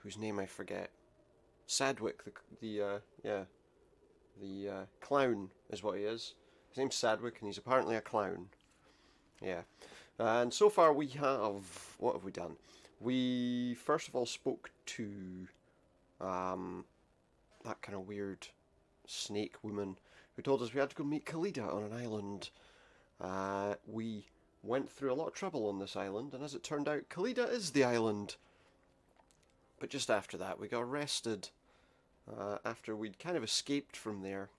whose name I forget. Sadwick, the clown is what he is. His name's Sadwick, and he's apparently a clown. Yeah. And so far we have... What have we done? We first of all spoke to that kind of weird snake woman who told us we had to go meet Khalida on an island. We went through a lot of trouble on this island, and as it turned out, Khalida is the island. But just after that, we got arrested after we'd kind of escaped from there.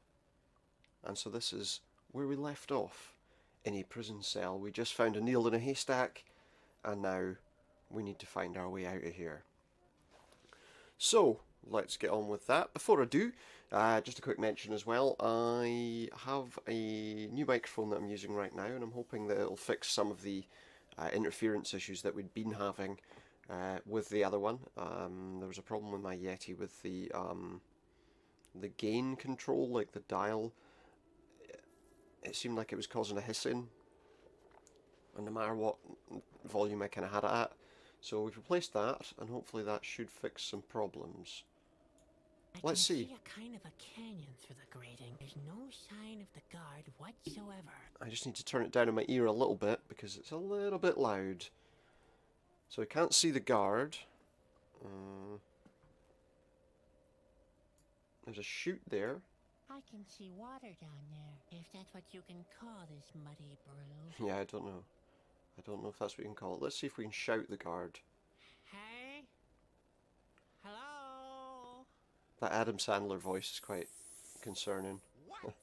And so this is where we left off, in a prison cell. We just found a needle in a haystack, and now we need to find our way out of here. So, let's get on with that. Before I do, just a quick mention as well. I have a new microphone that I'm using right now, and I'm hoping that it'll fix some of the interference issues that we'd been having with the other one. There was a problem with my Yeti with the gain control, like the dial. It seemed like it was causing a hissing, and no matter what volume I kind of had it at. So we've replaced that, and hopefully that should fix some problems. Let's see. I can see a kind of a canyon through the grating. There's no sign of the guard whatsoever. I just need to turn it down in my ear a little bit because it's a little bit loud. So I can't see the guard. There's a chute there. I can see water down there, if that's what you can call this muddy brew. Yeah, I don't know. I don't know if that's what you can call it. Let's see if we can shout the guard. Hey? Hello? That Adam Sandler voice is quite concerning. What's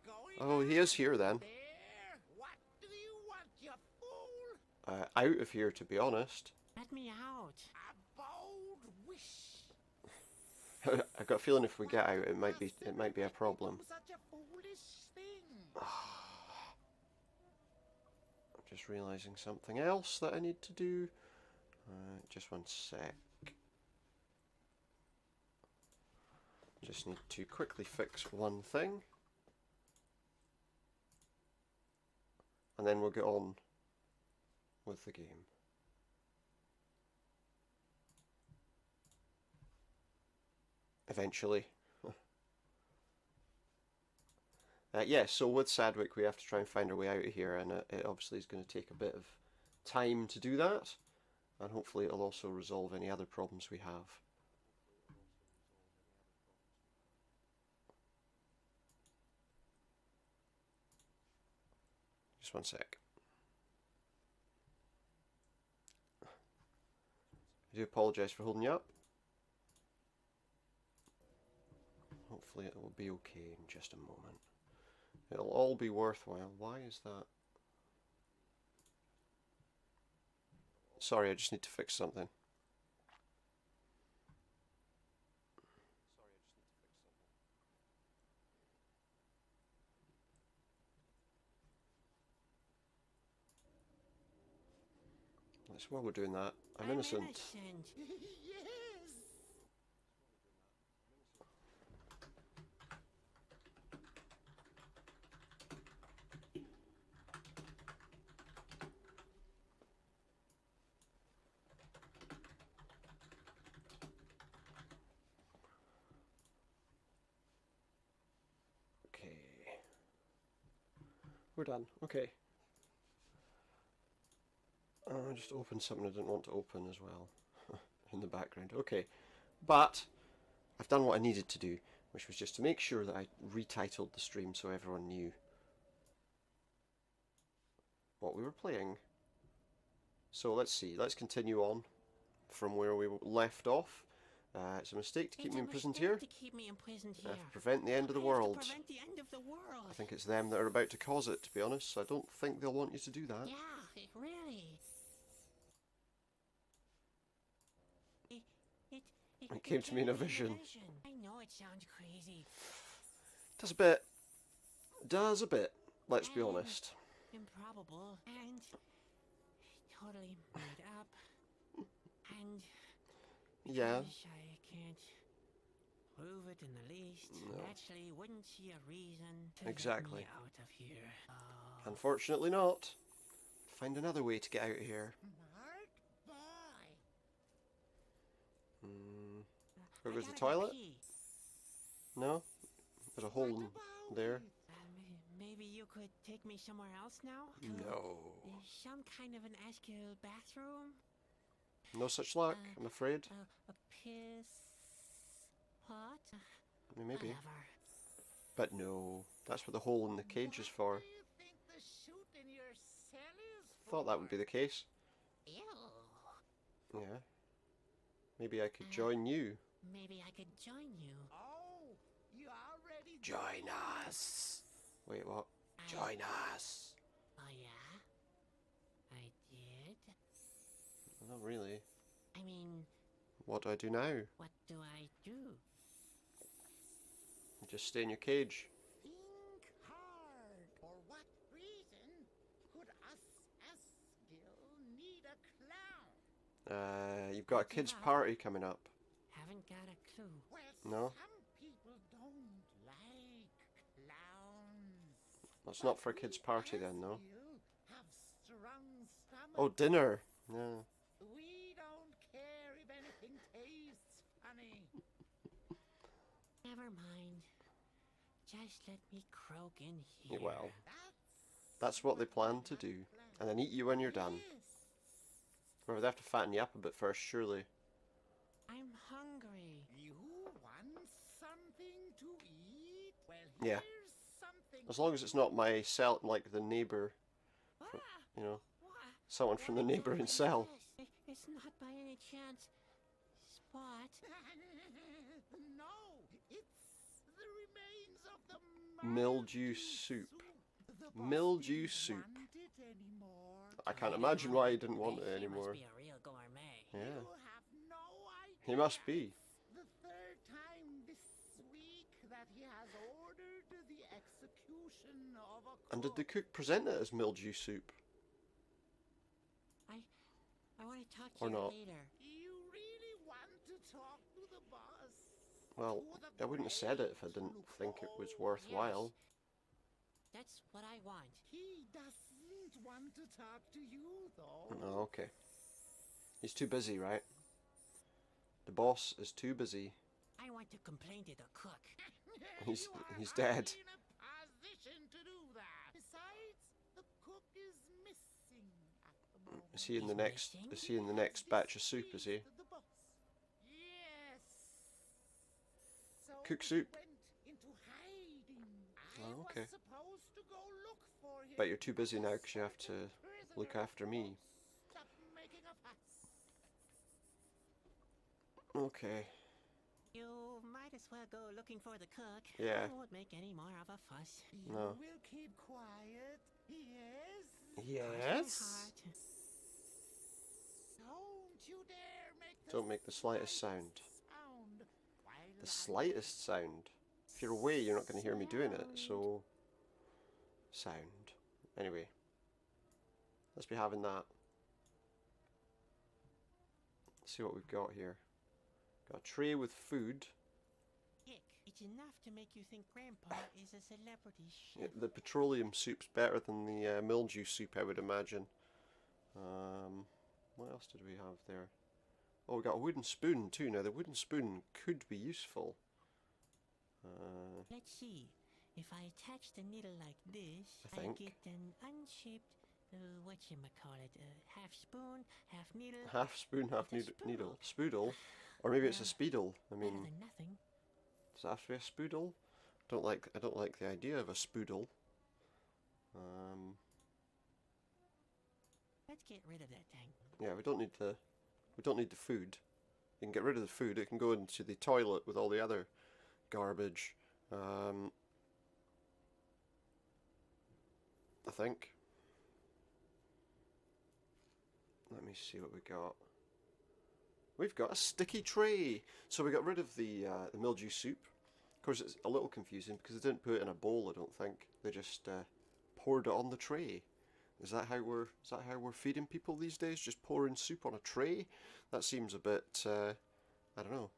going Oh, he is here then. there? What do you want, you fool? Out of here, to be honest. Let me out. A bold wish. I got a feeling if we get out, it might be a problem. Do such a foolish thing. I'm just realising something else that I need to do. Just one sec. Just need to quickly fix one thing. And then we'll get on with the game. Eventually. Yeah, so with Sadwick we have to try and find our way out of here, and it obviously is going to take a bit of time to do that, and hopefully it'll also resolve any other problems we have. Just one sec. I do apologise for holding you up. Hopefully it will be okay in just a moment. It'll all be worthwhile. Why is that? Sorry, I just need to fix something. That's while we're doing that. I'm innocent. Yes. Okay. We're done. Okay. I just opened something I didn't want to open as well in the background. Okay. But I've done what I needed to do, which was just to make sure that I retitled the stream so everyone knew what we were playing. So let's see. Let's continue on from where we left off. It's a mistake to keep me imprisoned here. To keep me imprisoned I here. have to prevent the end of the world. To prevent the end of the world. I think it's them that are about to cause it, to be honest. So I don't think they'll want you to do that. Yeah, really. It came to me in a vision. I know it sounds crazy. Does a bit. Does a bit. Let's be honest. Improbable and totally made up. And Yeah. because I can't prove it in the least. No. Actually, wouldn't see a reason to Exactly. get me out of here. Unfortunately not. Find another way to get out of here. Mark boy. Where I goes the gotta go toilet? pee. No? There's a hole in there. Maybe you could take me somewhere else now? No. Some kind of an Eskil bathroom? No such luck, I'm afraid. A piss pot? I mean, maybe. Whatever. But no. That's what the hole in the cage is for. What do you think the chute in your cell is for? Thought that would be the case. Ew. Yeah. Maybe I could join you. Maybe I could join you. Oh, you already Join us. Wait, what? Join us. Oh yeah? I did? Not really. I mean, What do I do now? what do I do? Just stay in your cage. Think hard. For what reason could us Eskil need a clown? You've got a kids' party coming up. Haven't got a clue. Well, No? some people don't like clowns. That's not for a But kids' we party then, though. Eskil have strong stomachs. Oh, dinner. Yeah. We don't care if anything tastes funny. Never mind. Just let me croak in here. Well, that's what they plan to do. And then eat you when you're done. Yes. Or they have to fatten you up a bit first, surely. I'm hungry. You want something to eat? Well, Yeah. here's something. As long as it's not my cell, like the neighbour, Ah, you know, what? someone from the neighbouring cell. It's not by any chance Spot. No, it's the remains of the Mildew soup. The boss Mildew didn't soup. want it anymore. I can't imagine why he didn't want it He anymore. must be a real gourmet. Yeah. You have no idea. He must be. The third time this week that he has ordered the execution of a And did the cook. cook present it as mildew soup? I want to talk to Or you not. later. You really want to talk to the boss? Well, To the I wouldn't have said it if I great didn't think it was Lupol? worthwhile. That's what I want. He doesn't want to talk to you, though. Oh, okay. He's too busy, right? The boss is too busy. I want to complain to the cook. He's- You are he's hardly dead. in a position to do that. Besides, the cook is missing at the moment. Is he in the He's next? missing? Is he in the next batch of soup? Is he? Displeased the boss. Yes. So Cook he soup. went into hiding. I Oh, okay. was supposed to go look for him. Bet you're too busy now because you have to Prisoner look after me. won't Stop making a fuss. Okay. You might as well go looking for the cook. Yeah. I won't make any more of a fuss. You No. will keep quiet. Yes. Yes. Don't you dare make the Don't make the slightest sound. sound while The I slightest sound. If you're away, you're not going to hear me doing it. So, sound. Anyway, let's be having that. Let's see what we've got here. Got a tray with food. Hick, it's enough to make you think Grandpa is a celebrity Yeah, chef. the petroleum soup's better than the mildew soup, I would imagine. What else did we have there? Oh, we got a wooden spoon too. Now, the wooden spoon could be useful. Let's see. If I attach the needle like this, I think. get an unshaped, whatchamacallit, half spoon, half needle. Half spoon, half It's a needle. Spoodle? Or maybe it's a speedle. I Better mean, than nothing. does it have to be a spoodle? I don't like the idea of a spoodle. Let's get rid of that thing. Yeah, we don't need the food. You can get rid of the food. It can go into the toilet with all the other garbage. I think. Let me see what we got. We've got a sticky tray. So we got rid of the mildew soup. Of course, it's a little confusing because they didn't put it in a bowl. I don't think they just poured it on the tray. Is that how we're feeding people these days? Just pouring soup on a tray? That seems a bit. I don't know.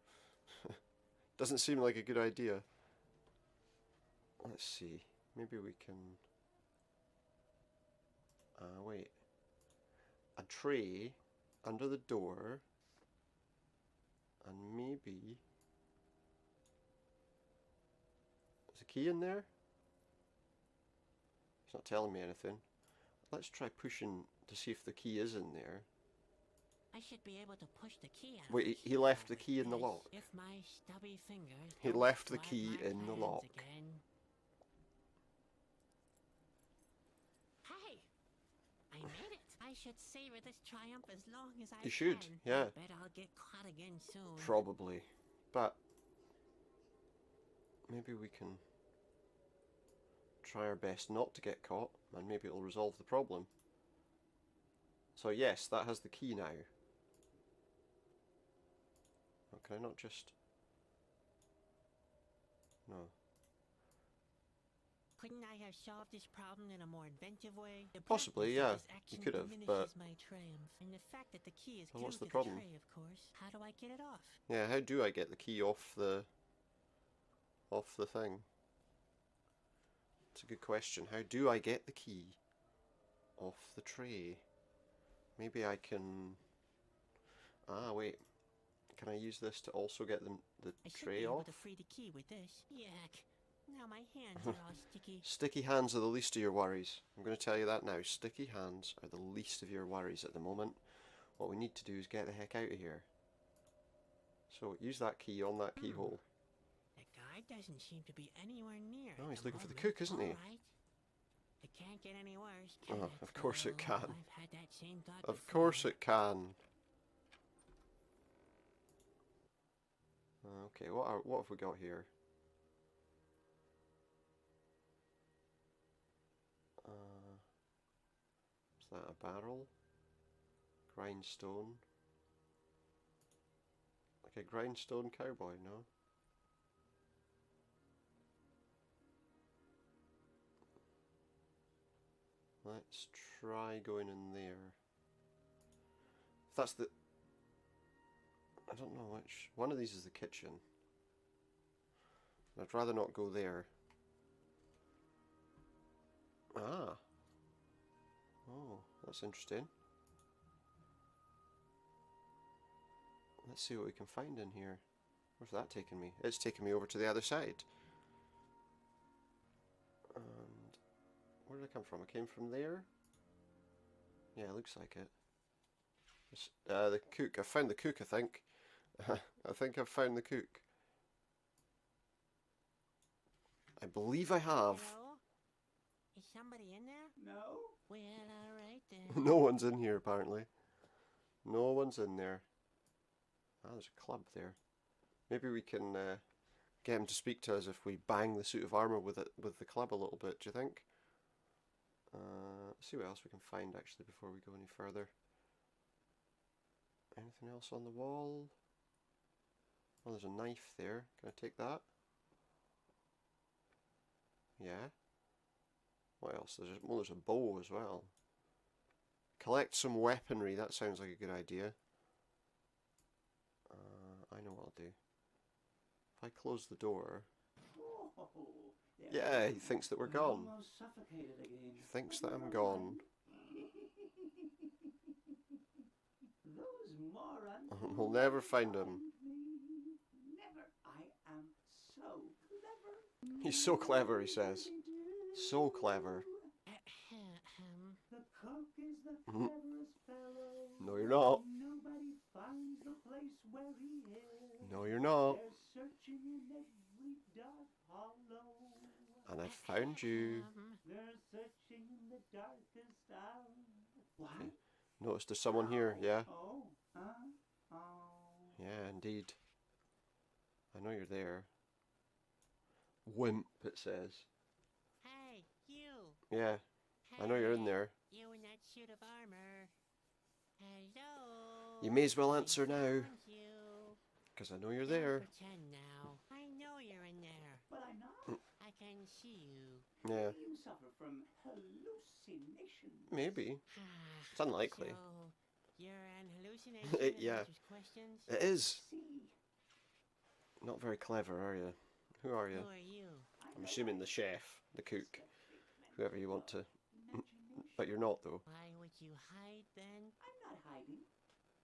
Doesn't seem like a good idea. Let's see. Maybe we can. Wait. A tray under the door, and maybe a key in there? It's not telling me anything. Let's try pushing to see if the key is in there. I should be able to push the key out. Wait, he left the key in the lock. If my stubby fingers He don't left the flag key my in the plans lock. again. Hey, I made it. I should savor this triumph as long as I can. You should, yeah. I bet I'll get caught again soon. Probably. But maybe we can try our best not to get caught, and maybe it'll resolve the problem. So yes, that has the key now. Oh, can I not just... No. Couldn't I have solved this problem in a more inventive way? The Possibly, practice of yeah. this You action could have, diminishes but... my triumph. And the fact that the key is Well, glued what's the to problem? the tray, of course. How do I get it off? Yeah, how do I get the key off the thing? It's a good question. How do I get the key off the tray? Maybe I can... Ah, wait. Can I use this to also get the I should be tray able off? to free the key with this. Yuck. Now my hands are all sticky. Sticky hands are the least of your worries. I'm going to tell you that now. Sticky hands are the least of your worries at the moment. What we need to do is get the heck out of here. So use that key on that keyhole. The guy doesn't seem to be anywhere near. Oh, at he's the looking for the moment. cook, isn't he? All right. It can't get any worse, can Oh, it? of course it Well, can. I've had that same thought Of before. course it can. Okay, what have we got here? Is that a barrel? Grindstone? Like a grindstone cowboy, no? Let's try going in there. If that's the... I don't know which... One of these is the kitchen. I'd rather not go there. Ah. Oh, that's interesting. Let's see what we can find in here. Where's that taking me? It's taking me over to the other side. And where did I come from? I came from there? Yeah, it looks like it. It's, the cook. I found the cook, I think. I think I've found the cook. I believe I have. Hello? Is somebody in there? No? Well, alright then. No one's in here, apparently. No one's in there. Ah, there's a club there. Maybe we can get him to speak to us if we bang the suit of armour with the club a little bit, do you think? Let's see what else we can find, actually, before we go any further. Anything else on the wall? Oh, there's a knife there. Can I take that? Yeah. What else? There's a bow as well. Collect some weaponry. That sounds like a good idea. I know what I'll do. If I close the door... Oh, Yeah, he thinks that we're gone. Almost suffocated again. He thinks that I'm gone. Those morons. We'll never find him. Never. I am so clever. He's so clever, he says. So clever. The cook is the Mhm. cleverest fellow. No, you're not. Nobody finds the place where he is. No, you're not. They're searching in every dark hollow. And I found you. They're searching in the darkest hour. What? Notice there's someone here, yeah? Oh, oh. Yeah, indeed. I know you're there. Wimp, it says. Hey, you. Yeah, I know you're in there. You in that suit of armor. Hello. You may as well answer now, Found you. because I know you're Don't there. pretend now. I know you're in there. But I'm not. I can see you. Yeah, You suffer from hallucinations. maybe. It's unlikely. So, you're an hallucination Yeah. that answers questions? It is. See, Not very clever, are you? Who are you? Who are you? I'm assuming the chef, the cook, whoever you want to. imagination. But you're not, though. Why would you hide then? I'm not hiding.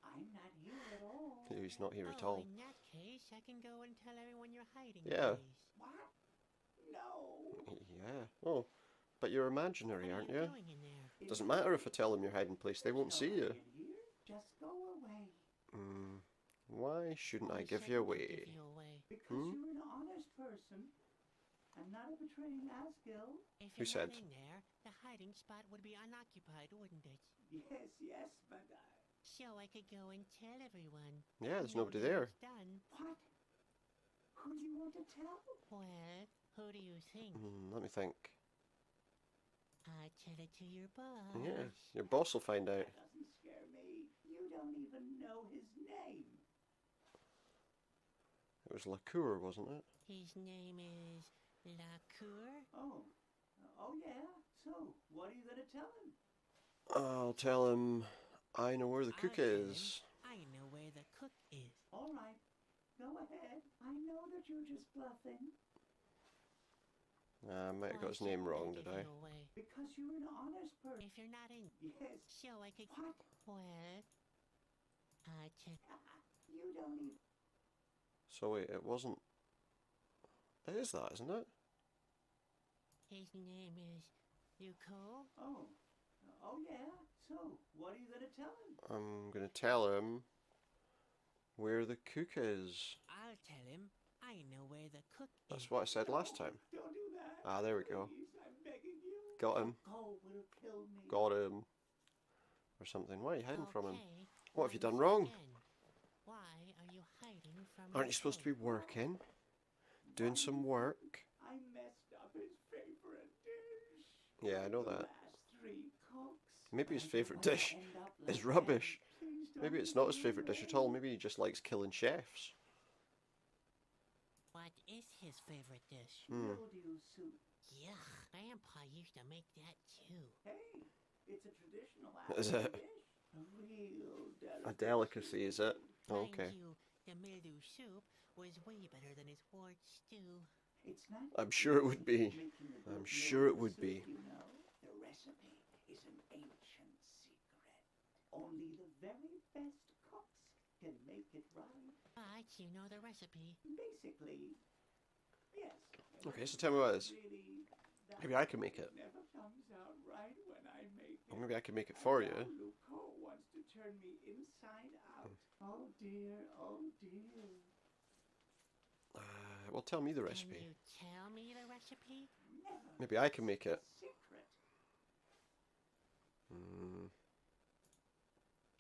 I'm not here at all. He's not here at Oh, all. in that case, I can go and tell everyone you're hiding. Yeah. please. What? No. Yeah. Oh, but you're imaginary, What are aren't you you? doing in there? Doesn't matter if I tell them your hiding place, they won't see you. In here. Just go away. Why shouldn't I Why give shouldn't you I away? give you away? Because Hmm? you're an honest person. And not a betraying Asgil. If Who you're said? not in there, the hiding spot would be unoccupied, wouldn't it? Yes, but So I could go and tell everyone. Yeah, there's Know nobody that there. it's done. what? Who do you want to tell? Well, who do you think? Let me think. I'll tell it to your boss. Yeah, your boss will find out. That doesn't scare me. You don't even know his name. It was Lacour, wasn't it? His name is Lacour. Oh yeah. So, what are you gonna tell him? I'll tell him I know where the I'll cook tell him is. I know where the cook is. All right. Go ahead. I know that you're just bluffing. I might have got Why his name shouldn't wrong, give did I? you away? Because you're an honest person. If you're not in, Yes. so I could. What? Well, I'll tell. You don't even. So wait, it wasn't... It is that, isn't it? His name is Luco. Oh yeah. So, what are you gonna tell him? I'm gonna tell him where the cook is. I'll tell him I know where the cook is. That's what I said last time. Don't do that. Ah, there we go. Please, I'm begging you. Got him. Go will kill me. Got him. Or something. Why are you hiding from him? Okay, What have you done once wrong? again, why are you hiding from Aren't your you supposed to be cook? working? Doing some work? I messed up his favorite dish. Yeah, I know The that. last 3 cooks. Maybe his I favourite don't dish end up is like rubbish. that. Please don't Maybe it's give not his me favourite dish at away. all. Maybe he just likes killing chefs. What is his favorite dish? Mildew soup. Yuck, Grandpa used to make that too. Hey, it's a traditional Is African it? dish. A real delicacy. A delicacy, is it? Mind Okay. you, the mildew soup was way better than his wart stew. It's not I'm sure it would be. making a good I'm sure it mildew would soup, be. You know, the recipe is an ancient secret. Only the very best cooks can make it right. But you know the recipe. Basically, yes. Okay, so tell me what it is. Really, that Maybe I can make it. never comes out right when I make Or it. maybe I can make it for you. Now Luco wants to turn me inside out. Oh dear, oh dear. Well, tell me the Can recipe. you tell me the recipe? Never. Maybe I can make it. Secret.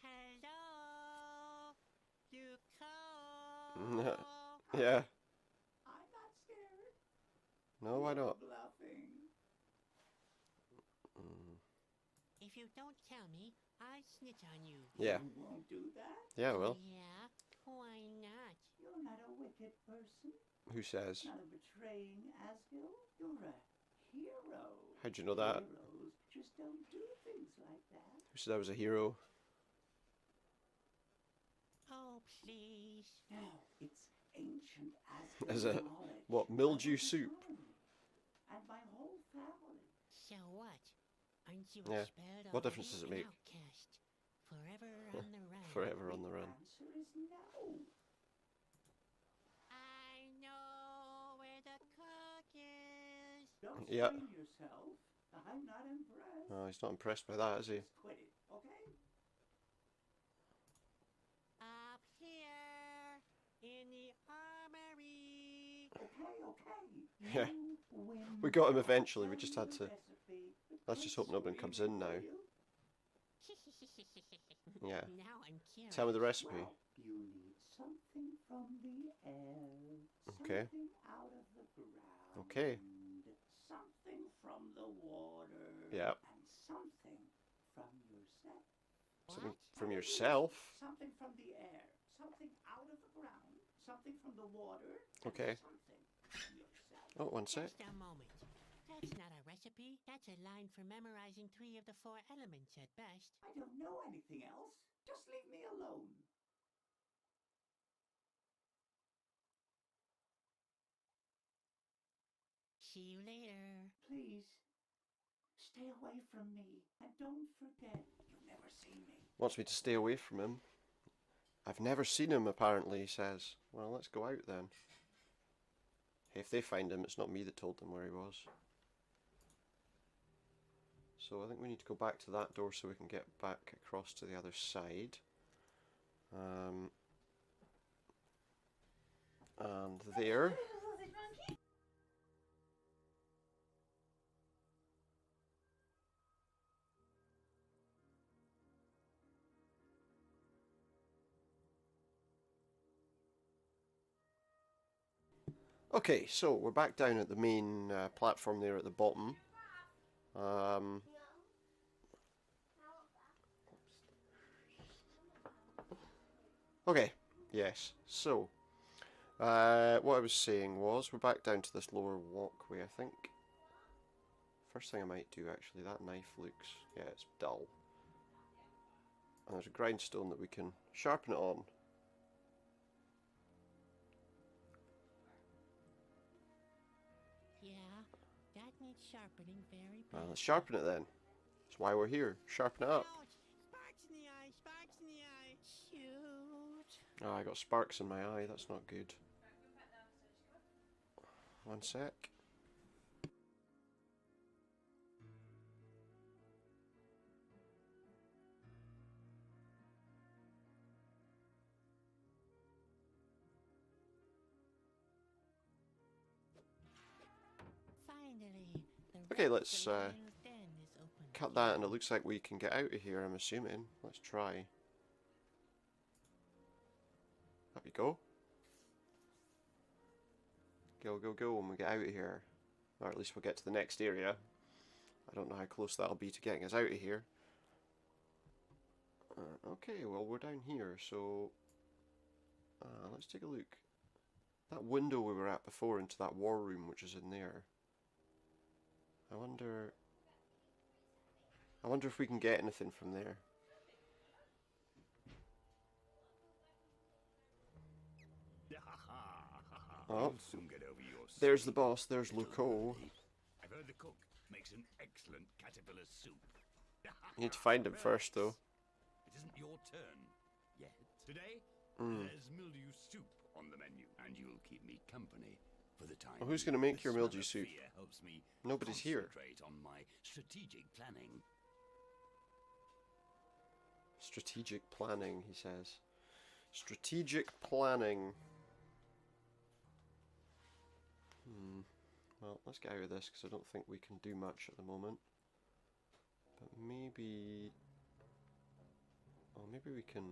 Hello, Mm, Luco. Yeah. I'm not scared. No, why You're not? bluffing. If you don't tell me, I'll snitch on you. Yeah. You won't do that. Yeah, well. Yeah, why not? You're not a wicked person. Who says? Not a betraying Asgil. You're a hero. How'd you know that? Heroes just don't do things like that. Who said I was a hero? Oh, please. No, it's ancient Asgil Is it? knowledge. What, I mildew was soup? alone. And my whole family. So what? Aren't you Yeah. expelled What already? difference does it An make? Outcast. Forever on the run. Forever on the The run. answer is no. I know where the cook is. Don't Yeah. strain yourself. I'm not impressed. Oh, he's not impressed by that, is he? Just quit it, okay? Up here in the armory. Okay. Yeah. You win. We got him eventually, we just had Tell to... me the recipe, but Let's just don't hope nobody scream comes it, in now. will you? Yeah. Now I'm curious. Tell me the recipe. Well, you need something from the air. Okay. Something out of the ground. Okay. Something from the water. Yeah. And something from yourself. Something What? from yourself? Something from the air. Something out of the ground. Something from the water. and Okay. Something from yourself. Oh, one sec. Just a moment. That's not a recipe. That's a line for memorizing 3 of the 4 elements at best. I don't know anything else. Just leave me alone. See you later. Please, stay away from me. And don't forget, you'll never see me. Wants me to stay away from him. I've never seen him, apparently, he says. Well, let's go out then. Hey, if they find him, it's not me that told them where he was. So I think we need to go back to that door so we can get back across to the other side. And there. Okay, so we're back down at the main platform there at the bottom. Okay, yes. So, what I was saying was we're back down to this lower walkway, I think. First thing I might do, actually, that knife looks... yeah, it's dull. And there's a grindstone that we can sharpen it on. Yeah, that needs sharpening very Well, bad. let's sharpen it then. That's why we're here. Sharpen it up. Ouch! Sparks in the eye! Sparks in the eye! Shoot! Oh, I got sparks in my eye. That's not good. One sec. Finally, the Okay, rest let's of the lion's den is open. cut that, and it looks like we can get out of here, I'm assuming. Let's try. Up you go. Go, go, go, and we get out of here. Or at least we'll get to the next area. I don't know how close that'll be to getting us out of here. Okay, well, we're down here, so... let's take a look. That window we were at before into that war room, which is in there. I wonder if we can get anything from there. Oh, Soon get over your there's the boss. There's Luco. I've heard the cook makes an excellent caterpillar soup. You need to find him first, though. It isn't your turn yet. Today, there's mildew soup on the menu, and you'll keep me company for the time. Well, who's going to make The your smell mildew of soup? fear helps me Nobody's here. concentrate on my strategic planning. Strategic planning, he says. Strategic planning. Well, let's get out of this because I don't think we can do much at the moment. But maybe... oh, maybe we can...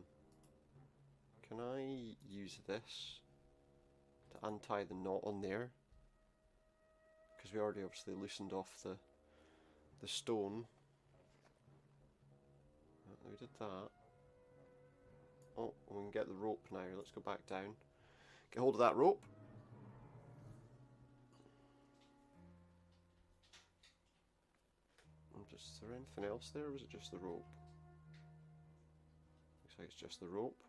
can I use this to untie the knot on there? Because we already obviously loosened off the stone. We did that. Oh, we can get the rope now. Let's go back down. Get hold of that rope. Is there anything else there, or was it just the rope? Looks like it's just the rope.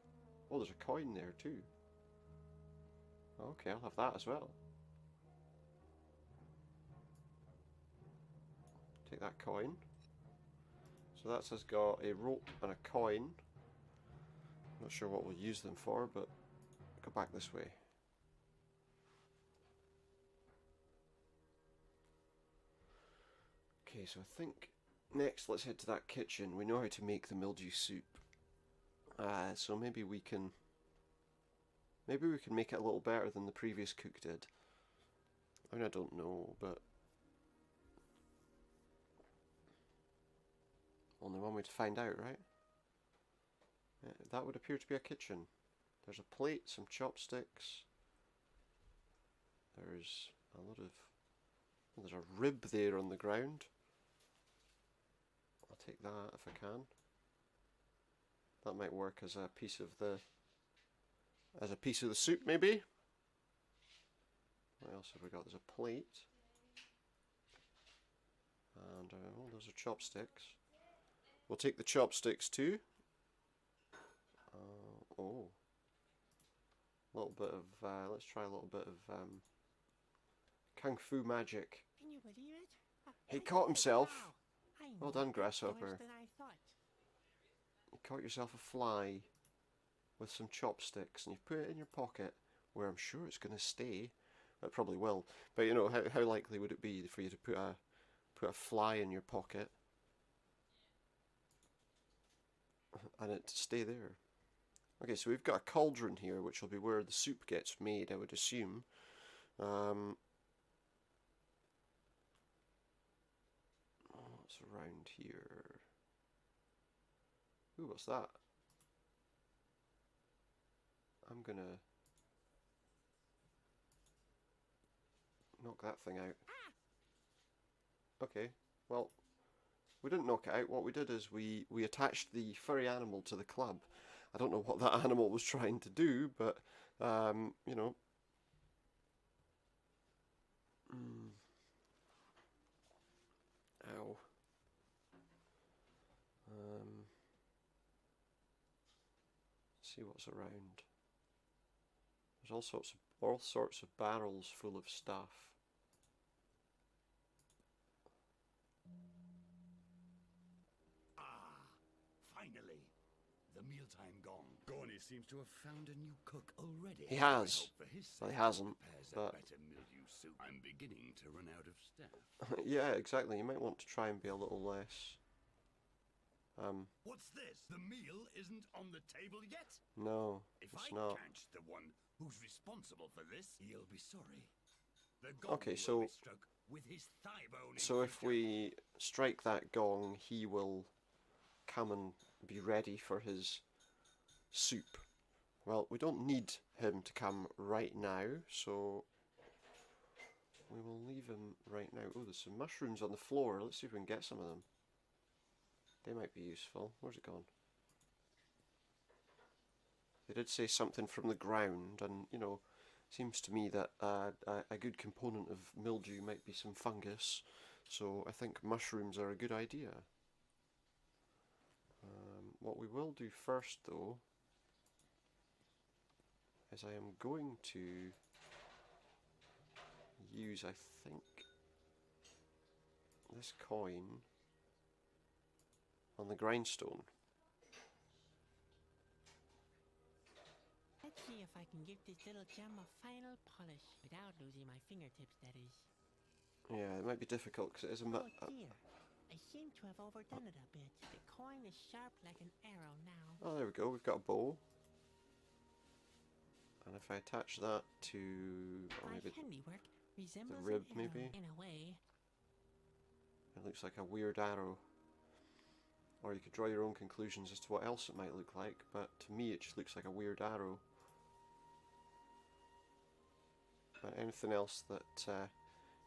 Oh, there's a coin there too. Okay, I'll have that as well. Take that coin. So that's us got a rope and a coin. Not sure what we'll use them for, but go back this way. Okay, so I think next let's head to that kitchen. We know how to make the mildew soup. So maybe we can make it a little better than the previous cook did. I mean, I don't know, but only one way to find out, right? That would appear to be a kitchen. There's a plate, some chopsticks. There's a lot of... there's a rib there on the ground. I'll take that if I can. That might work as a piece of the... soup, maybe? What else have we got? There's a plate. And, oh, those are chopsticks. We'll take the chopsticks too. Oh. A little bit of, let's try a little bit of Kung Fu magic. Can you believe it? He caught himself. Wow. I Well know done, it Grasshopper. worse than I thought. You caught yourself a fly with some chopsticks and you put it in your pocket where I'm sure it's going to stay It probably will. But you know, how likely would it be for you to put a fly in your pocket and it to stay there? Okay, so we've got a cauldron here, which will be where the soup gets made, I would assume. What's around here? Ooh, what's that? I'm gonna knock that thing out. Okay, well, we didn't knock it out. What we did is we attached the furry animal to the club. I don't know what that animal was trying to do, but, you know. Ow. See what's around. There's all sorts of barrels full of stuff. Finally, the mealtime gone. Gorny seems to have found a new cook already. He has. I hope for his Well, he sake hasn't, prepares but- a better mildew soup. I'm beginning to run out of staff. Yeah, exactly. You might want to try and be a little less. What's this? The meal isn't on the table yet? No, If it's I not. catch the one who's responsible for this, he'll be sorry. The Okay, gong so- will be struck with his thigh bone in So if future. we strike that gong, he will come and be ready for his soup. Well, we don't need him to come right now, so we will leave him right now. Oh, there's some mushrooms on the floor. Let's see if we can get some of them. They might be useful. Where's it gone? They did say something from the ground, and, you know, seems to me that a good component of mildew might be some fungus, so I think mushrooms are a good idea. What we will do first, though, is I am going to use, I think, this coin on the grindstone. Let's see if I can give this little gem a final polish without losing my fingertips, that is. Yeah, it might be difficult because it is a Oh dear, I seem to have overdone it a bit. The coin is sharp like an arrow now. Oh, there we go. We've got a bow. And if I attach that to, or My maybe handiwork resembles rib, an arrow maybe? in a way. it looks like a weird arrow. Or you could draw your own conclusions as to what else it might look like, but to me it just looks like a weird arrow. Anything else that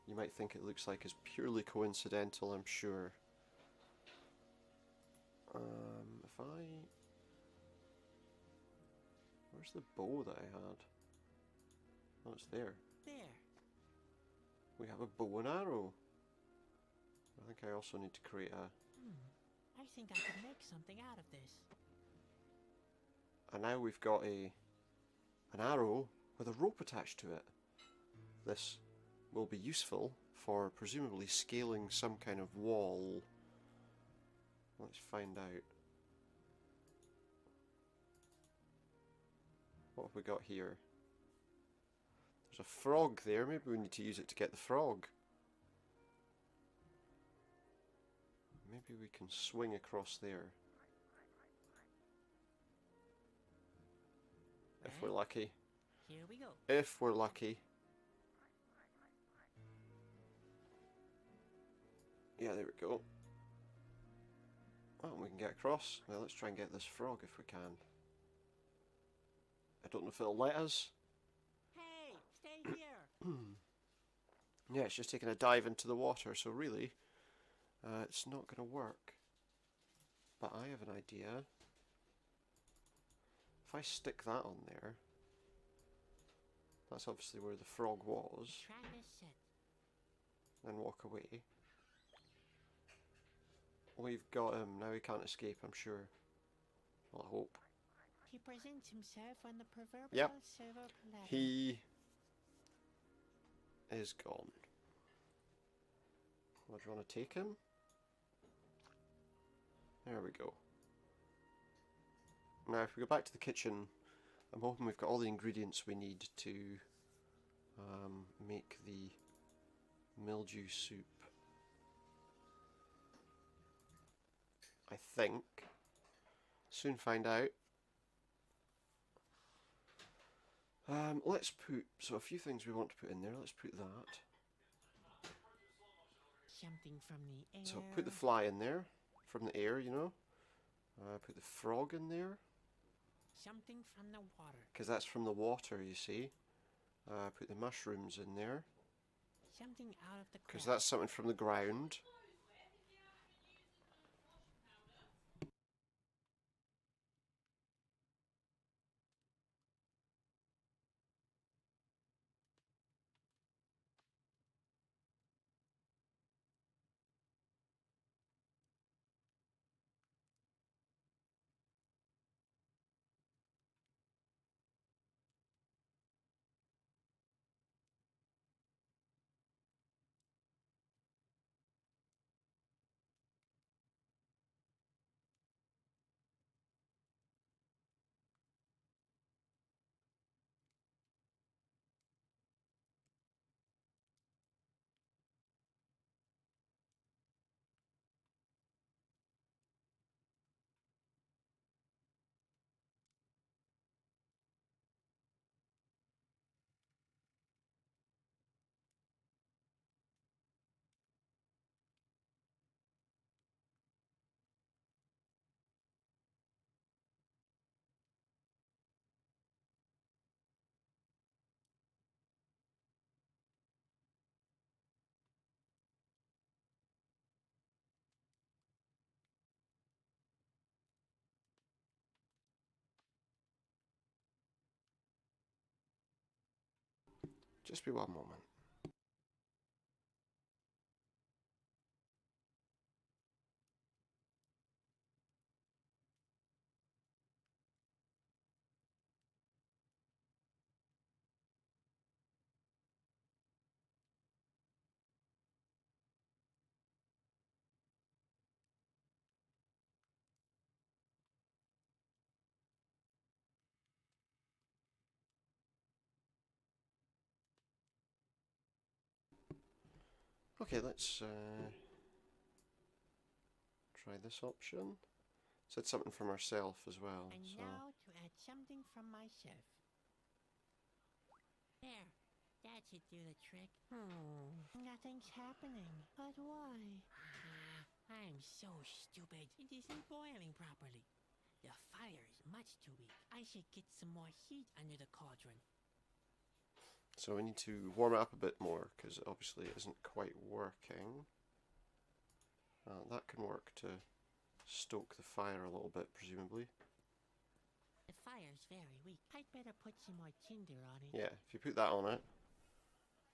you might think it looks like is purely coincidental, I'm sure. If I... Where's the bow that I had? Oh, it's there. There. We have a bow and arrow. I think I also need to create a... I think I could make something out of this. And now we've got an arrow with a rope attached to it. This will be useful for presumably scaling some kind of wall. Let's find out. What have we got here? There's a frog there. Maybe we need to use it to get the frog. Maybe we can swing across there. If we're lucky. Here we go. If we're lucky. Yeah, there we go. Oh, we can get across. Well, let's try and get this frog if we can. I don't know if it'll let us. Hey, stay here. Yeah, it's just taking a dive into the water, so really, it's not going to work. But I have an idea. If I stick that on there, that's obviously where the frog was, Trap is set. then walk away. We've got him, now he can't escape, I'm sure. Well, I hope. He presents himself on the proverbial Yep. silver platter. He is gone. Well, do you want to take him? There we go. Now if we go back to the kitchen, I'm hoping we've got all the ingredients we need to make the mildew soup. I think. Soon find out. Let's put, so a few things we want to put in there. Let's put that. Something from the air. So put the fly in there, from the air, you know. Put the frog in there, Something from the water. because that's from the water, you see. Put the mushrooms in there, Something out of the because ground. that's something from the ground. Just be one moment. Okay, let's try this option. Said something from herself as well. And So now to add something from myself. There. That should do the trick. Nothing's happening. But why? I'm so stupid. It isn't boiling properly. The fire is much too weak. I should get some more heat under the cauldron. so we need to warm it up a bit more, because obviously it isn't quite working. That can work to stoke the fire a little bit, presumably. The fire's very weak. I'd better put some more tinder on it. Yeah, if you put that on it,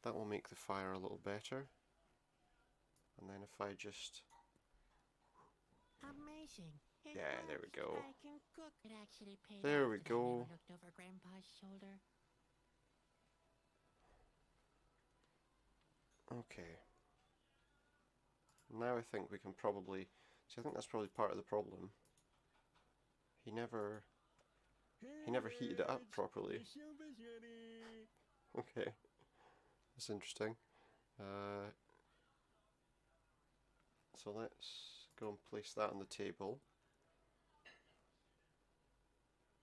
that will make the fire a little better. And then if I just... Amazing. It Yeah, there we works. go. I can cook. It actually paid There off we that I go. never looked over Grandpa's shoulder. Okay. Now I think we can probably... See, I think that's probably part of the problem. He never heated it up properly. Okay. That's interesting. So let's go and place that on the table.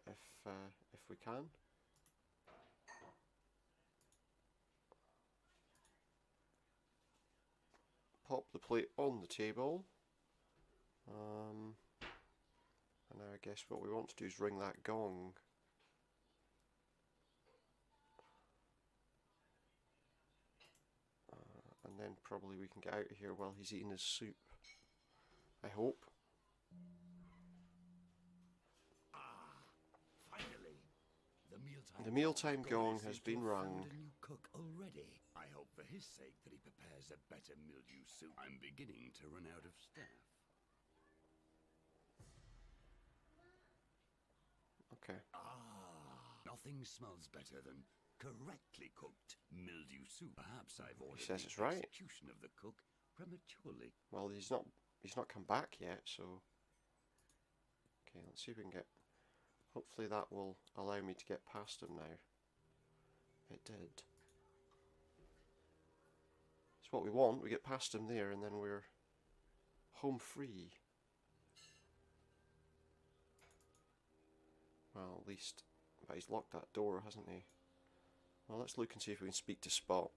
If we can. Pop the plate on the table. And now I guess what we want to do is ring that gong. And then probably we can get out of here while he's eating his soup. I hope. Finally, The mealtime gong has Goddess been into rung. found a new cook already. I hope for his sake that he prepares a better mildew soup. I'm beginning to run out of staff. Okay. Nothing smells better than correctly cooked mildew soup. Perhaps I've ordered says the it's right. execution of the cook prematurely. Well, he's not come back yet, so... Okay, let's see if we can get... Hopefully that will allow me to get past him now. It did. It's what we want. We get past him there and then we're home free. Well, at least... But he's locked that door, hasn't he? Well, let's look and see if we can speak to Spot.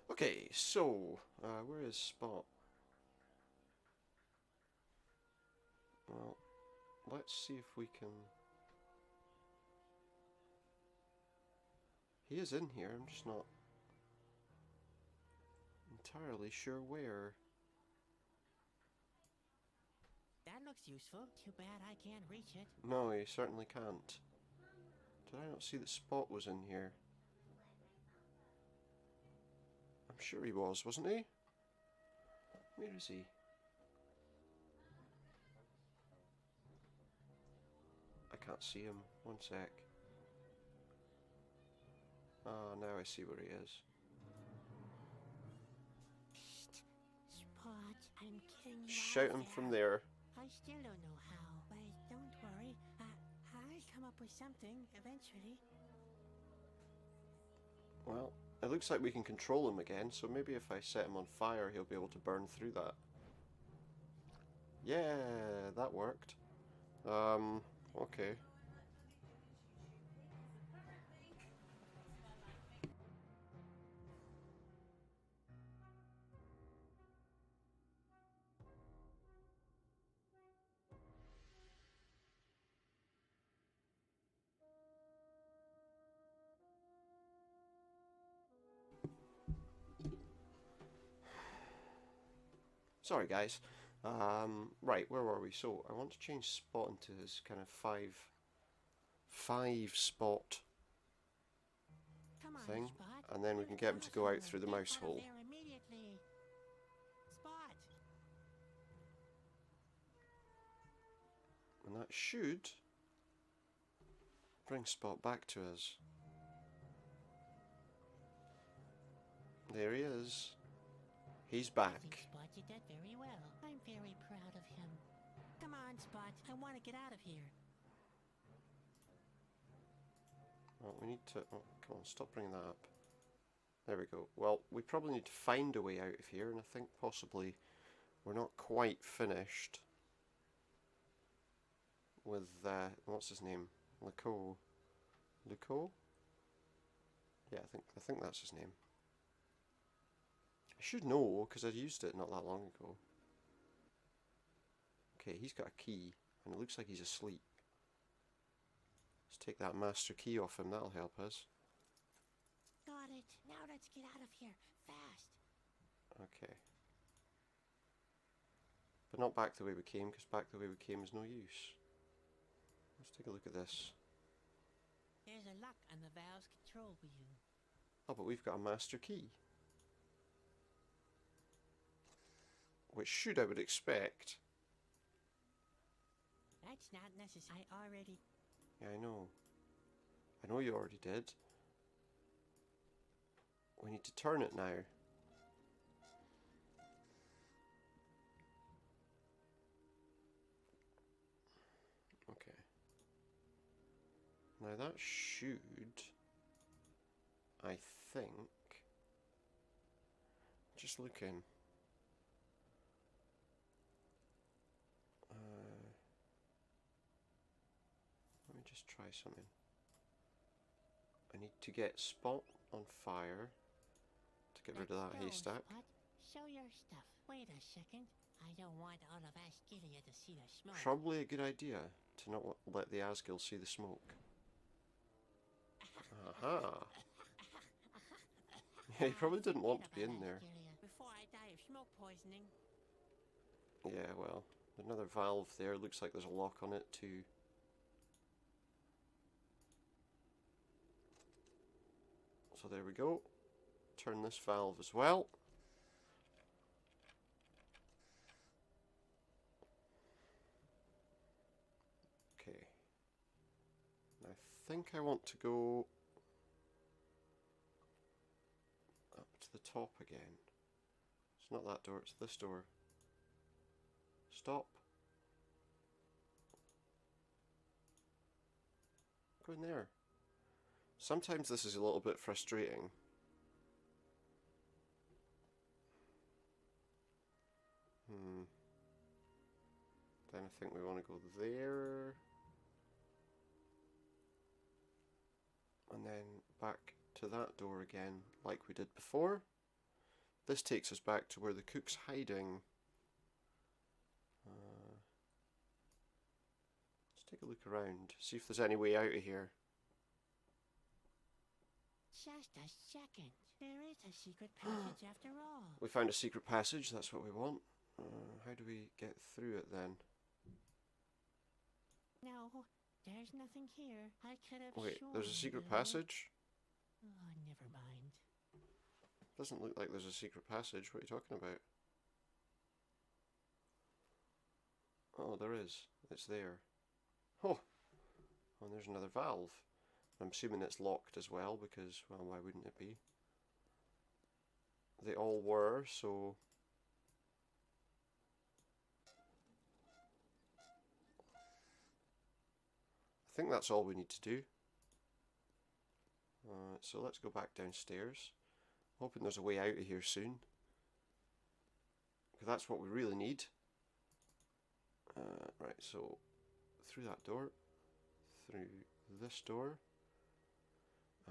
Okay, so, where is Spot? Well, let's see if we can... He is in here, I'm just not entirely sure where. That looks useful. Too bad I can't reach it. No, he certainly can't. Did I not see that Spot was in here? I'm sure he was, wasn't he? Where is he? I can't see him. One sec. Ah, now I see where he is. Psst. Spot, I'm getting you Shout out of him from there. I still don't know how, but don't worry. I'll come up with something eventually. Well, it looks like we can control him again, so maybe if I set him on fire, he'll be able to burn through that. Yeah, that worked. Okay. Sorry guys. Right, where were we? So, I want to change Spot into his kind of five spot Come on, thing, Spot. and then we can get him to go out through the mouse hole. There immediately. Spot. And that should bring Spot back to us. There he is. He's I think back. Spot did that very well. I'm very proud of him. Come on, Spot. I want to get out of here. Well, we need to... Oh, come on, stop bringing that up. There we go. Well, we probably need to find a way out of here, and I think possibly we're not quite finished with, what's his name? Luco. Luco? Yeah, I think that's his name. I should know, because I used it not that long ago. Okay, he's got a key, and it looks like he's asleep. Let's take that master key off him, that'll help us. Got it. Now let's get out of here. Fast. Okay. But not back the way we came, because back the way we came is no use. Let's take a look at this. There's a lock on the valve's control wheel. Oh, but we've got a master key. Which should, I would expect. That's not necessary. I already... Yeah, I know. I know you already did. We need to turn it now. Okay. Now that should, I think, just looking. Let me just try something. I need to get Spot on fire to get rid of that Let's go, haystack. Spot. Show your stuff. Wait a second. I don't want all of Asgilia to see the smoke. Probably a good idea to not let the Asgil see the smoke. Aha! Yeah, he probably didn't want to be in there. Before I die of smoke poisoning. Yeah, well, another valve there. Looks like there's a lock on it too. So there we go. turn this valve as well. Okay. I think I want to go up to the top again. It's not that door, it's this door. Stop. Go in there. Sometimes this is a little bit frustrating. Then I think we want to go there. And then back to that door again, like we did before. This takes us back to where the cook's hiding. Let's take a look around, see if there's any way out of here. Just a second. There is a secret passage after all. We found a secret passage, that's what we want. How do we get through it then? No, there's nothing here. I could have Wait, sworn there's a secret though. passage? Oh, never mind. Doesn't look like there's a secret passage. What are you talking about? Oh, there is. It's there. Oh! Oh, and there's another valve. I'm assuming it's locked as well because, well, why wouldn't it be? They all were, so... I think that's all we need to do. So let's go back downstairs. Hoping there's a way out of here soon. Because that's what we really need. Right, so through that door, through this door,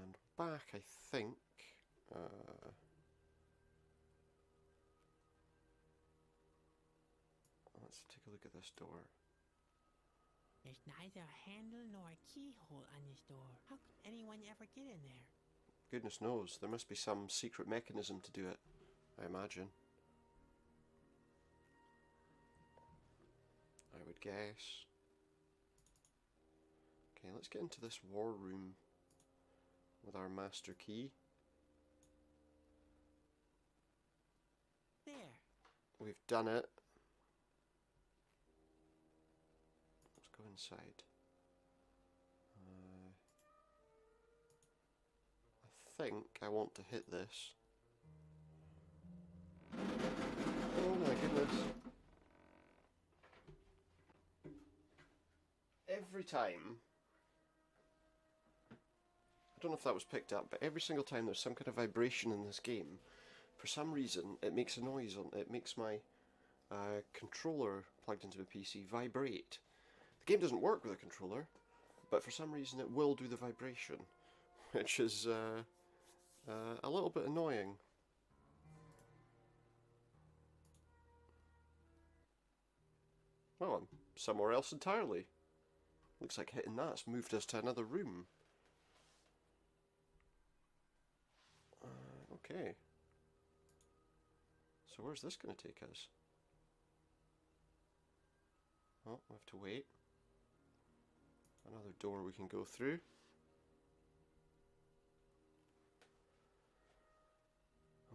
and back, I think. Let's take a look at this door. There's neither a handle nor a keyhole on this door. How could anyone ever get in there? Goodness knows, there must be some secret mechanism to do it, I imagine. I would guess. Okay, let's get into this war room with our master key. There. We've done it. Let's go inside. I think I want to hit this. Oh my goodness. Every time, I don't know if that was picked up, but every single time there's some kind of vibration in this game, for some reason it makes a noise on it, makes my controller plugged into the PC vibrate. The game doesn't work with a controller, but for some reason it will do the vibration, which is a little bit annoying. Well, I'm somewhere else entirely. Looks like hitting that's moved us to another room. Okay. So where's this going to take us? Oh, we have to wait. Another door we can go through.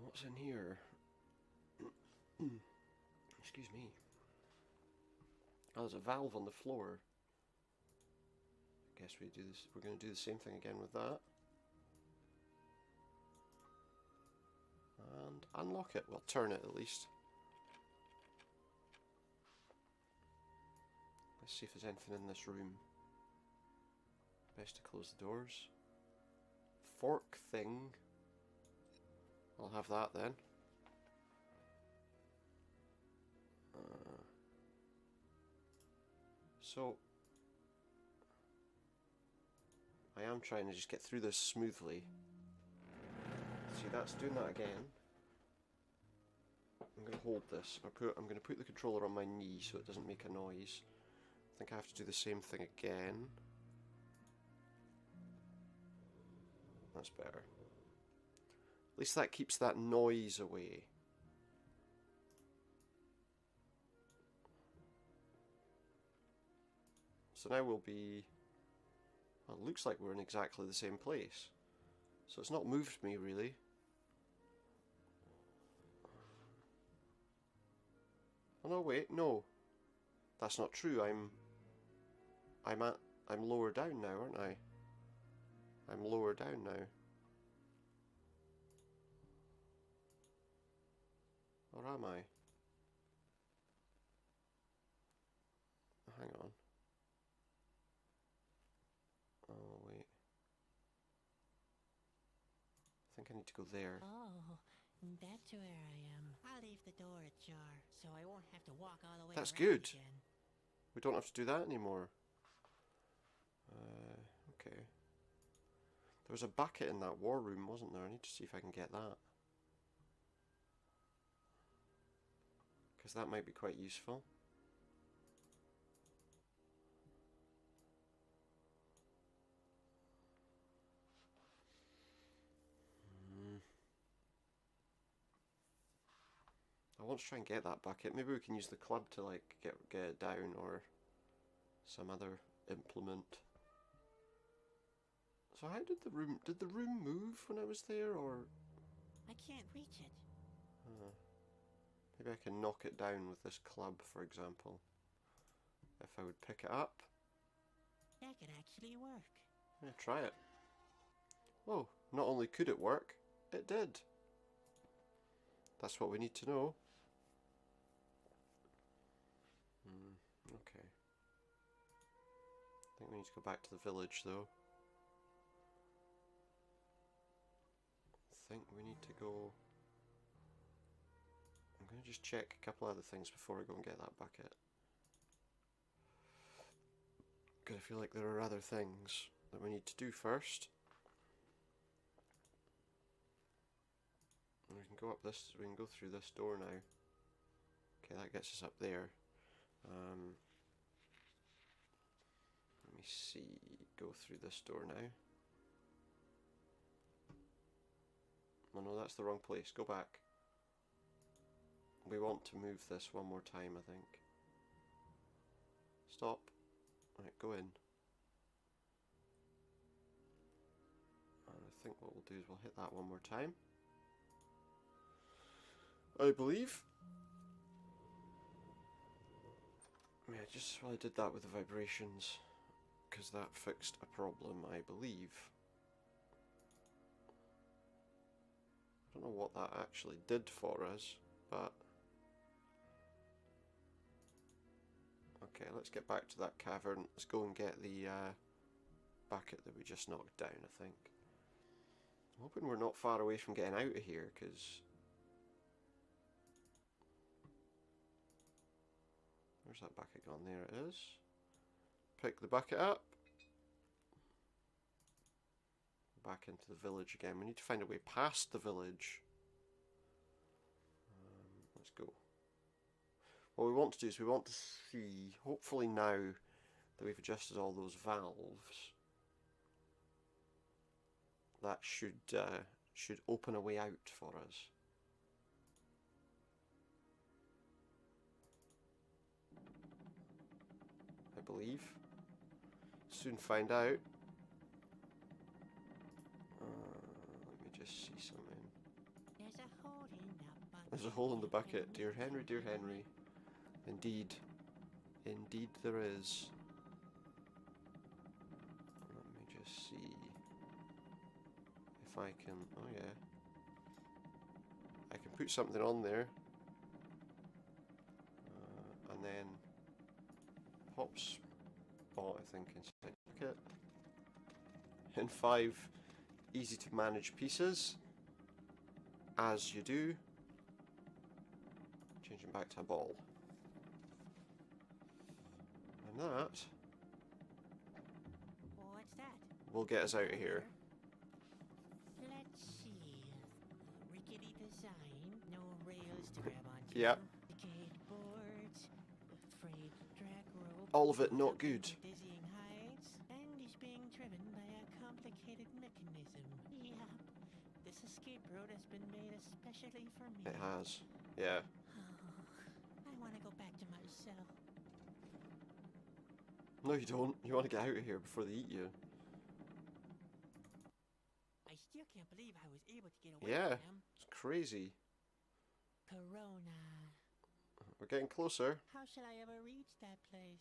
What's in here? Excuse me. Oh, there's a valve on the floor. Guess we do this. We're going to do the same thing again with that. And unlock it. Well, turn it at least. Let's see if there's anything in this room. Best to close the doors. Fork thing. I'll have that then. So I am trying to just get through this smoothly. See, that's doing that again. I'm going to hold this. I'm going to put the controller on my knee so it doesn't make a noise. I think I have to do the same thing again. That's better. At least that keeps that noise away. So now we'll be... Well, it looks like we're in exactly the same place. So it's not moved me really. Oh no, wait, no. That's not true. I'm lower down now, aren't I? I'm lower down now. Or am I? Hang on. Oh, wait. I think I need to go there. Oh, that's where I am. I'll leave the door ajar, so I won't have to walk all the way That's around good. again. We don't have to do that anymore. Okay. There was a bucket in that war room, wasn't there? I need to see if I can get that. Because that might be quite useful. I want to try and get that bucket. Maybe we can use the club to like get it down, or some other implement. So how did the room move when I was there, or I can't reach it. maybe I can knock it down with this club, for example. If I would pick it up. That could actually work. Yeah, try it. Oh, not only could it work, it did. That's what we need to know. Okay. I think we need to go back to the village, though. I think we need to go... I'm going to just check a couple other things before I go and get that bucket. Because I feel like there are other things that we need to do first. And we can go up this, we can go through this door now. Okay, that gets us up there. Let me see, go through this door now. Oh no, that's the wrong place, go back. We want to move this one more time, I think. Stop. Right, go in. And I think what we'll do is we'll hit that one more time. I believe. Yeah, just while I did that with the vibrations, because that fixed a problem, I believe. I don't know what that actually did for us, but... Okay, let's get back to that cavern. Let's go and get the bucket that we just knocked down, I think. I'm hoping we're not far away from getting out of here, because... Where's that bucket gone? There it is. Pick the bucket up. Back into the village again. We need to find a way past the village. Let's go. What we want to do is we want to see, hopefully now that we've adjusted all those valves, that should open a way out for us. I believe. Soon find out. Let me just see something. There's a hole in the bucket. There's a hole in the bucket, dear Henry, dear Henry. Indeed. Indeed there is. Let me just see if I can... Oh yeah. I can put something on there. And then pop spot, I think, inside the bucket. In 5 easy to manage pieces. As you do. Changing back to a ball. And that What's that? will get us out of here. Let's see. Rickety design, no rails to grab onto. Yep. Decayed boards, frayed drag rope. All of it not good. Dizzying heights, and is being driven by a complicated mechanism. Yep. This escape road has been made especially for me. It has. Yeah. I want to go back to my cell. No, you don't. You want to get out of here before they eat you. I still can't believe I was able to get away Yeah. from them. It's crazy. Corona. We're getting closer. How shall I ever reach that place?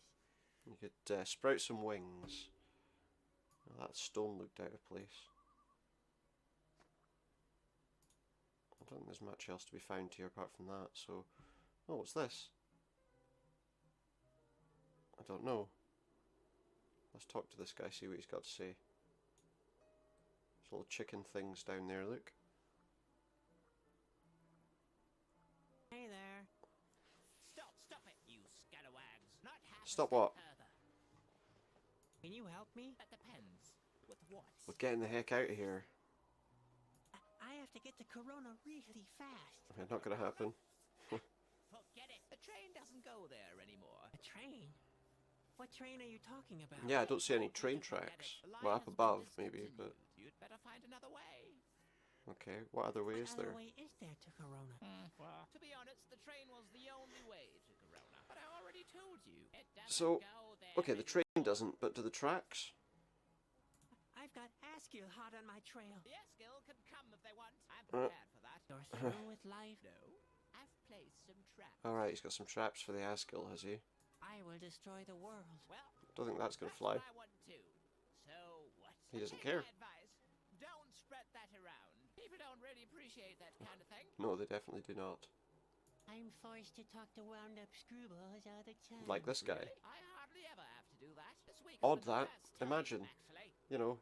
You could sprout some wings. Oh, that stone looked out of place. I don't think there's much else to be found here apart from that, so... Oh, what's this? I don't know. Let's talk to this guy, see what he's got to say. There's little chicken things down there, look. Hey there. Stop it, you scalawags. Not half a Stop step what? further. Can you help me? That depends. With what? We're getting the heck out of here. I have to get to Corona really fast. Not gonna happen. Forget it. The train doesn't go there anymore. A train? What train are you talking about? Yeah, I don't see any train Forget tracks. it. The line Well, up has been above, maybe, but... discontinued. You'd better find another way. Okay, what other way What is other there? way is there to Corona? To be honest, the train was the only way to Corona. But I already told you. It doesn't So, go there okay, the train doesn't, but do the tracks? I've got Askill hot on my trail. The Eskil can come if they want. I'm prepared for that. You're through with life. No, I've placed some traps. Alright, he's got some traps for the Askill, has he? I will destroy the world. Well, Don't think that's gonna that's fly. what I want to. So what? He doesn't Take care. my advice. Don't spread that around. People don't really appreciate that kind of thing. No, they definitely do not. I'm forced to talk to wound-up screwballs all the time. Like this guy. Really? I hardly ever have to do that. This week Odd has been the that. best time, Imagine. actually. You know,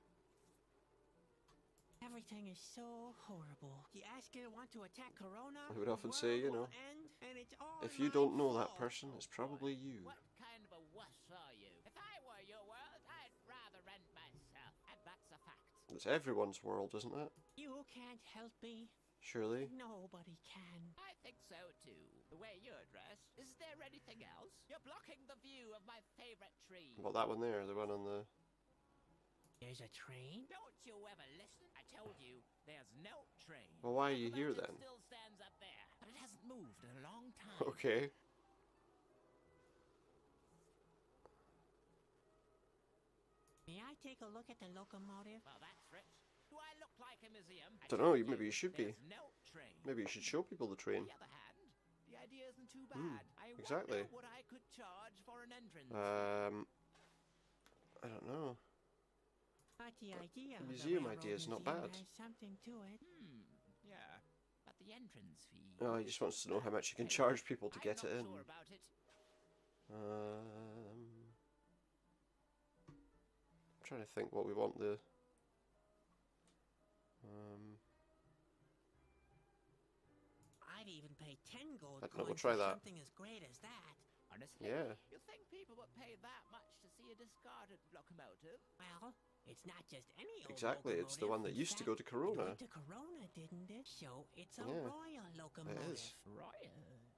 Everything is so horrible. The Askill want to attack Corona. I would the often say, world you will know, end, and it's all if you my don't know that fault. person, it's probably you. What kind of a wuss are you? If I were your world, I'd rather rent myself. And that's a fact. It's everyone's world, isn't it? You can't help me. Surely. Nobody can. I think so too. The way you're dressed. Is there anything else? You're blocking the view of my favorite tree. What about that one there? The one on the... There's a train? Don't you ever listen? I told you, there's no train. Well, why are you here Locomotive then? Still stands up there, but it hasn't moved in a long time. Okay. May I take a look at the locomotive? Well, that's rich. Do I look like a museum? I Dunno, told maybe you should be. There's no train. Maybe you should show people the train. On the other hand, the idea isn't too bad. I exactly. wonder what I could charge for an entrance. I don't know. But the idea The of museum the railroad idea is not museum bad. has something to it. Yeah, but the entrance fee. Oh, he just wants to know how much you can charge people to I'm get not it in. Sure about it. I'm trying to think what we want the... I'd even pay 10 gold I don't know, we'll coins try for that. something as great as that. Honestly, Yeah. you think people would pay that much to see a discarded locomotive? Well, it's not just any old Exactly, it's the locomotive. one that In used to fact, go to Corona. It went to Corona, didn't it? So it's a Yeah, royal locomotive. is. Royal.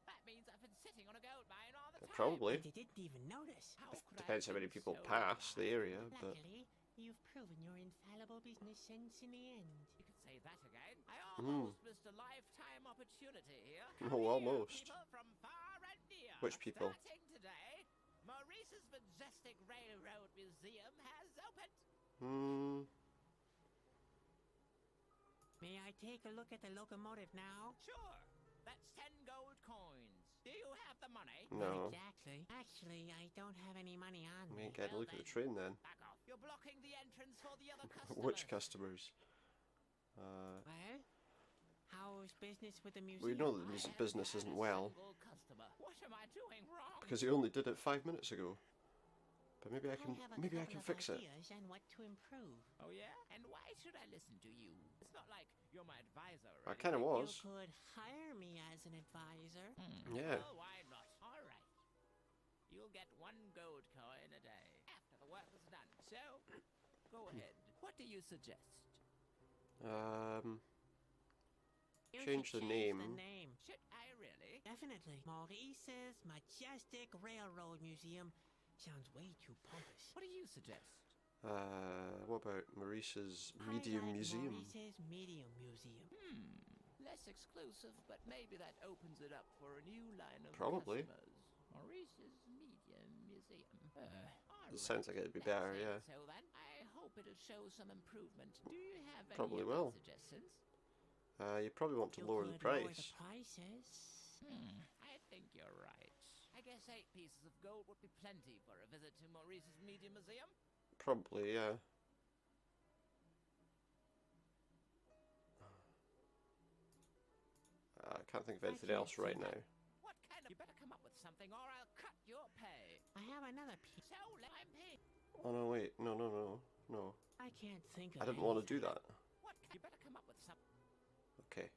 That means I've been sitting on a gold mine all the time. Probably. But they didn't even notice. How could I Depends how many be people so pass the blind? area, but... Luckily, you've proven your infallible business sense in the end. You could say that again. I almost missed a lifetime opportunity here. Oh, Come here, almost. people from far and near. Which people? Starting today, Maurice's Majestic Railroad Museum has opened. May I take a look at the locomotive now? Sure. That's 10 gold coins. Do you have the money? No. Not exactly. Actually, I don't have any money on We me. ain't getting a look at the train then. Back off. You're blocking the entrance for the other customers. Which customers? Well, how's business with the museum? We know that I the haven't business had isn't a well. single customer. What am I doing wrong? Because he only did it 5 minutes ago. But maybe I have a can couple of fix it. ideas on what to improve. Oh yeah? And why should I listen to you? It's not like you're my advisor. I kind of You was. could hire me as an advisor. Yeah. Oh, why not? All right. You'll get 1 gold coin a day after the work is done. So, go ahead. What do you suggest? You Change should the change name. the name. Should I really? Definitely. Maurice's Majestic Railroad Museum sounds way too pompous. What do you suggest? What about Maurice's I Medium like Museum? Maurice's Medium Museum. Less exclusive, but maybe that opens it up for a new line of Probably. customers. Maurice's Medium Museum. It sounds like it'd be better, yeah. So then, I hope it'll show some improvement. Do you have any Probably other will. suggestions? You probably want to You lower the could lower price. the prices. I think you're right. I guess 8 pieces of gold would be plenty for a visit to Maurice's Media Museum. Probably, yeah. I can't think of anything can't else right see that. now. What kind of... You better come up with something or I'll cut your pay. I have another piece. So, I'm paying. Oh no, wait. No, no, no. No. I can't think of I didn't want to do anything. that. You better come up with something. Okay.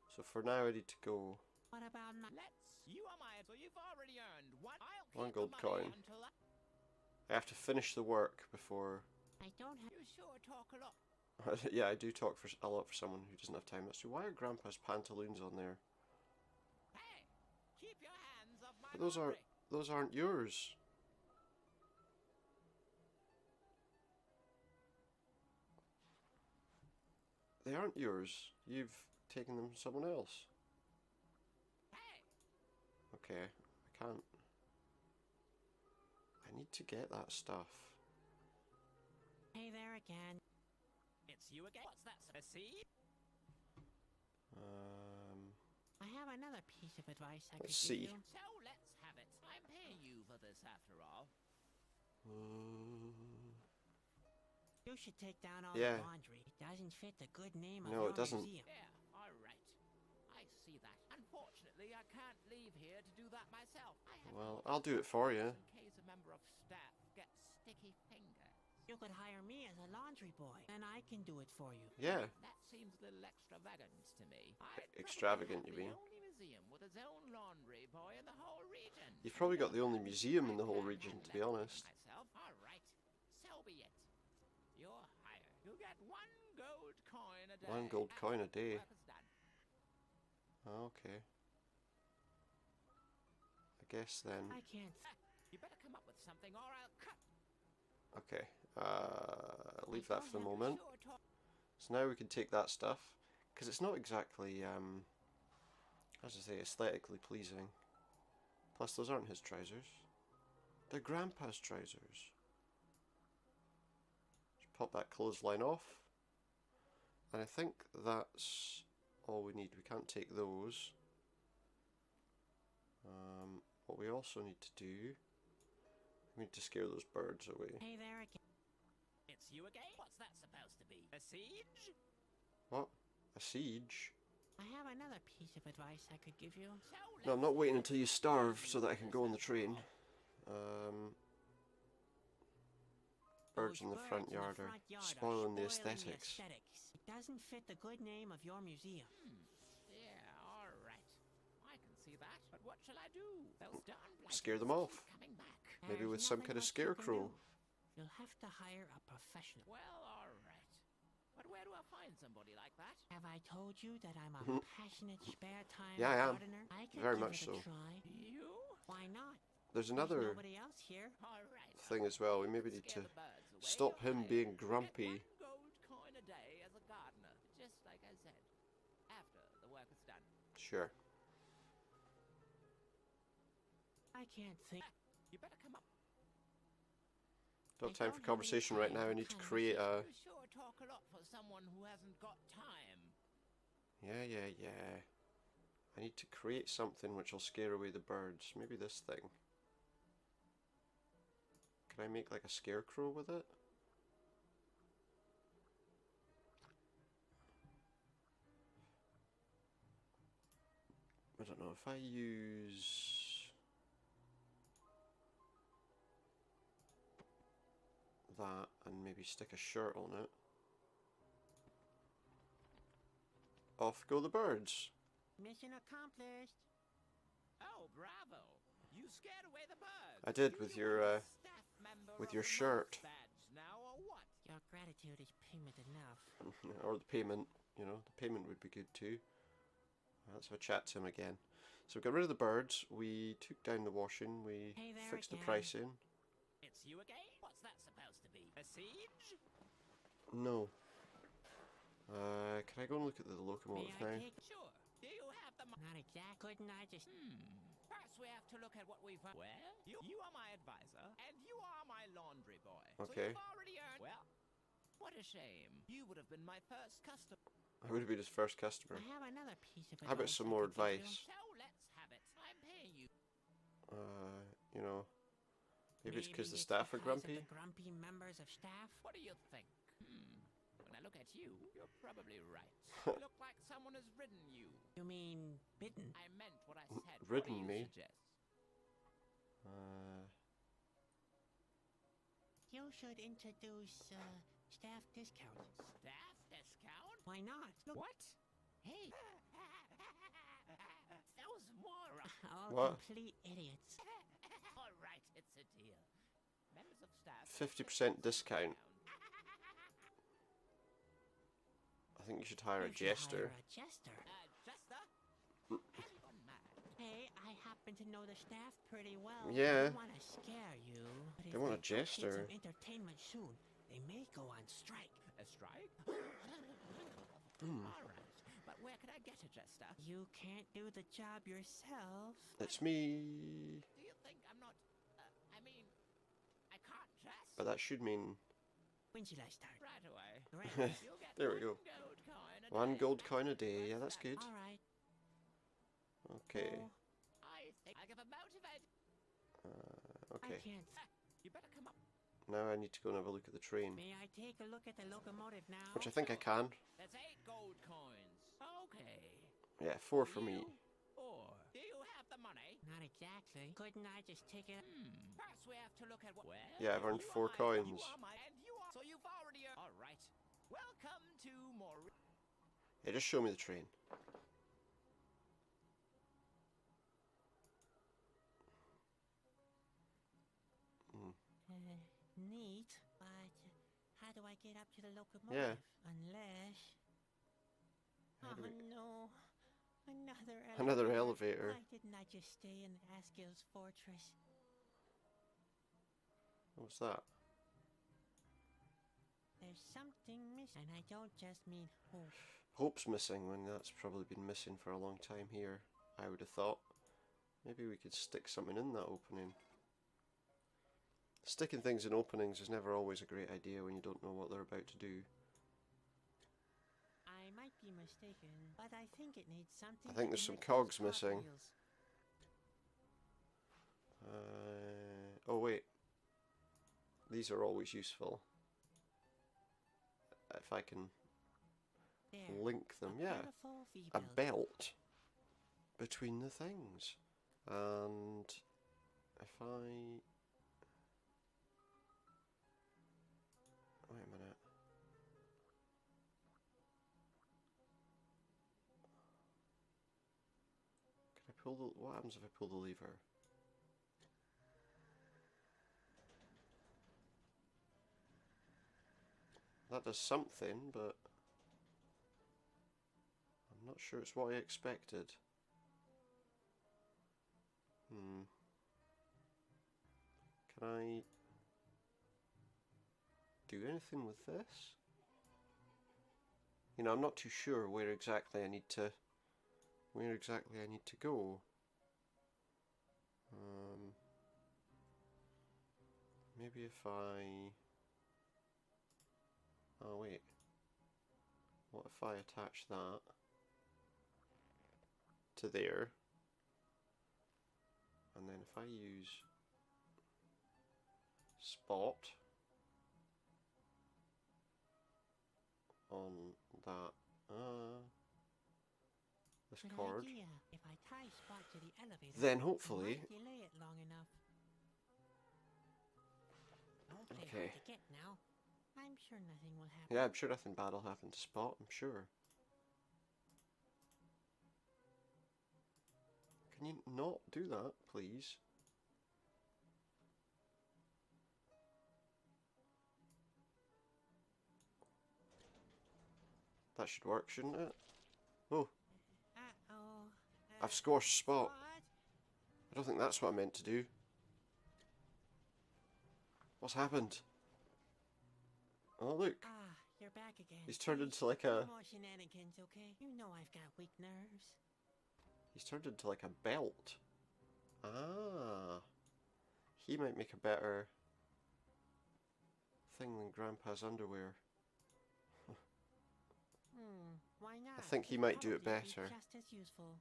So for now I need to go... What about not? Let's... You are my... So you've already earned one... I'll One keep gold the money coin. until I... I have to finish the work before... I don't have. You sure talk a lot. Yeah, I do talk for a lot for someone who doesn't have time. That's true. Why are Grandpa's pantaloons on there? Hey! Keep your hands off my But those aren't yours. They aren't yours. You've taken them from someone else. Hey! Okay, I can't. I need to get that stuff. Hey there again. It's you again. What's that? A seed? I have another piece of advice I could Let's give see. you. So let's have it. I'm paying you for this after all. You should take down all Yeah. the laundry. It doesn't fit the good name of No, your it doesn't. museum. Yeah, alright. I see that. Unfortunately, I can't leave here to do that myself. I have Well, to I'll do it for you. in case a member of staff gets sticky fingers. You could hire me as a laundry boy, and I can do it for you. Yeah. That seems a little extravagant to me. I'd Extravagant, probably you have mean? the only museum with its own laundry boy in the whole region. You've probably got the only museum in the I whole can't region, handle to be everything honest. myself. All right, so be it. You're hired. You get 1 gold coin a day. 1 gold after coin a the day. work is done. Okay. I guess then. I can't. You better come up with something, or I'll cut. Okay. Leave that for the don't have moment. Sure talk. So now we can take that stuff, because it's not exactly, as I say, aesthetically pleasing. Plus, those aren't his trousers. They're Grandpa's trousers. Just pop that clothesline off. And I think that's all we need. We can't take those. What we also need to do, we need to scare those birds away. Hey there again. It's you again? What's that supposed to be? A siege? What? A siege? I have another piece of advice I could give you. So No, I'm not waiting until you starve so that I can go on the train. Birds Those in the birds front in yard are front yard spoiling the spoiling aesthetics. It doesn't fit the good name of your museum. Yeah, all right. I can see that. But what shall I do? Those darn Scare them blighters off. keep coming back. Maybe There's with some nothing kind of much you can scarecrow. do. You'll have to hire a professional. Well, all right. But where do I find somebody like that? Have I told you that I'm a passionate spare time Yeah, I am. gardener? I could Very give much it so. a try. You? Why not? There's There's another nobody else here. All right. thing as well. We maybe need to Scare the birds away, stop you're him hired. being You get grumpy. 1 gold coin a day as a gardener, just like I said. After the work is done. Sure. I can't think. You better come up. Don't have time don't for have conversation any right now. I time need for to create a... You sure talk a lot for someone who hasn't got time. Yeah. I need to create something which will scare away the birds. Maybe this thing. Can I make like a scarecrow with it? I don't know, if I use that and maybe stick a shirt on it. Off go the birds. Mission accomplished. Oh, bravo! You scared away the birds. I did Do with you your, want a staff member with of your the shirt. North Badge now, or what? Your gratitude is payment enough. Or the payment, you know, the payment would be good too. Let's have a chat to him again. So we got rid of the birds, we took down the washing, we Hey there fixed the again. pricing. It's you again? What's that supposed to be? A siege? No. Can I go and look at the locomotive May I now? take? Sure. Do you have the Not exact. Couldn't I just? First, we have to look at what we've... Well, you are my advisor, and you are my laundry boy. Okay. So you've already earned... Well, what a shame. You would have been my first customer. I would have been his first customer. I have another piece of advice. How about some I more could give you. advice? So let's have it. I'm paying you. You know, maybe it's because the it's staff are because of grumpy. the grumpy members of staff. What do you think? When I look at you, you're probably right. You look like someone has ridden you. You mean bitten? I meant what I said. Ridden what do you me? suggest? You should introduce staff discount. Staff discount? Why not? Look, What? Hey. Those morons. all What? complete idiots. All right, it's a deal. Members of staff. 50% discount. I think you should hire a You should jester. hire a jester. Jester? Have you gone mad? Hey, I happen to know the staff pretty well. Yeah. I don't want to scare you. But if They want a don't get jester. some entertainment soon, they may go on strike. A strike? Hmm. All right, but where can I get a jester? You can't do the job yourself. It's me. Do you think I'm not? I mean, I can't jest. But that should mean When should I start? Right away. Right. You'll get There we go. Gold coin a 1 day. gold coin a day. Yeah, that's good. All right. Okay. Oh, I think I give a motivated. I Okay. can't. You better come up. Now I need to go and have a look at the train, May I take a look at the locomotive now? which I think I can. That's 8 gold coins. Okay. Yeah, 4 for me. You, or do you have the money? Not exactly. Couldn't I just take it? Perhaps we have to look at what. Well, Yeah, I've earned you 4 are my- coins. You are my, and you are. So you've already. All right. Welcome to more. Yeah, just show me the train. Neat, but how do I get up to the locomotive? Yeah. Unless... How do Oh we- no, another elevator. Another elevator. Why didn't I just stay in Asgil's fortress? What's that? There's something missing, and I don't just mean hope. Hope's missing when that's probably been missing for a long time here, I would have thought. Maybe we could stick something in that opening. Sticking things in openings is never always a great idea when you don't know what they're about to do. I might be mistaken, but I think it needs something. I think to there's some connect those cogs missing. cartwheels. Oh wait. These are always useful. If I can There. link them, A yeah. beautiful A V-belt. belt between the things. And if I... Wait a minute. Can I pull the... What happens if I pull the lever? That does something, but I'm not sure it's what I expected. Can I do anything with this? You know, I'm not too sure where exactly I need to go. Maybe if I... Oh wait. What if I attach that to there? And then if I use spot on that this Good cord, idea. If I tie Spot to the elevator, then I hopefully might delay it long enough. Don't play Okay. hard to get now. I'm sure nothing will happen. yeah, I'm sure nothing bad will happen to Spot, I'm sure. Can you not do that, please? That should work, shouldn't it? Oh, Uh-oh. I've squashed Spot. What? I don't think that's what I meant to do. What's happened? Oh, look. Ah, you're back again. He's turned Hey, into like no a... more shenanigans, okay? You know I've got weak nerves. He's turned into like a belt. Ah. He might make a better thing than Grandpa's underwear. Why not? think he It'd might do it probably be better. Just as useful.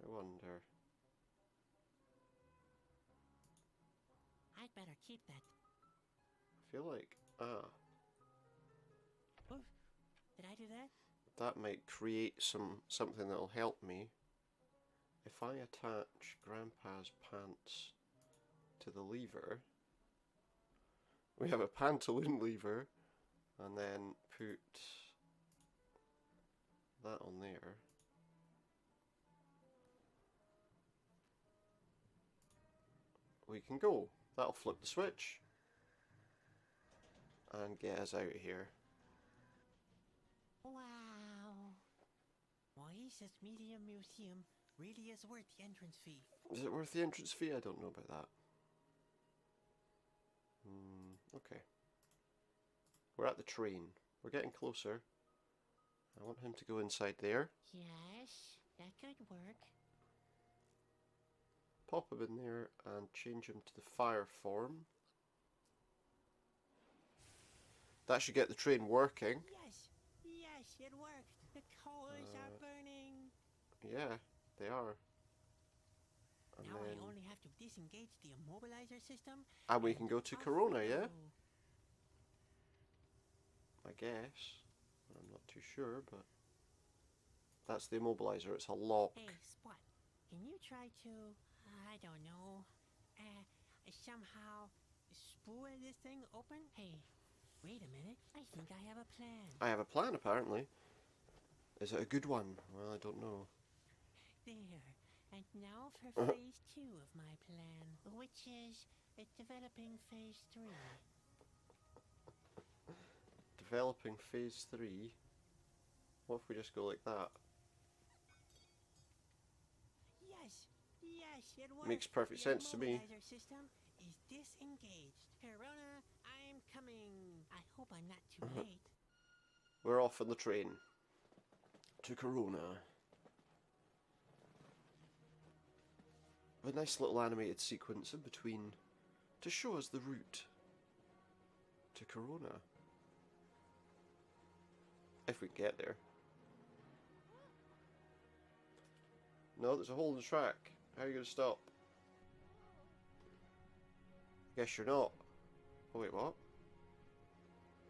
wonder. I'd better keep that. I feel like, Oof. Did I do that? that might create something that'll help me. If I attach Grandpa's pants to the lever, we have a pantaloon lever, and then put that on there. We can go. That'll flip the switch and get us out of here. Wow. Oasis Museum really is worth the entrance fee. Is it worth the entrance fee? I don't know about that. Okay. We're at the train. We're getting closer. I want him to go inside there. Yes, that could work. Pop him in there and change him to the fire form. That should get the train working. Yes, it worked. The coals are burning. Yeah, they are. And Now then I only have to disengage the immobilizer system. and we can go to off Corona, we yeah? go. I guess. I'm not too sure, but that's the immobilizer. It's a lock. Hey, Spot, can you try to, I don't know, somehow spool this thing open? Hey, wait a minute. I think I have a plan. I have a plan, apparently. Is it a good one? Well, I don't know. There. And now for phase 2 of my plan, which is developing phase 3. Developing phase 3. What if we just go like that? Yes, it works. Makes perfect The sense to me. immobilizer system is disengaged. Corona, I'm coming. I hope I'm not too late. We're off on the train to Corona. A nice little animated sequence in between to show us the route to Corona. If we can get there. No, there's a hole in the track. How are you going to stop? Guess you're not. Oh wait, what?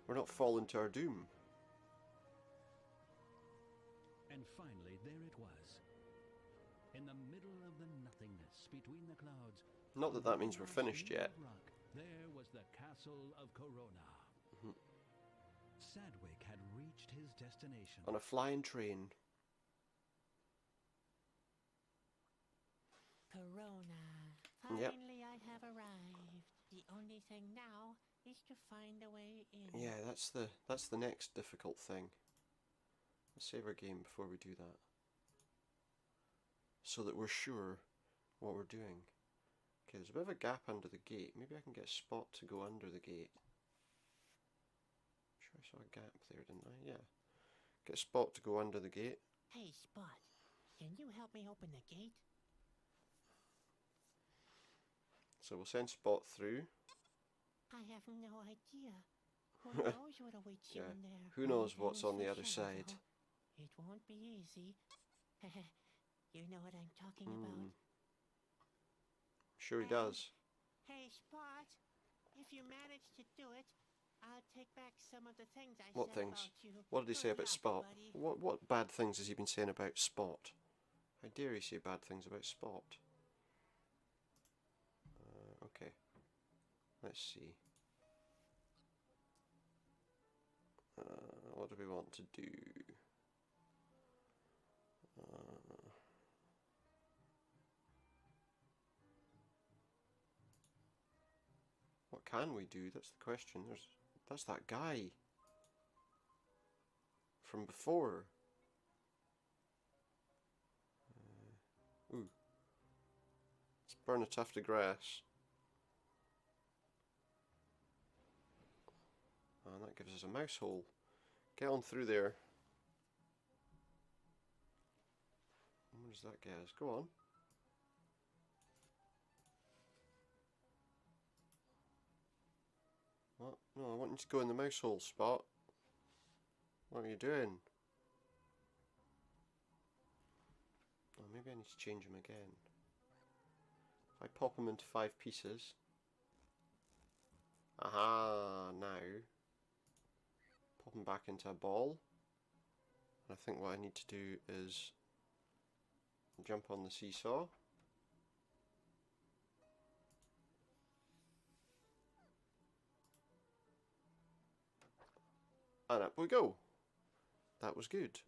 We're not falling to our doom. And finally, there it was. In the middle of the nothingness, between the clouds. Not that that means we're finished yet. Rock, there was the castle of Corona. Sadwick had reached his destination. On a flying train. Corona. Yep. Finally, I have arrived. The only thing now is to find a way in. Yeah, that's the next difficult thing. Let's save our game before we do that. So that we're sure what we're doing. Okay, there's a bit of a gap under the gate. Maybe I can get Spot to go under the gate. I'm sure I saw a gap there, didn't I? Yeah. Get Spot to go under the gate. Hey, Spot, can you help me open the gate? So we'll send Spot through. I have no idea. Who knows what awaits you Yeah, in there? who knows Only what's on the things other for sure, side. though. It won't be easy. You know what I'm talking about. Sure he does. Hey, Spot, if you manage to do it, I'll take back some of the things I What said things? about you. What did he say Good about luck, Spot? buddy. What bad things has he been saying about Spot? How dare he say bad things about Spot? Okay. Let's see. What do we want to do? What can we do? That's the question. That's that guy from before. Ooh. Let's burn a tuft of grass. And that gives us a mouse hole. Get on through there. Where does that get us? Go on. What? No, I want you to go in the mouse hole, Spot. What are you doing? Oh Maybe I need to change them again. If I pop them into 5 pieces. Aha, now. Pop them back into a ball. And I think what I need to do is jump on the seesaw. And up we go. That was good.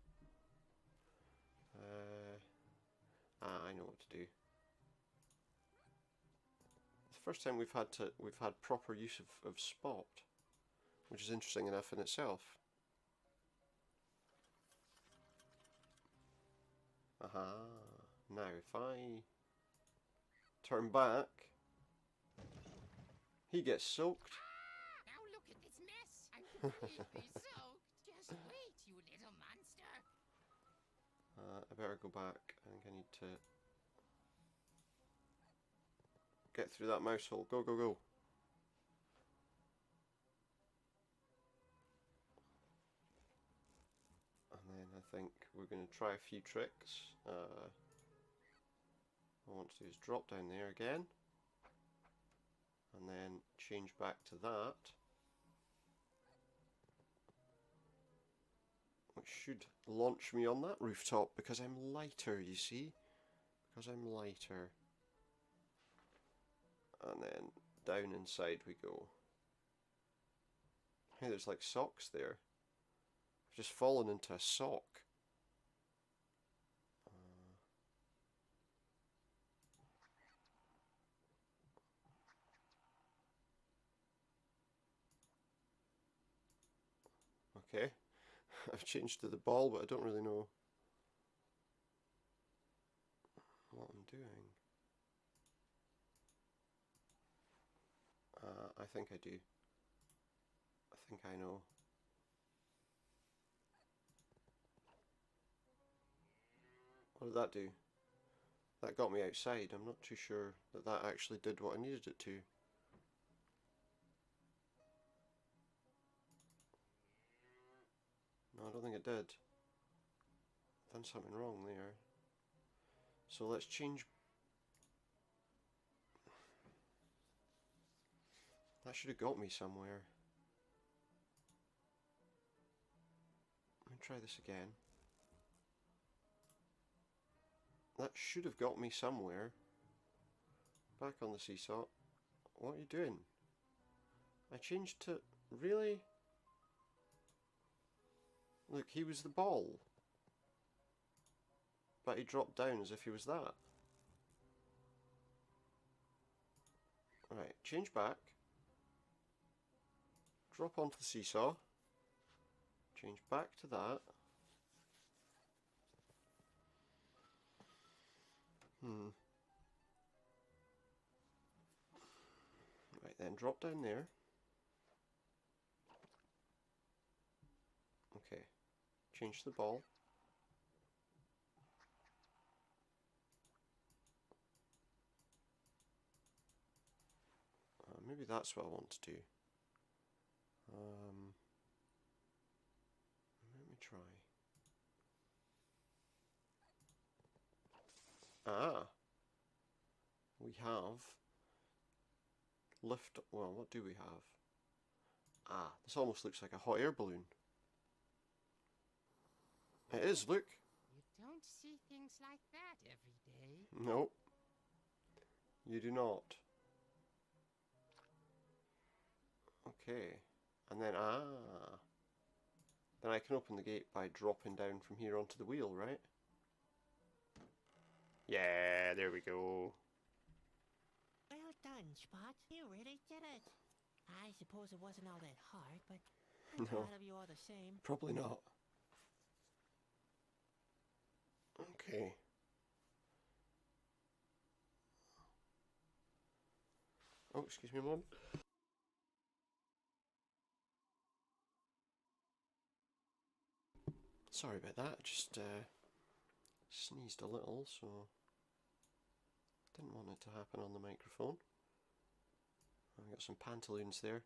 I know what to do. It's the first time we've had proper use of spot, which is interesting enough in itself. Aha. Now if I turn back, he gets soaked. Now look at this mess. I'm completely soaked. Just wait, you little monster. I better go back. I think I need to get through that mouse hole. Go, go, go. And then I think we're going to try a few tricks. What I want to do is drop down there again. And then change back to that. Which should launch me on that rooftop because I'm lighter, you see? Because I'm lighter. And then down inside we go. Hey, there's like socks there. I've just fallen into a sock. Okay. I've changed to the ball, but I don't really know what I'm doing. I think I do. I think I know. What did that do? That got me outside. I'm not too sure that that actually did what I needed it to. No, I don't think it did. Done something wrong there. So let's change. That should have got me somewhere. Let me try this again. That should have got me somewhere. Back on the seesaw. What are you doing? I changed to... Really? Look, he was the ball. But he dropped down as if he was that. Right, change back. Drop onto the seesaw. Change back to that. Right then, drop down there. Okay. Change the ball. Maybe that's what I want to do. Let me try. Ah! We have lift. Well, what do we have? Ah, this almost looks like a hot air balloon. It is, look. You don't see things like that every day. Nope. You do not. Okay. And then, then I can open the gate by dropping down from here onto the wheel, right? Yeah, there we go. Well done, Spot. You really did it. I suppose it wasn't all that hard, but I'm No. proud of you all the same. Probably not. Okay. Oh, excuse me a moment. Sorry about that, I just sneezed a little, so didn't want it to happen on the microphone. I've got some pantaloons there.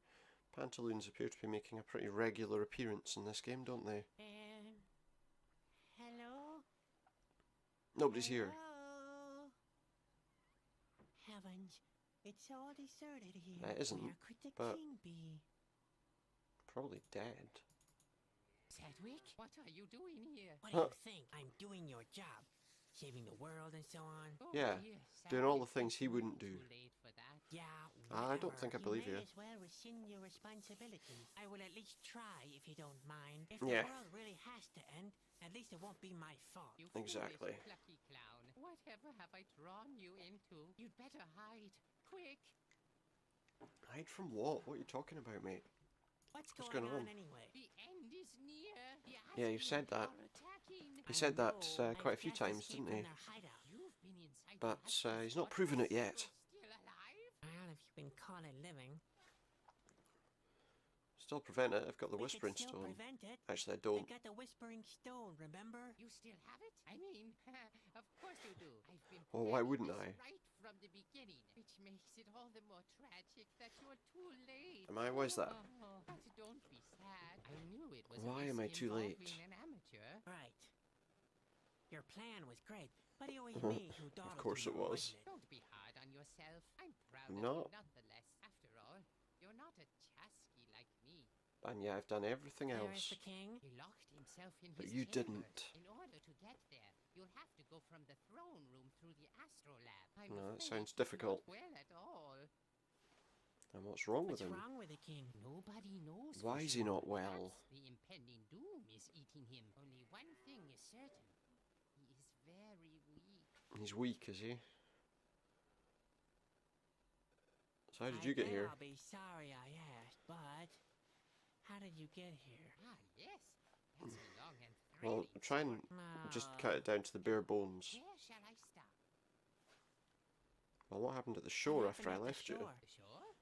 Pantaloons appear to be making a pretty regular appearance in this game, don't they? Hello? Nobody's here. Hello? heavens! It's all deserted here. It isn't, Where could the but- king be? Probably dead. Sedgwick, what are you doing here? What do you think? I'm doing your job. Saving the world and so on. Oh, Yeah, dear, doing all the Sedgwick, things he it's wouldn't too do. late for that. Yeah, I don't whatever. think I believe you. You may as well rescind your responsibilities. I will at least try, if you don't mind. If Yeah. the world really has to end, at least it won't be my fault. You Exactly. foolish, plucky clown. Whatever have I drawn you into? You'd better hide. Quick. Hide from what? What are you talking about, mate? What's What's going going on? anyway? The end is near. The Yeah, you've Asgil said that. are attacking. He said that know. quite a I've few just times, escaped didn't from he? their hideout. You've been inside But, the Asgil he's not fortress. proven it yet. You're still alive? Well, if you can call it living. Still prevent it. I've got the We could Whispering still Stone. prevent it. Actually, I I don't. got the Whispering Stone, remember? You still have it? I mean, of course you do. I've been Well, why planning wouldn't this I? right from the beginning, which makes it all the more tragic that you're too late. Am I? Why is that? Oh, but don't be sad. I knew it was. a Why am I risk too late? involving An amateur. Right. Your plan was great, but it was Uh-huh. me who dawdled course you, it was. wasn't it? Don't be hard on yourself. I'm proud No. of you nonetheless. After all, you're not a Chasky like me. And yeah, I've done everything There is else. the king. He locked himself in But his you chamber. didn't. In order to get there, you'll have to go from the throne room through the astrolabe. I'm No, that afraid sounds it's difficult. Not well at all. And what's wrong with What's him? wrong with the king? Nobody knows. Why for is he sure. not well? Perhaps the impending doom is eating him. Only one thing is certain. He is very weak. He's weak, is he? So how did I you get bet here? I'll be sorry I asked, but how did you get here? Ah, yes. That's a long and Well, thrilling try and story. just Ah, cut it down to the bare bones. Where shall I start? Well, what happened at the what shore happened after I at the left you? shore? The shore?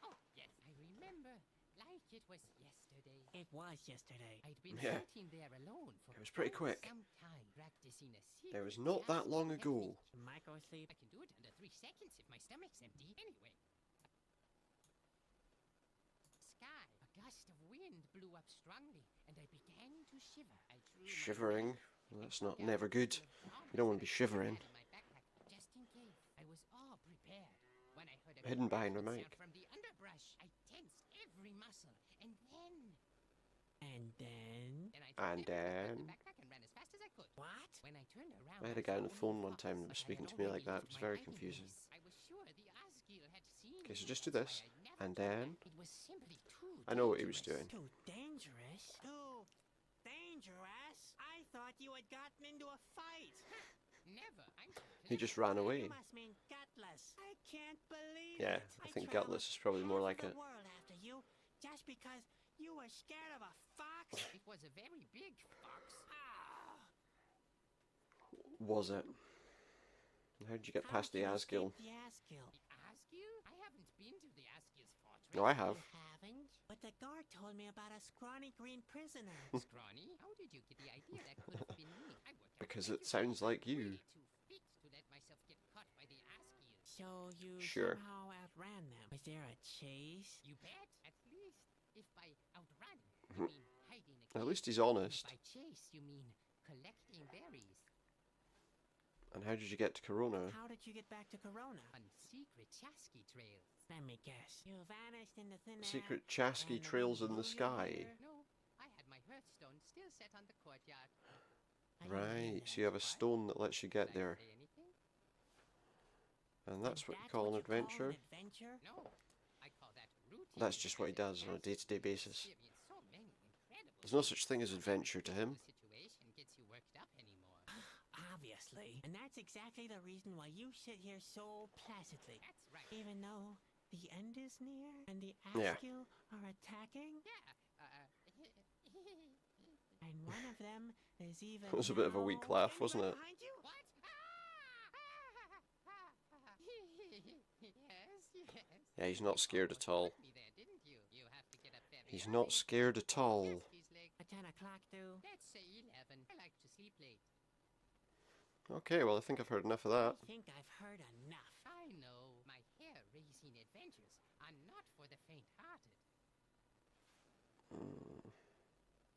Oh, yes, I remember. Like it was yesterday. It was yesterday. I'd been Yeah. sitting there alone for It was pretty quite quick. some time, practicing a secret It was not that Chasky long ago. technique. Micro sleep. I can do it under 3 seconds if my stomach's empty. Anyway. Sky. A gust of wind blew up strongly, and I began to shiver. I drew my Shivering? knife. Well, I that's took not out never a good. couple of bombs You don't want to that be I shivering. had in my backpack, just in case. I was all prepared. When I heard a Hidden big behind the rattling mic. sound from the underbrush, I tensed every muscle, and then And then... I And took everything out of then- the backpack and ran as fast as I could. What? When I turned around, I had a I guy on saw the phone only one time that fox, was but I speaking had to me already like that. It left was my very hiding confusing. place. I was sure the Asgil had seen Okay, so me, just do that's this, why I never and took then- it. It was simply too I know what he was dangerous. doing. Too dangerous? Too dangerous? I thought you had gotten into a fight. Never. I'm He just ran away. You must mean gutless. I can't believe Yeah, it. I think traveled gutless is probably more half like the it. world after you, just because you were scared of a fox. It was a very big fox. Ah. Was it? And how did you get How past did the you Asgil? escape The Asgil. The Asgil? I haven't been to the Asgil's fortress. No, I have. You haven't? But the guard told me about a scrawny green prisoner. Scrawny? How did you get the idea that could have been me? I worked out Because the it sounds like you. Way too fit to let myself get caught by the Asgil. So you Sure. somehow outran them. Was there a chase? You bet. At least, if by outrun you mean hiding a At cave, least he's and honest. by chase you mean collecting berries And how did you get to Corona? How did you get back to Corona? on secret Chasky trails. Let me guess. You vanished into thin air. Secret Chasky and the trails wind in the blew you sky. here. No, I had my hearthstone still set on the courtyard. I didn't hear Right, that. so you have a stone that lets you get Did I there. say anything? And that's what you That's call an what you call adventure? an adventure? No, I call that routine. That's just what he does on a Chasky day-to-day basis. experienced so many incredible There's no things. such thing as adventure to him. The situation gets you worked up anymore. Obviously. And that's exactly the reason why you sit here so placidly. That's right. Even though the end is near and the Yeah. Asgil are attacking, Yeah. and one of them is even. That was a bit of a weak now laugh, wasn't anywhere it? behind you? What? Yes, yes. Yeah, he's not scared at all. Me there, didn't you? You have to get up very He's early. not scared at all. Yes, he's like, At 10 o'clock, do. let's say 11. I like to sleep late. Okay, well, I think I've heard enough of that. I think I've heard enough. I know my hair-raising adventures are not for the faint-hearted.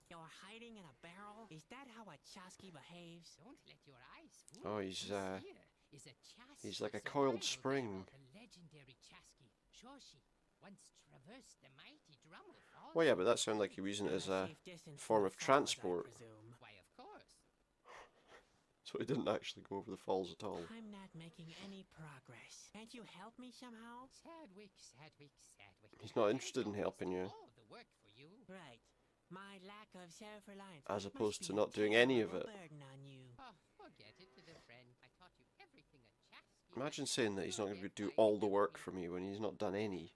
You're hiding in a barrel? Is that how a Chasky behaves? Don't let your eyes fool Oh, you. he's, This here is a chassis. He's like a survival coiled game spring. of the legendary Chasky Shoshi once traversed the mighty Drummel Falls. Well, yeah, but that sounded like he was using it as a safe distance form from of the falls, I transport. presume. Why, of course. So he didn't actually go over the falls at all. I'm not making any progress. Can't you help me somehow? Sadwick. He's not interested in helping you. All the work for you. Right. My lack of self-reliance As must opposed be to a not doing any of terrible it. burden on you. Oh, forget it, little friend. I taught you everything a Chasky. Imagine saying that he's not going to do all the work for me when he's not done any.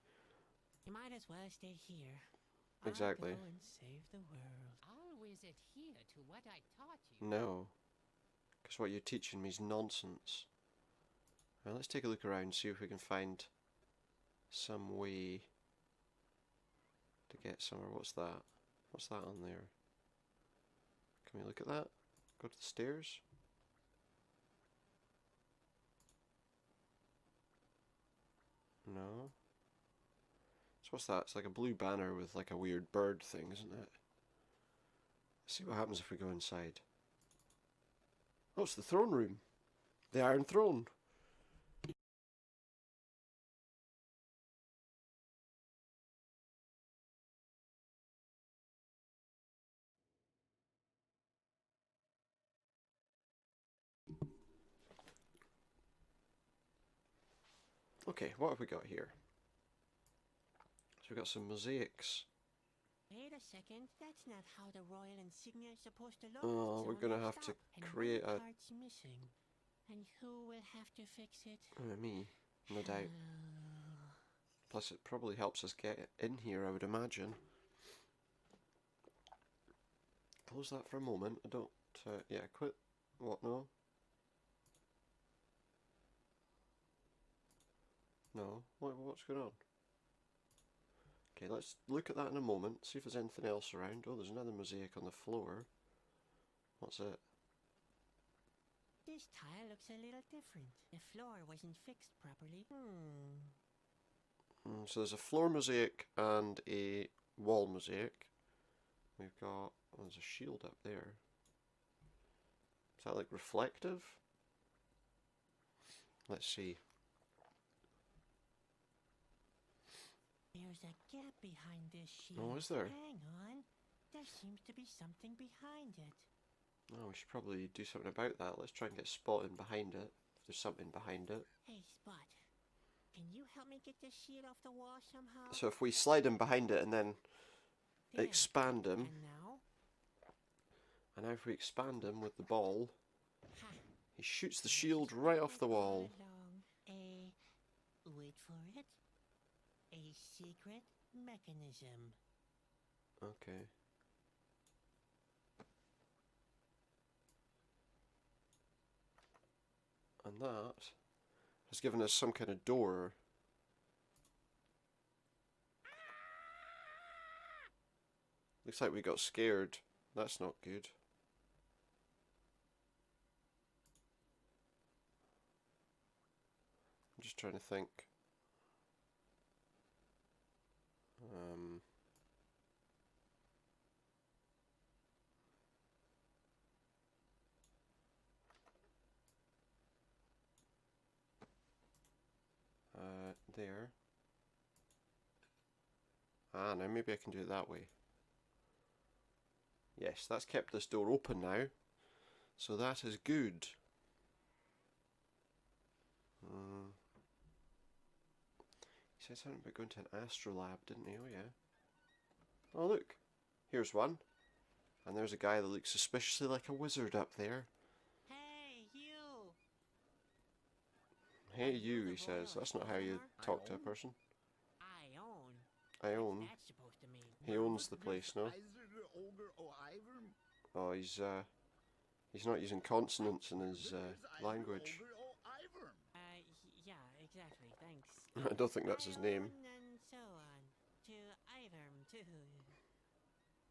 You might as well stay here. Exactly. I'll go and save the world. Always adhere to what I taught you. No. Because what you're teaching me is nonsense. Well, let's take a look around, see if we can find some way to get somewhere. What's that? What's that on there? Can we look at that? Go to the stairs? No. So what's that? It's like a blue banner with like a weird bird thing, isn't it? Let's see what happens if we go inside. Oh, it's the throne room. The Iron Throne. Okay, what have we got here? So we've got some mosaics. Wait a second, that's not how the royal insignia is supposed to look. Oh, It's we're all gonna messed have to up, and create one a- part's missing. And who will have to fix it? Me, no doubt. Plus it probably helps us get in here, I would imagine. Close that for a moment. I don't... yeah, quit. What, no? No? What's going on? Okay, let's look at that in a moment, see if there's anything else around. Oh, there's another mosaic on the floor. What's it? This tile looks a little different. The floor wasn't fixed properly. So there's a floor mosaic and a wall mosaic. We've got... oh, there's a shield up there. Is that like reflective? Let's see. There's a gap behind this shield. Oh, is there? Hang on. There seems to be something behind it. Oh, we should probably do something about that. Let's try and get Spot in behind it. If there's something behind it. Hey, Spot. Can you help me get this shield off the wall somehow? So if we slide him behind it and then There. expand him, And now? and now if we expand him with the ball, Ha. he shoots the shield right off the wall. Wait for it. A secret mechanism. Okay. And that has given us some kind of door. Looks like we got scared. That's not good. I'm just trying to think. There. Ah, now maybe I can do it that way. Yes, that's kept this door open now. So that is good. He said something about going to an astrolab, didn't he? Oh yeah. Oh look, here's one. And there's a guy that looks suspiciously like a wizard up there. Hey, you! Hey you, he says. That's not how you talk to a person. I own. I own. What's that supposed to mean? He owns the place, no? Oh, he's not using consonants in his language. Yeah, exactly. Thanks. I don't think that's his name. And so on. To Iverm, too.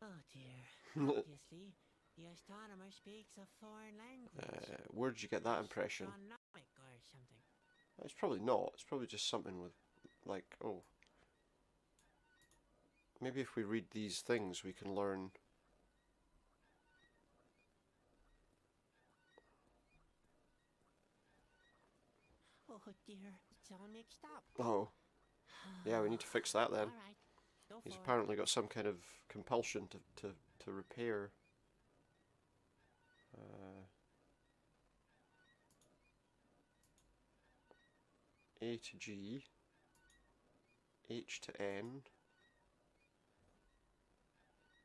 Oh dear. Obviously, the astronomer speaks a foreign language. Where did you get that impression? Astronomic or something. It's probably not. It's probably just something with, like, oh. Maybe if we read these things, we can learn. Oh dear, it's all mixed up. Oh, yeah, we need to fix that then. All right, go He's for it. apparently got some kind of compulsion to repair. A to G, H to N,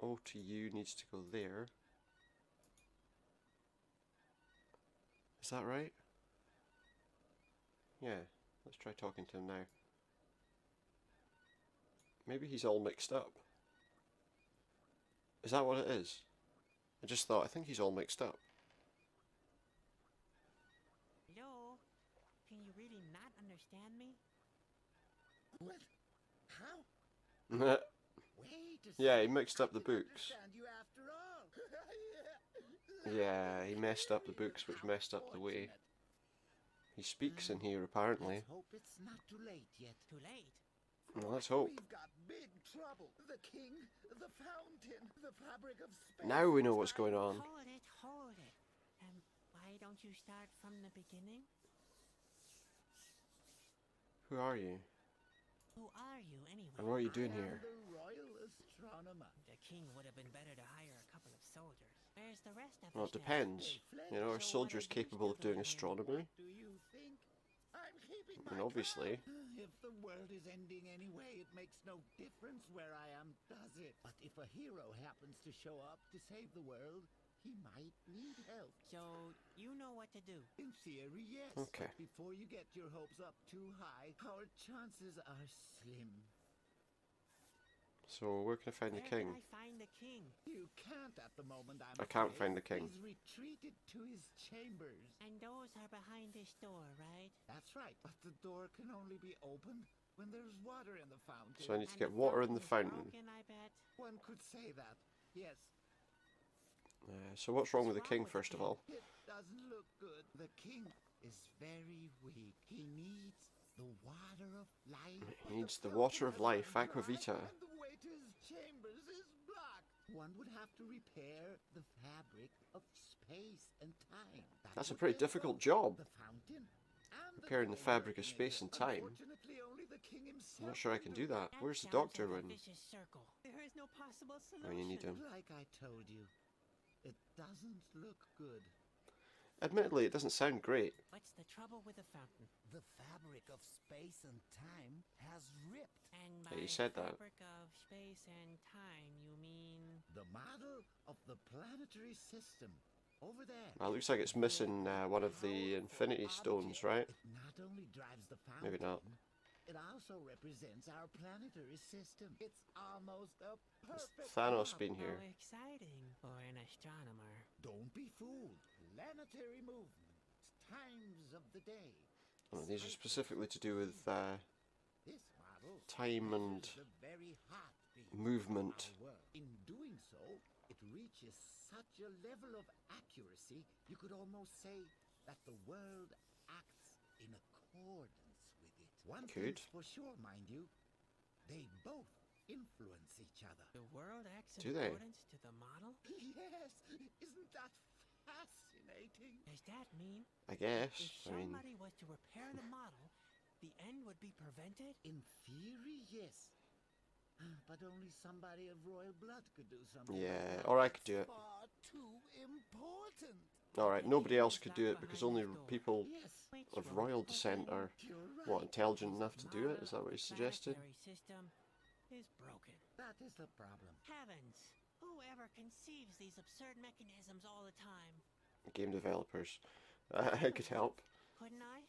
O to U needs to go there. Is that right? Yeah, let's try talking to him now. Maybe he's all mixed up. Is that what it is? I just thought, I think he's all mixed up. Hello? Can you really not understand me? What? How? Wait a Yeah, he second, mixed I up the can books. understand you after all. Yeah, he messed up the books, which How messed up the way. fortunate. He speaks in here, apparently. Let's hope it's not too late yet. Too late. Well, let's hope. We've got big trouble. The king, the fountain, the fabric of space. Now we know what's going on. Hold it, hold it. Why don't you start from the beginning? Who are you? Who are you, anyway? And what are you doing I am here? the royal astronomer. The king would have been better to hire a couple of soldiers. Where's the rest of Well, us it depends. They fled. You know, are So what soldiers are you capable of still doing doing here? astronomy? Do you think? I'm keeping And my obviously. crown. If the world is ending anyway, it makes no difference where I am, does it? But if a hero happens to show up to save the world, he might need help. So, you know what to do. In theory, yes. Okay. But before you get your hopes up too high, our chances are slim. So, where can I find the Where king? can I find the king? You can't at the moment, I'm I can't afraid. find the king. He's retreated to his chambers. And those are behind this door, right? That's right. But the door can only be opened when there's water in the fountain. So I need to And get water in the is fountain. broken, I bet. One could say that. Yes. So what's wrong with the What's king, wrong with the first of king? all? It doesn't look good. The king is very weak. He needs the water of life. He needs the water of life, Aqua Vita. And the way to his chambers is blocked. One would have to repair the fabric of space and time. That That's a would pretty be difficult job. The fountain and Repairing the door fabric of working space in and time. Unfortunately, only the king himself I'm not sure I can do that. That Where's the sounds doctor like a when... vicious circle. There is no possible solution. when you need him? Like I told you, it doesn't look good. Admittedly, it doesn't sound great. What's the trouble with the fountain? The fabric of space and time has ripped. And Yeah, by you said that. fabric of space and time, you mean... The model of the planetary system. Over there. Well, it looks like it's missing one of the Infinity Stones, right? It not only drives the fountain, Maybe not. it also represents our planetary system. It's almost a perfect Thanos blob. been here. How exciting for an astronomer. Don't be fooled. Planetary movements, times of the day. Oh, these are specifically to do with This model time and measures the very heartbeat of movement. our world. In doing so, it reaches such a level of accuracy, you could almost say that the world acts in accordance with it. One Could. thing's for sure, mind you, they both influence each other. The world acts Do in they? accordance to the model? Yes, isn't that fascinating? Does that mean I guess. if I mean, somebody was to repair the model, the end would be prevented? In theory, yes. But only somebody of royal blood could do something. like yeah, that. or I could do it. Far too important. Alright, nobody else could do it because only people Yes. Which of one? royal descent are, You're right. what, intelligent enough to do it? Model Is that what he of the suggested? planetary system is broken. That is the problem. Heavens! Whoever conceives these absurd mechanisms all the time? Game developers. I could help. Couldn't I?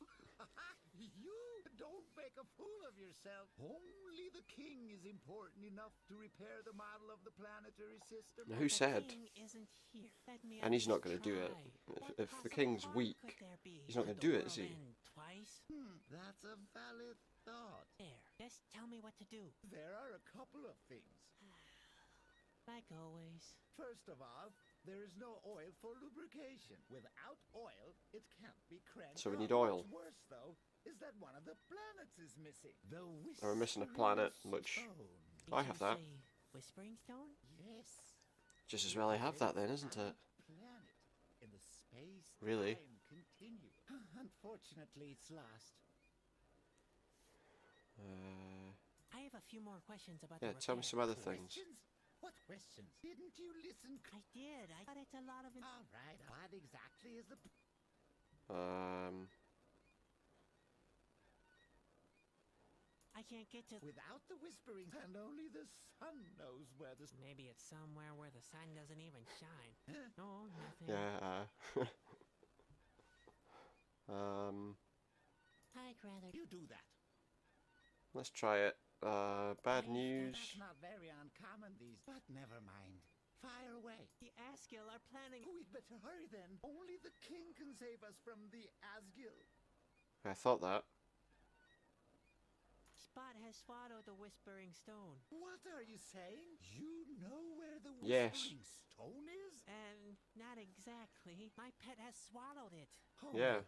You don't make a fool of yourself. Only the king is important enough to repair the model of the planetary system. Now, who The said? king isn't here. Let me And at he's not least going to do it. try. What If the possible king's harm weak, could there be? he's not Could gonna the do it, is world he? end twice? That's a valid thought. There. Just tell me what to do. There are a couple of things. Like always. First of all, there is no oil for lubrication. Without oil, it can't be cranked. So we up. need oil. What's worse, though, is that one of the planets is missing. The We're missing a Whispering planet, which- Stone. Did I you have that. say Whispering Stone? Yes. Just as well I have that then, isn't it? Planet in the space Really? time continuum. Unfortunately, it's lost. a few more questions about Yeah, the tell me some other repair. things. Questions? What questions? Didn't you listen? I did. I thought it's a lot of. All right. What exactly is the? I can't get to. Without the whispering, and only the sun knows where the. Maybe it's somewhere where the sun doesn't even shine. Huh? No, nothing. Yeah. I'd rather. You do that. Let's try it. Bad news. That's not very uncommon these. But never mind. Fire away. The Asgill are planning. We'd better hurry then. Only the king can save us from the Asgill. I thought that. Spot has swallowed the Whispering Stone. What are you saying? You know where the Yes. Whispering Stone is? And not exactly. My pet has swallowed it. Oh, Yeah.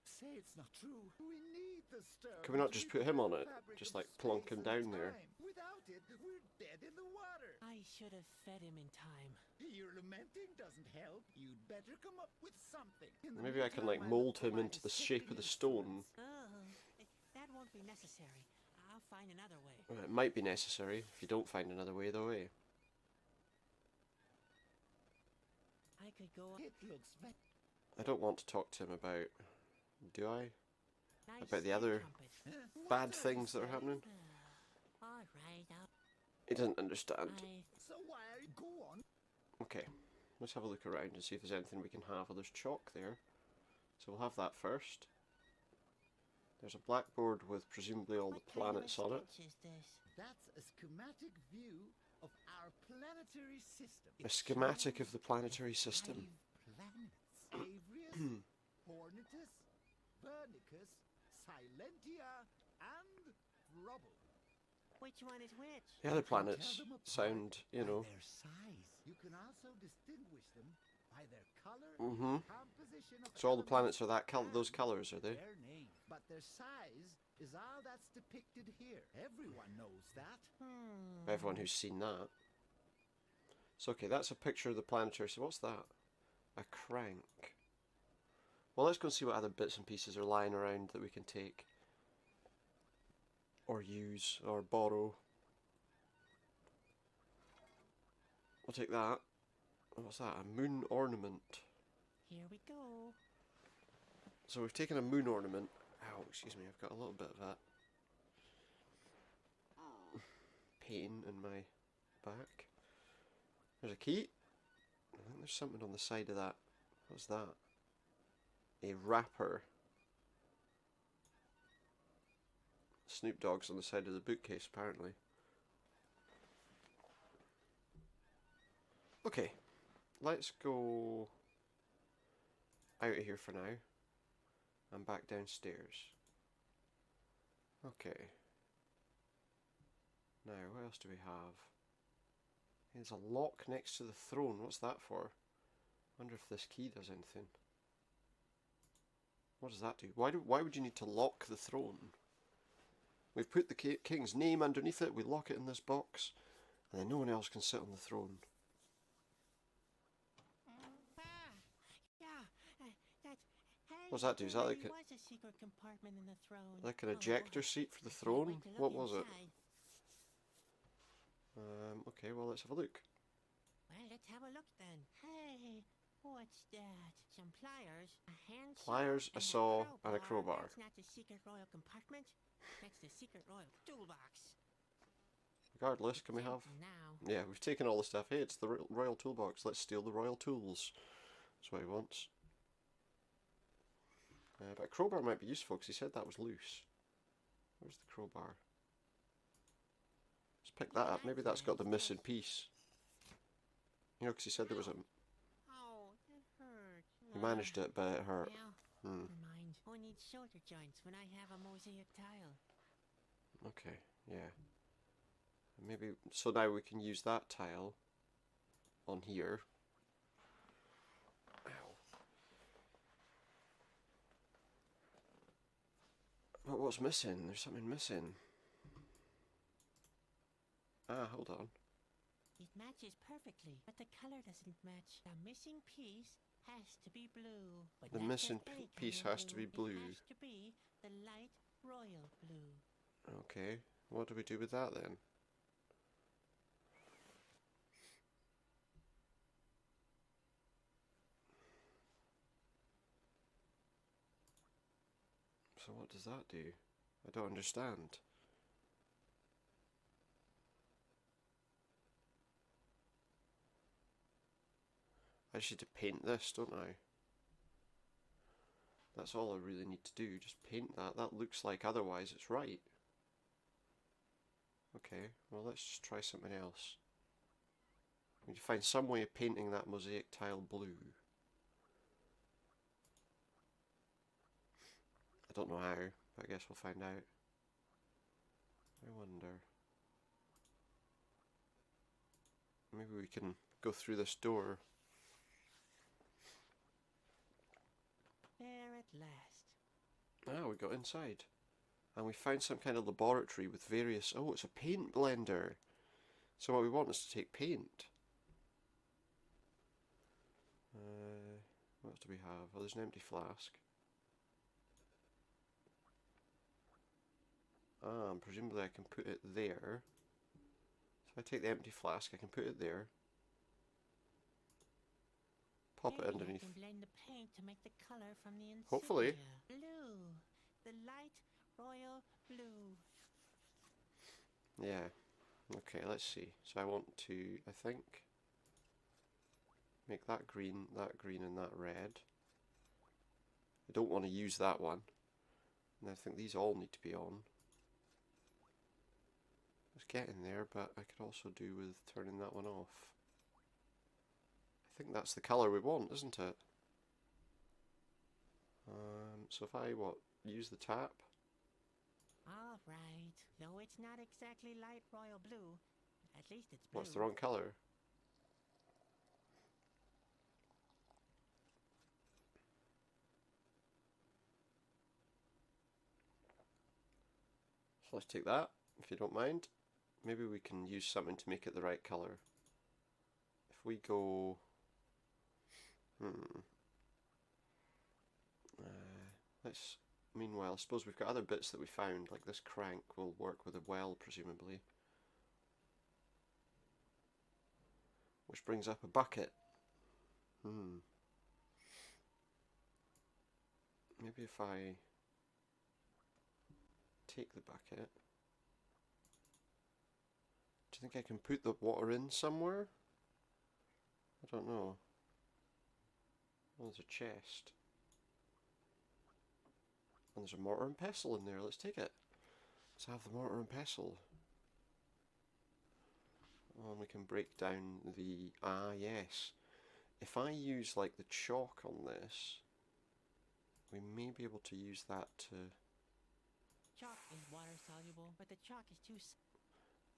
Say it's not true. We need the stone. Can we not to just put him on repair it? the fabric Just of like plonk space him and down there. time. Without it, we're dead in the water. I should have fed him in time. Your lamenting doesn't help. You'd better come up with something. In the Maybe I can meantime, like I mold look for him my into the shape of the dissecting stone. Oh, that won't be necessary. I'll find another way. It might be necessary if you don't find another way though, eh? I could go. It looks I don't want to talk to him about... Do I? Nice About the snare other trumpet. bad things that are happening? All right, He doesn't understand. So why are you go on? Okay, let's have a look around and see if there's anything we can have. Oh, there's chalk there. So we'll have that first. There's a blackboard with presumably all the planets on it. Is this? That's a schematic view of our planetary system. A schematic of the planetary system. 5 planets. Avrius, Hornitus, Vernicus, Silentia, and Rubble. Which one is which? The other You can planets tell them apart sound, you by know... their size. You can also distinguish them by their color, composition of So all the planets are that elements, those and colours, are they? their name. But their size is all that's depicted here. Everyone knows that. Everyone who's seen that. So okay, that's a picture of the planetary. So what's that? A crank. Well, let's go and see what other bits and pieces are lying around that we can take. Or use, or borrow. We'll take that. What's that? A moon ornament. Here we go. So we've taken a moon ornament. Ow, excuse me, I've got a little bit of that pain in my back. There's a key. I think there's something on the side of that. What's that? A wrapper. Snoop Dogg's on the side of the bookcase, apparently. Okay, let's go out of here for now. I'm back downstairs. Okay. Now, what else do we have? There's a lock next to the throne. What's that for? Wonder if this key does anything. What does that do? Why would you need to lock the throne? We've put the king's name underneath it. We lock it in this box, and then no one else can sit on the throne. What's that do? Is that like a, was a secret compartment in the throne. like an Oh, ejector seat for the can't throne? wait to look What was it? inside. Okay, well, let's have a look. Well, let's have a look then. Hey, what's that? Some pliers, a hand Pliers, a saw, and a crowbar. That's not the secret royal compartment. That's the secret royal toolbox. Regardless, can we have... Now, Yeah, we've taken all the stuff. Hey, it's the royal toolbox. Let's steal the royal tools. That's what he wants. But a crowbar might be useful because he said that was loose. Where's the crowbar? Let's pick that up. Maybe that's got the missing piece. You know, because he said there was a... oh, it hurts. He managed it, but it hurt. Well, never mind. Who needs shoulder joints when I have a mosaic tile? Okay, yeah. Maybe... So now we can use that tile on here. But what's missing? There's something missing. Ah, hold on. It matches perfectly, but the color doesn't match. The missing piece has to be blue. But The not missing just any piece kind of has to be blue. It has to be the light royal blue. Okay. What do we do with that then? So what does that do? I don't understand. I just need to paint this, don't I? That's all I really need to do, just paint that. That looks like otherwise it's right. Okay, well let's just try something else. We need to find some way of painting that mosaic tile blue. I don't know how, but I guess we'll find out. I wonder. Maybe we can go through this door. There at last. Ah, we got inside. And we found some kind of laboratory with various... Oh, it's a paint blender. So what we want is to take paint. What else do we have? Oh, there's an empty flask. Ah, and presumably I can put it there. So if I take the empty flask, I can put it there. Pop it Maybe underneath. I can blend the paint to make the color from the insignia. Hopefully. Blue. The light royal blue. Yeah. Okay, let's see. So I want to, I think, make that green, and that red. I don't want to use that one. And I think these all need to be on. It's getting there, but I could also do with turning that one off. I think that's the colour we want, isn't it? So if I, use the tap? All right. Though it's not exactly light royal blue, at least it's blue. What's the wrong colour? So let's take that, if you don't mind. Maybe we can use something to make it the right colour. If we go... let's... Meanwhile, I suppose we've got other bits that we found, like this crank will work with a well, presumably. Which brings up a bucket. Maybe if I take the bucket... Do you think I can put the water in somewhere? I don't know. Oh, there's a chest. And there's a mortar and pestle in there. Let's take it. Let's have the mortar and pestle. Oh, and we can break down the... Ah, yes. If I use, like, the chalk on this, we may be able to use that to... Chalk is water soluble, but the chalk is too...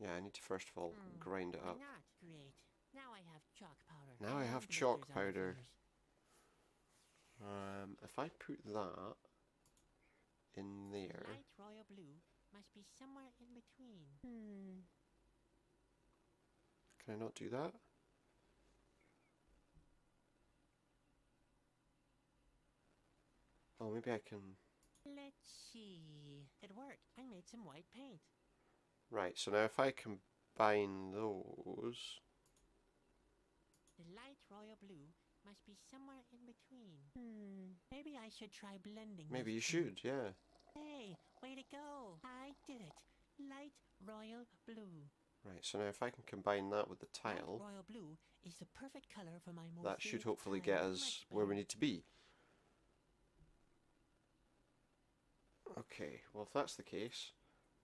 Yeah, I need to first of all grind it Why up. not? Great. Now I have chalk powder. Now I and have blisters chalk on my powder. fingers. If I put that in there... Light royal blue must be somewhere in between. Can I not do that? Oh, maybe I can... Let's see. It worked. I made some white paint. Right, so now if I combine those... The light royal blue must be somewhere in between. Maybe I should try blending. Maybe those you two. should, yeah. Hey, way to go. I did it. Light royal blue. Right, so now if I can combine that with the Light tile, royal blue is the perfect color for my that should mosaic hopefully tile. get us where we need to be. Okay, well if that's the case,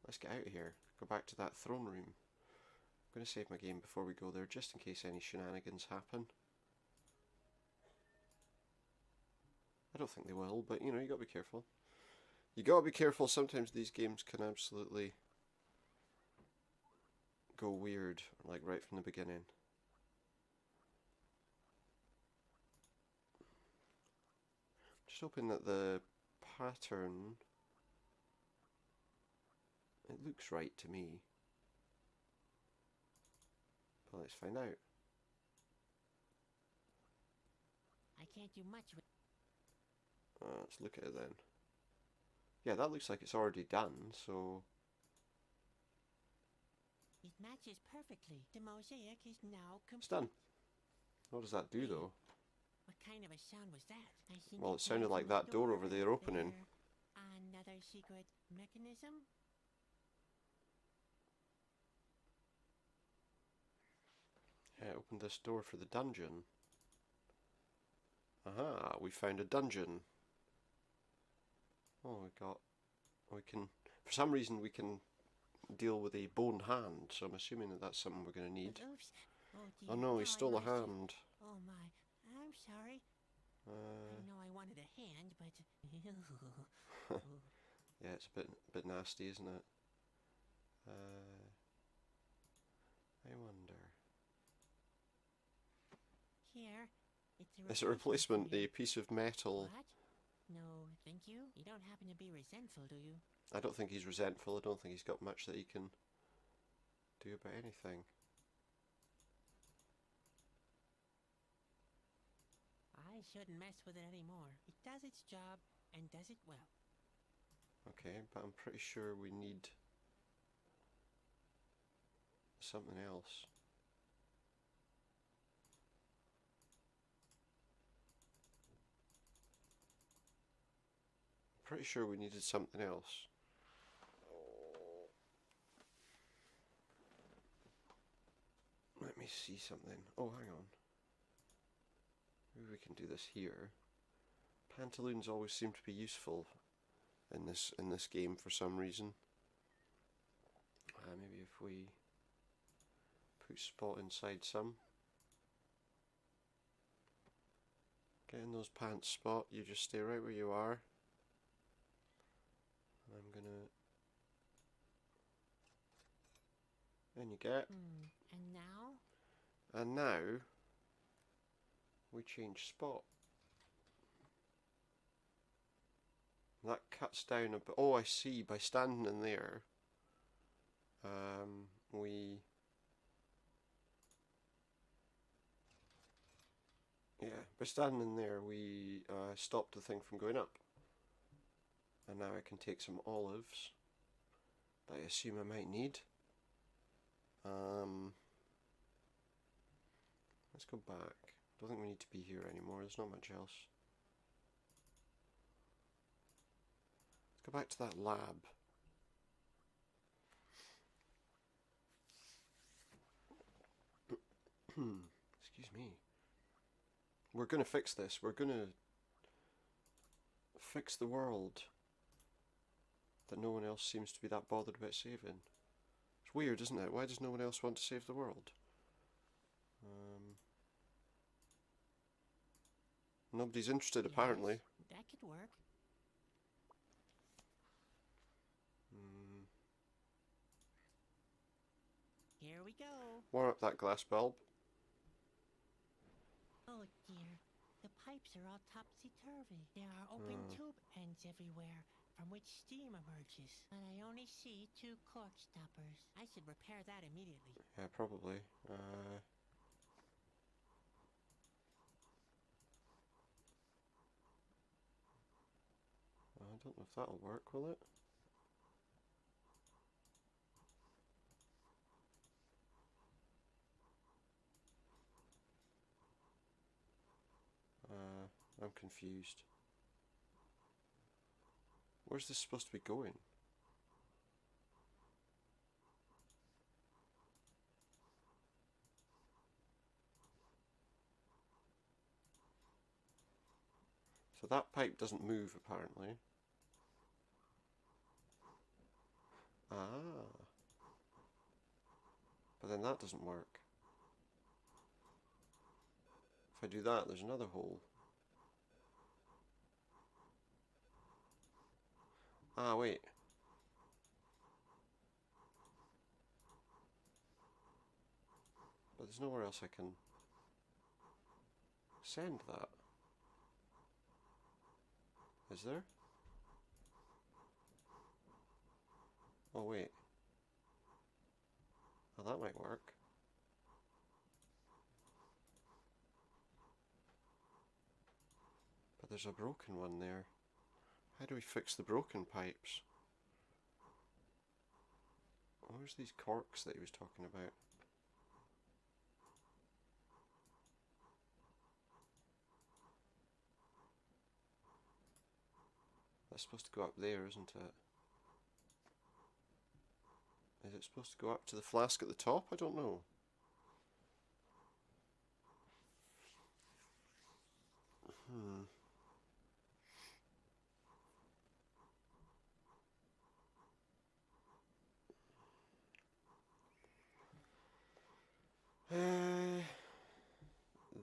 let's get out of here. Go back to that throne room. I'm going to save my game before we go there, just in case any shenanigans happen. I don't think they will, but you know, you gotta be careful. You gotta be careful, sometimes these games can absolutely go weird, like right from the beginning. Just hoping that the pattern... It looks right to me. But let's find out. I can't do much with... Let's look at it then. Yeah, that looks like it's already done, so... matches perfectly. The mosaic is now complete. It's done. What does that do though? What kind of a sound was that? I think Well, it sounded came like from the that door over there opening. Another secret mechanism? Yeah, it opened this door for the dungeon. Aha, we found a dungeon. Oh, we can, for some reason we can deal with a bone hand, so I'm assuming that that's something we're going to need. Oops. Oh, dear. Oh no, he Now I stole a lost you. hand. Oh my, I'm sorry. I know I wanted a hand, but... Yeah, it's a bit nasty, isn't it? I wonder. Here, It's a replacement, for a you. piece of metal. What? No, thank you. You don't happen to be resentful, do you? I don't think he's resentful. I don't think he's got much that he can do about anything. I shouldn't mess with it anymore. It does its job, and does it well. Okay, but I'm pretty sure we need something else. Pretty sure we needed something else. Let me see something. Oh, hang on. Maybe we can do this here. Pantaloons always seem to be useful in this game for some reason. Maybe if we put Spot inside some. Get in those pants, Spot. You just stay right where you are. And I'm gonna... In you get. And now? And now we change Spot. That cuts down a bit. Oh, I see. By standing in there, we... Yeah, by standing in there, we stopped the thing from going up. And now I can take some olives that I assume I might need. Let's go back. Don't think we need to be here anymore. There's not much else. Let's go back to that lab. Excuse me. We're gonna fix this. We're gonna fix the world that no one else seems to be that bothered about saving. It's weird, isn't it? Why does no one else want to save the world? Nobody's interested, apparently. Yes, that could work. Here we go. Warm up that glass bulb. Oh dear, the pipes are all topsy-turvy. There are open tube ends everywhere from which steam emerges. And I only see 2 cork stoppers. I should repair that immediately. Yeah, probably. I don't know if that'll work, will it? I'm confused. Where's this supposed to be going? So that pipe doesn't move, apparently. Ah. But then that doesn't work. If I do that, there's another hole. Ah, wait. But there's nowhere else I can send that. Is there? Oh, wait. Oh, that might work. But there's a broken one there. How do we fix the broken pipes? Where Where's these corks that he was talking about? That's supposed to go up there, isn't it? Is it supposed to go up to the flask at the top? I don't know.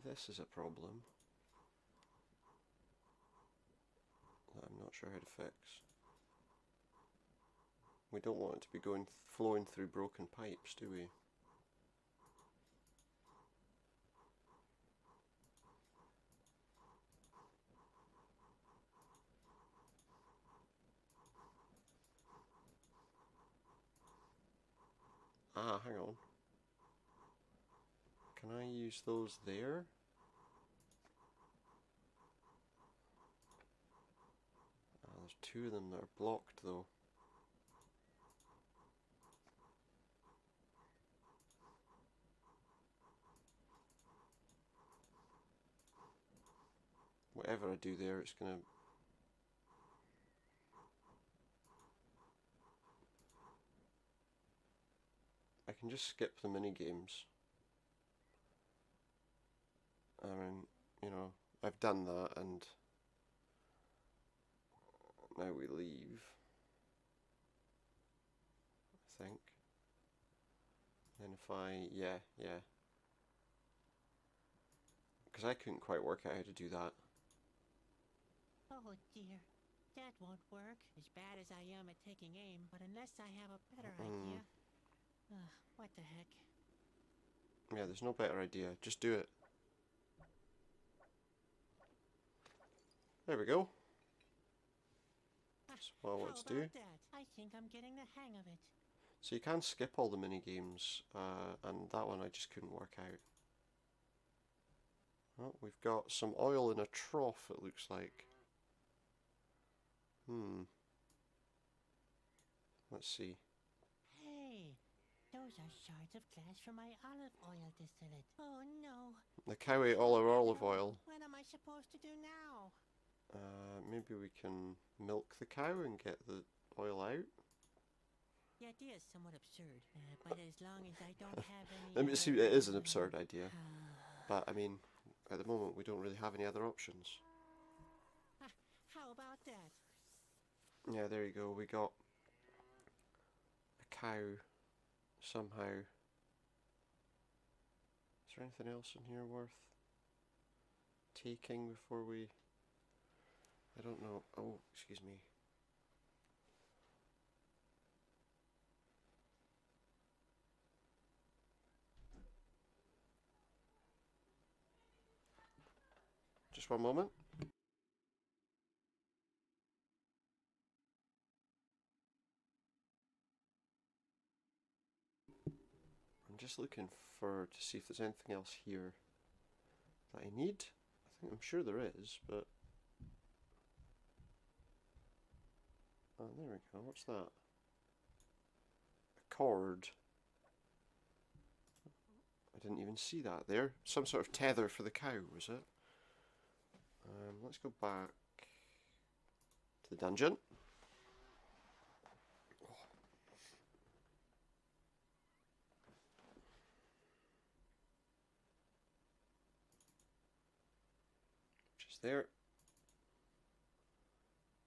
This is a problem that I'm not sure how to fix. We don't want it to be flowing through broken pipes, do we? Ah, hang on. Can I use those there? Ah, there's two of them that are blocked though. Whatever I do there, it's gonna... I can just skip the mini games. I mean, you know, I've done that, and now we leave, I think. Then if I, yeah. Because I couldn't quite work out how to do that. Oh dear, that won't work. As bad as I am at taking aim, but unless I have a better idea... what the heck? Yeah, there's no better idea. Just do it. There we go. That's what I want to do. That? I think I'm getting the hang of it. So you can skip all the mini games, and that one I just couldn't work out. Well, we've got some oil in a trough, it looks like. Let's see. Hey, those are shards of glass from my olive oil distillate. Oh no. The cow ate all our olive oil. What am I supposed to do now? Maybe we can milk the cow and get the oil out. The idea is somewhat absurd, but as long as I don't have any... I mean, see, it is an absurd idea, but I mean, at the moment we don't really have any other options. How about that? Yeah, there you go. We got a cow somehow. Is there anything else in here worth taking before we... I don't know. Oh, excuse me. Just one moment. I'm just looking to see if there's anything else here that I need. I'm sure there is, but... Oh, there we go. What's that? A cord. I didn't even see that there. Some sort of tether for the cow, was it? Let's go back to the dungeon. Just there.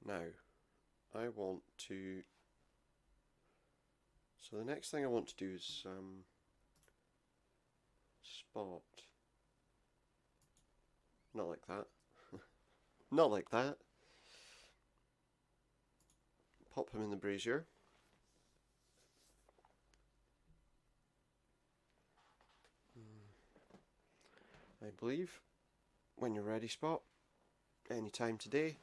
Now, I want to... So the next thing I want to do is spot. Not like that. Not like that. Pop him in the brazier. I believe when you're ready, Spot. Anytime today.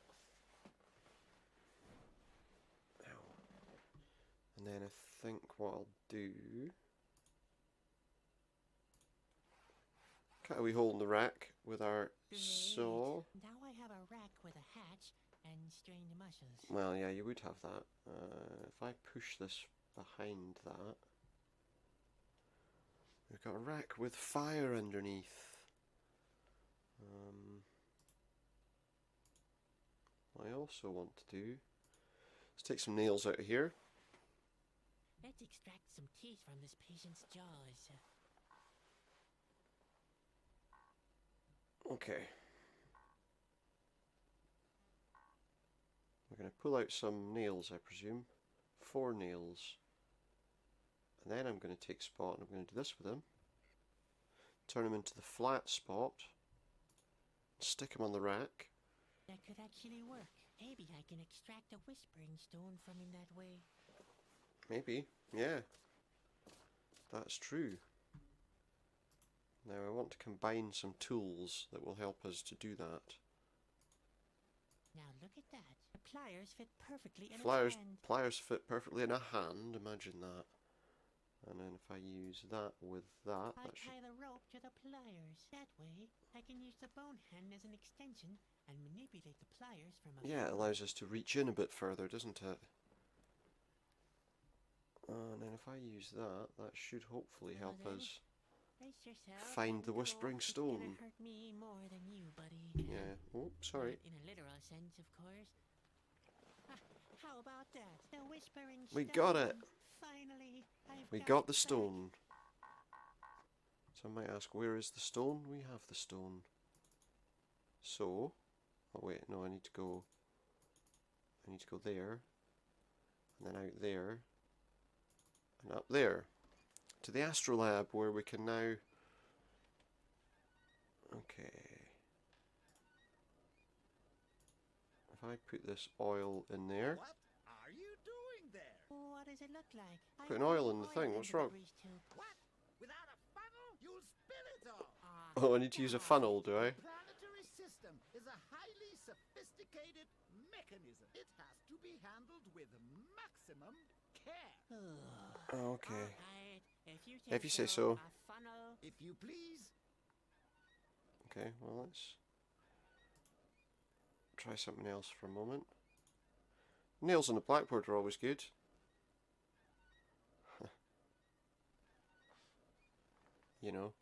And then I think what I'll do... Cut a wee hole in the rack with our saw. Now I have a rack with a hatch and strained muscles. Well, yeah, you would have that. If I push this behind that... We've got a rack with fire underneath. What I also want to do is take some nails out of here. Let's extract some teeth from this patient's jaws. Okay. We're going to pull out some nails, I presume. 4 nails. And then I'm going to take Spot and I'm going to do this with him. Turn him into the flat spot. Stick him on the rack. That could actually work. Maybe I can extract a whispering stone from him that way. Maybe, yeah. That's true. Now I want to combine some tools that will help us to do that. Now look at that. The pliers fit perfectly in Pliers, his hand. pliers fit perfectly in a hand, imagine that. And then if I use that with that, I that should... tie the rope to the pliers. That way, I can use the bone hand as an extension and manipulate the pliers from a... Yeah, it allows us to reach in a bit further, doesn't it? And then if I use that, that should hopefully help then, us brace yourself find and the go. Whispering It's Stone. gonna hurt me more than you, buddy. Yeah. Oh, sorry. Not in a literal sense, of course. How about that? The Whispering We Stone. got it. Finally, We I've got it the back. stone. Some might ask, where is the stone? We have the stone. So, oh wait, no, I need to go there, and then out there, and up there, to the Astrolab, where we can now, okay, if I put this oil in there, What are you doing there? What does it look like? I Putting want oil the in the thing, what's into wrong? grease tube. What? Without a funnel? You'll spill it all. oh, I need to use a funnel, do I? The planetary system is a highly sophisticated mechanism. It has to be handled with maximum care. Oh, okay. Alright, If you say so. A funnel. If you please. Okay, well let's try something else for a moment. Nails on the blackboard are always good. You know,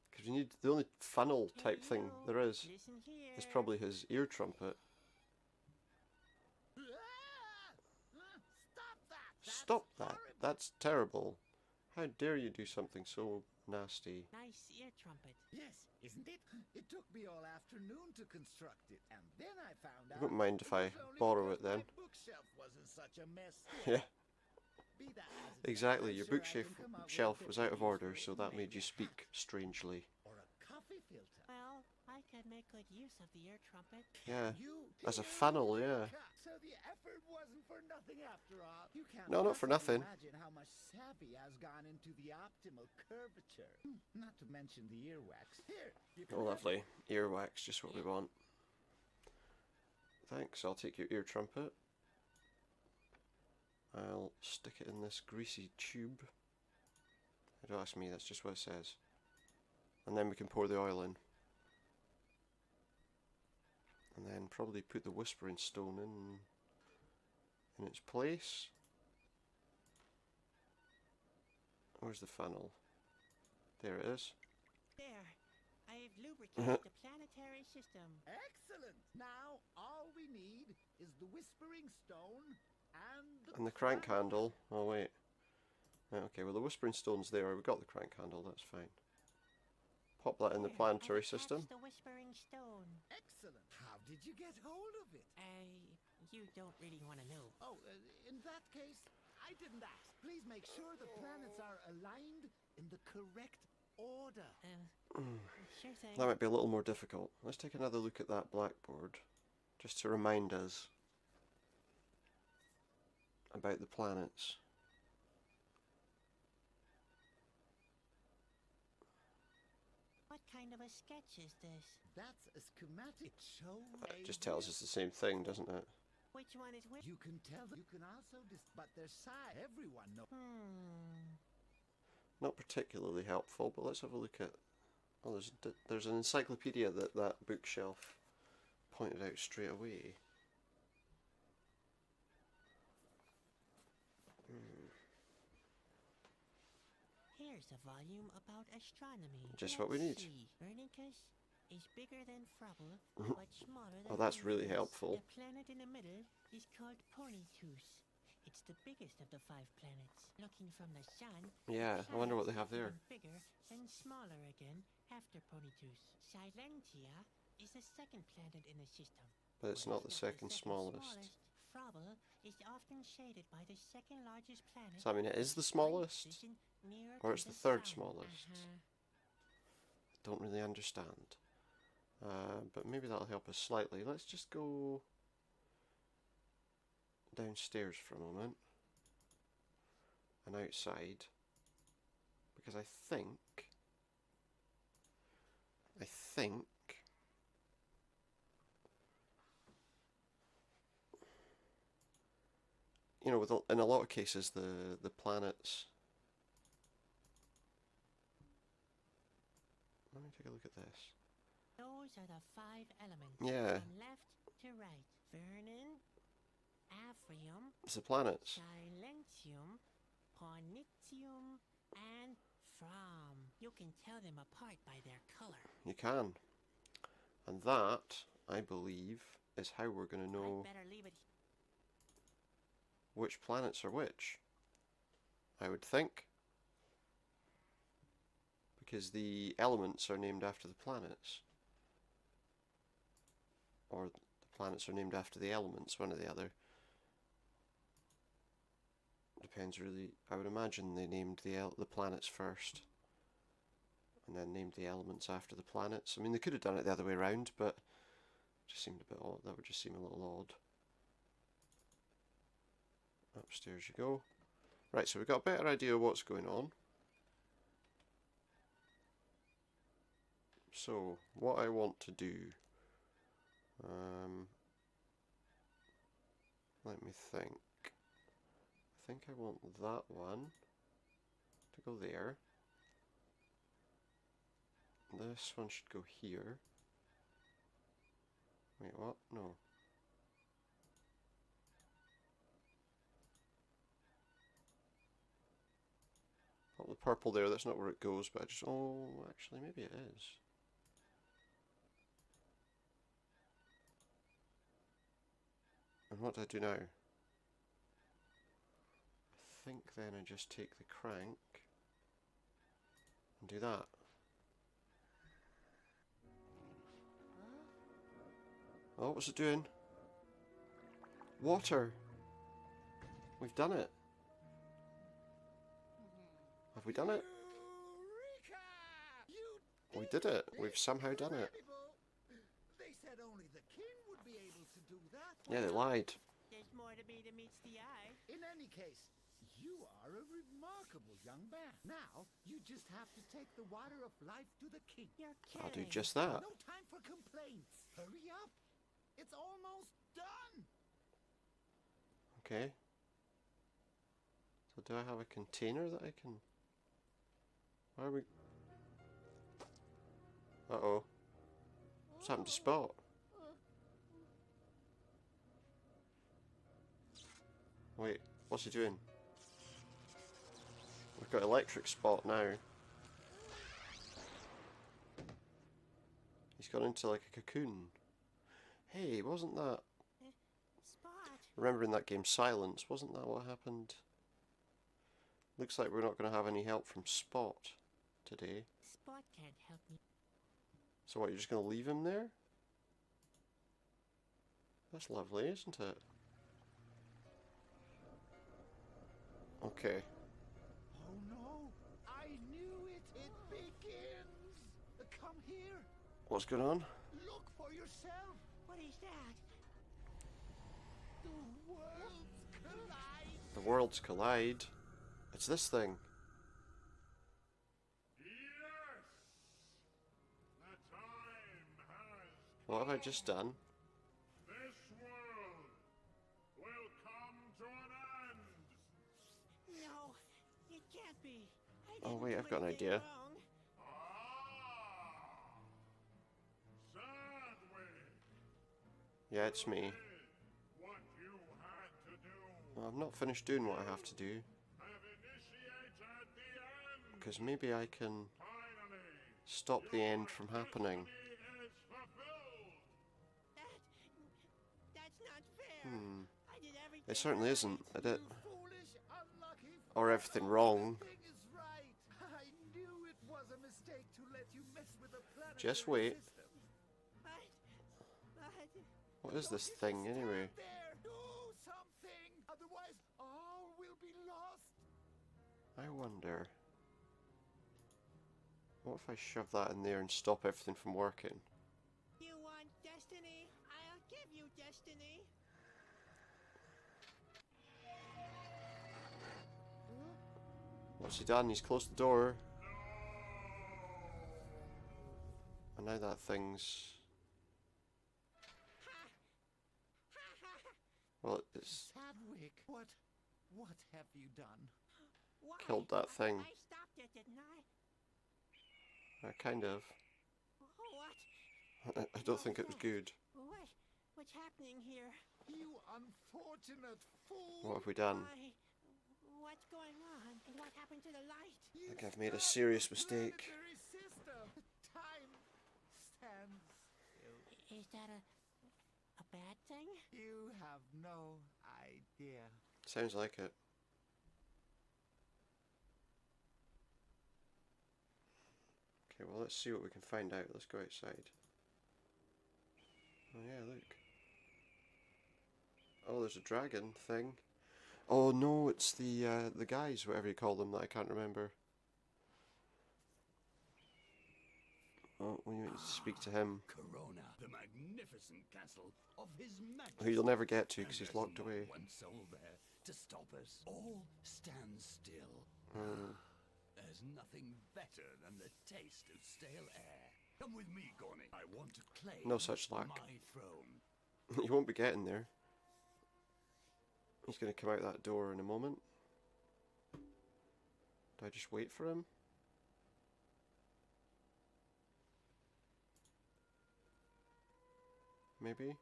because we need the only funnel type thing there is Listen here. probably his ear trumpet. Stop that! That's Stop that! horrible. That's terrible. How dare you do something so nasty? Nice ear trumpet. Yes, isn't it? It took me all afternoon to construct it, and then I found out. wouldn't mind if it I was only borrow because it then. My bookshelf wasn't such a mess. Yeah, Be that as it may, exactly. I'm Your sure I bookshelf can come up with shelf a was out of different order, use so for it. that made you Maybe a speak hat strangely. or a coffee filter. Well, I could make good use of the ear trumpet. Yeah, You as a did funnel, it. yeah. So the effort wasn't for nothing after all. You can't No, not for possibly nothing. Imagine how much savvy has gone into the optimal curvature. Not to mention the earwax. Here, you can Oh, have lovely. Earwax, just what we want. Thanks, I'll take your ear trumpet. I'll stick it in this greasy tube. Don't ask me, that's just what it says. And then we can pour the oil in. And then probably put the Whispering Stone in its place. Where's the funnel? There it is. There. I've lubricated the planetary system. Excellent. Now all we need is the Whispering Stone And the crank handle. Oh wait. Right, okay, well the Whispering Stone's there. We got the crank handle, that's fine. Pop that in the There, planetary I've system. attached the Whispering Stone. Excellent. How did you get hold of it? You don't really want to know. Oh, in that case, I didn't ask. Please make sure the planets are aligned in the correct order. Sure thing. That might be a little more difficult. Let's take another look at that blackboard, just to remind us about the planets. What kind of a sketch is this? That's a schematic. It shows. It just tells us the same thing, doesn't it? Which one is which? You can tell. You can also but their size. Everyone knows. Not particularly helpful, but let's have a look at... Oh, there's an encyclopedia that bookshelf pointed out straight away. Here, covers a volume about astronomy. Just what we need. Let's see. Vernicus is bigger than Frubble, but smaller than Oh, that's really Vernicus. helpful. The planet in the middle is called Ponytus. It's the biggest of the 5 planets. Looking from the sun, Yeah, I wonder what they have there. even bigger and smaller again after Ponytus. Silentia is the second planet in the system. But it's not the second smallest. Frobble is often shaded by the second largest planet. So I mean, it is the smallest, positioned nearer or to it's the third sun. smallest. Don't really understand. But maybe that'll help us slightly. Let's just go downstairs for a moment and outside, because I think you know, in a lot of cases the planets. Let me take a look at this. Those are the 5 elements. Yeah. From left to right. Vernon, Aphrium, It's the planets. Silentium, Pornitium, and From. You can tell them apart by their color. You can. And that, I believe, is how we're going to know I'd better leave it. which planets are which. I would think. Because the elements are named after the planets. Or the planets are named after the elements, one or the other. Depends really. I would imagine they named the planets first. And then named the elements after the planets. I mean, they could have done it the other way around, but it just seemed a bit odd. That would just seem a little odd. Upstairs you go. Right, so we've got a better idea of what's going on. So, what I want to do, let me think. I think I want that one to go there. This one should go here. Wait, what? No. Not the purple there, that's not where it goes, but I just... Oh, actually, maybe it is. And what do I do now? I think then I just take the crank and do that. Oh, what's it doing? Water! We've done it. Have we done it? Eureka! You We did it. We've somehow done it. incredible. They said only the king would be able to do that. Yeah, they lied. There's more to me than meets the eye. In any case, you are a remarkable young man. Now, you just have to take the water of life to the king. You're kidding. I'll do just that. No time for complaints. Hurry up. It's almost done. Okay. So do I have a container that I can... Why are we... Uh-oh. What's happened to Spot? Wait, what's he doing? We've got electric Spot now. He's gone into like a cocoon. Hey, wasn't that... Spot. Remember in that game Silence, wasn't that what happened? Looks like we're not going to have any help from Spot today. Spot can't help me. So what, you're just going to leave him there? That's lovely, isn't it? Okay. Oh no, I knew it. It begins. Come here. What's going on? Look for yourself. What is that? The worlds collide. The worlds collide. It's this thing. Yes! The time has What have I just done? This world will come to an end. No, it can't be. I Oh, didn't wait, do I've got an anything idea. wrong. Sadway, Yeah, it's me. did what you had to do. Well, I've not finished doing what I have to do. Have initiated the end. because maybe I can stop the end from happening. That's not fair. I did everything. It certainly isn't. I did. You foolish, unlucky Or fool. everything wrong. Everything is right. I knew it was a mistake to let you mess with the planetary Just wait. system. What is this thing anyway? Stand there. Do something. Otherwise, all will be lost. I wonder. What if I shove that in there and stop everything from working? You want destiny? I'll give you destiny. What's he done? He's closed the door. And now that thing's... Well, it's Sadwick, what have you done? Why? killed that thing. I stopped it, didn't I? Kind of. What? I don't think it was good. What's happening here? You unfortunate fool. What have we done? Why? What's going on? And what happened to the light? You I think I've made a stopped serious the mistake. planetary system. Time stands still. Is that a bad thing? You have no idea. Sounds like it. Okay, well, let's see what we can find out. Let's go outside. Oh yeah, look. Oh, there's a dragon thing. Oh no, it's the guys, whatever you call them, that I can't remember. Oh, we need to speak to him, Corona, the magnificent castle of His Majesty. who you'll never get to because And he's there's locked not away. one soul there to stop us. All stand still. Mm. There's nothing better than the taste of stale air. Come with me, Gorny. I want to claim No such luck. my throne. You won't be getting there. He's going to come out that door in a moment. Do I just wait for him? Maybe?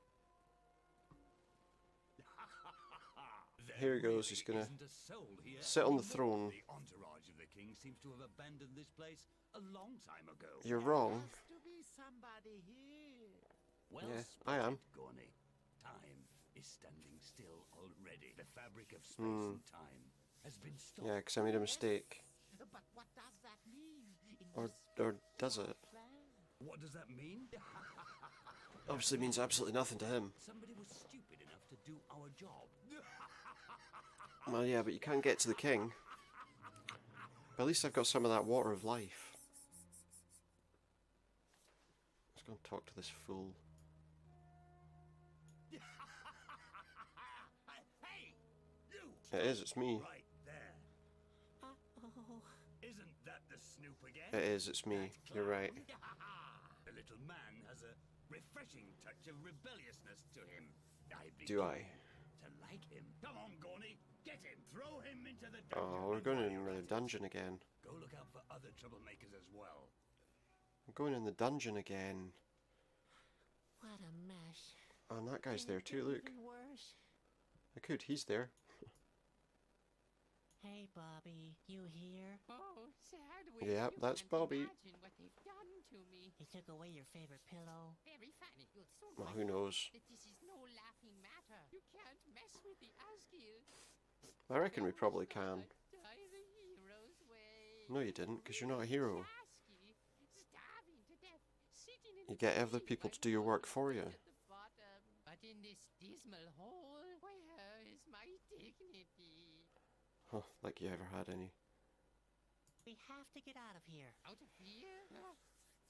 Here he goes, he's gonna Isn't a soul here sit on the anymore. throne. The entourage of the king seems to have abandoned this place a long time ago. You're wrong. Has to be somebody here. Well Yeah, I am. spotted, Gorny. Time is standing still already. The fabric of space and time has been stopped. Yeah, because I made a mistake. But what does that mean? In Or this does it? plan? What does that mean? Obviously means absolutely nothing to him. Somebody was stupid enough to do our job. Well, yeah, but you can't get to the king. But at least I've got some of that water of life. Let's go and talk to this fool. Hey, you! It is, it's me. Right there. Uh-oh. Isn't that the Snoop again? It is, it's me. You're right. The little man has a refreshing touch of rebelliousness to him. Do I? To like him. Come on, Gorny. Get him. Throw him into the dungeon. Oh, we're going in the dungeon again. Go look out for other troublemakers as well. I'm going in the dungeon again. What a mess. Oh, and that guy's Can there it too, get look. even worse? I could, he's there. Hey, Bobby, you here? Oh, Sadwick. Yeah, you that's can't Bobby. Imagine what they've done to me. They took away your favorite pillow. Very funny. You'll soon Well, find who out knows? that this is no laughing matter. You can't mess with the Asgil. I reckon we probably can. Die the hero's way. No, you didn't, because you're not a hero. Asgi, starving to death, sitting in You the get other cave people while to do your work no for one's you. at the bottom. But in this dismal hole, where is my dignity? Huh, like you ever had any. We have to get out of here. Out of here?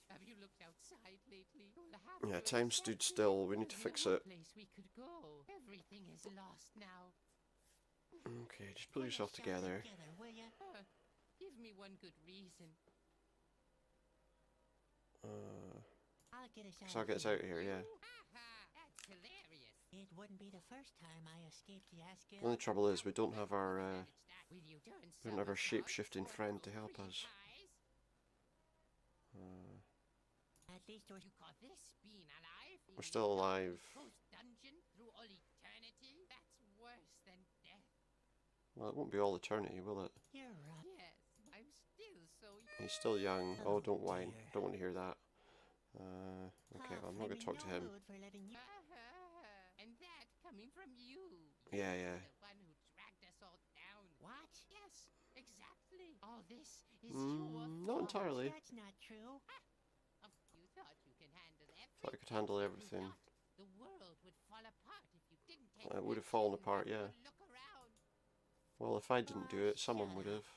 Have you looked outside lately? You'll have Yeah, to time accept stood still. We need to there's fix no it. place we could go. Everything is lost now. Okay, just pull yourself together. Will ya? Give me one good reason. I'll get us out. So I'll get us out of here, yeah. That's hilarious. It wouldn't be the first time I escaped the Asgil. The only trouble is we don't have our Will you turn we don't have our somersaults shape-shifting for friend to no help free us. pies? At least we're... You call this being alive? We're still alive. Closed dungeon through all eternity? That's worse than death. Well, it won't be all eternity, will it? You're right. Yes, I'm still so He's still young. Oh, don't whine. dear. Don't want to hear that. Okay, well, I'm not going to talk to him. For letting you... And that coming from you. Yeah, You yeah. were the one who dragged us all down. What? Yes, exactly. All this is your Not fault. entirely. That's not true. You thought you can handle everything. Thought I could handle but everything. not. The world would fall apart if you didn't take It would have action fallen and apart, have yeah. a look around. Well, if I didn't do Oh, it, someone shut would have.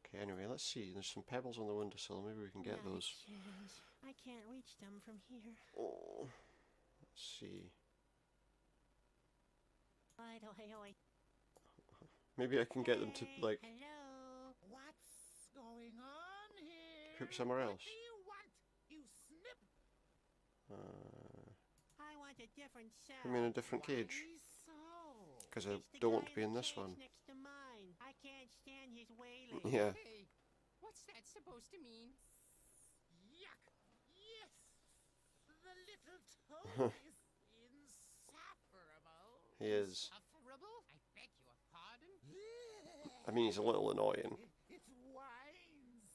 Okay, anyway, let's see. There's some pebbles on the windowsill. Maybe we can get Not a those. chance. I can't reach them from here. Oh, let's see. Why do I always... Maybe I can get them to, Hey, like, hello? What's going on here? poop somewhere else. What do you want? You snip? I want a different cell. Put me in a different cage. Why so? Because I It's the don't want guy to be in the this cage one. Next to mine. I can't stand his wailing. Yeah. Hey, what's that supposed to mean? Yuck! Yes! The little toad is insufferable. He is. Insufferable? I beg your pardon? I mean, he's a little annoying. It whines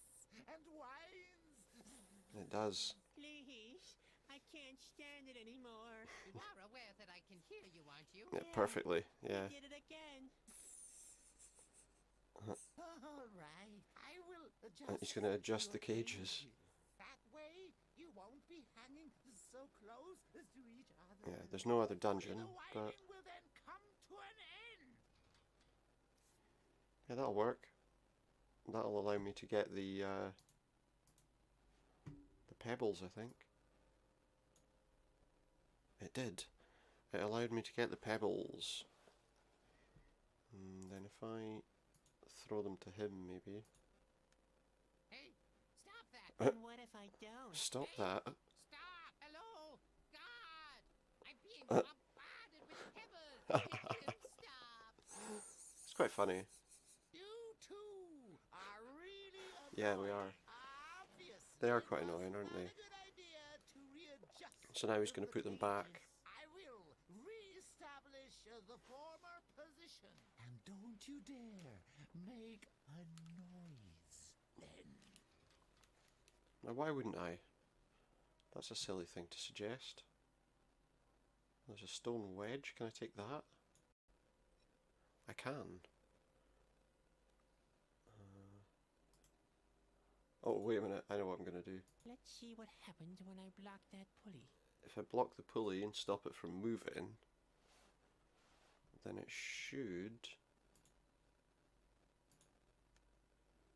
and whines. It does. Please. I can't stand it anymore. You are aware that I can hear you, aren't you? Yeah, perfectly. Yeah. Did it again. All right, I will adjust. He's going to adjust your the cages. That way, you won't be hanging so close to each other. Yeah, there's no other dungeon, The but whining will then come to an end. yeah, that'll work. That'll allow me to get the pebbles, I think. It did. It allowed me to get the pebbles. And then if I throw them to him, maybe. Hey, stop that! And what if I don't? Stop that. Stop! Hello? God! I'm being bombarded with pebbles! Make him stop! It's quite funny. You two are really Yeah, we are. obvious. They are quite annoying, aren't they? So now he's going to put them back. I will re-establish the former position. And don't you dare make a noise then. Now, why wouldn't I? That's a silly thing to suggest. There's a stone wedge. Can I take that? I can. Oh, wait a minute. I know what I'm going to do. Let's see what happens when I block that pulley. If I block the pulley and stop it from moving, then it should...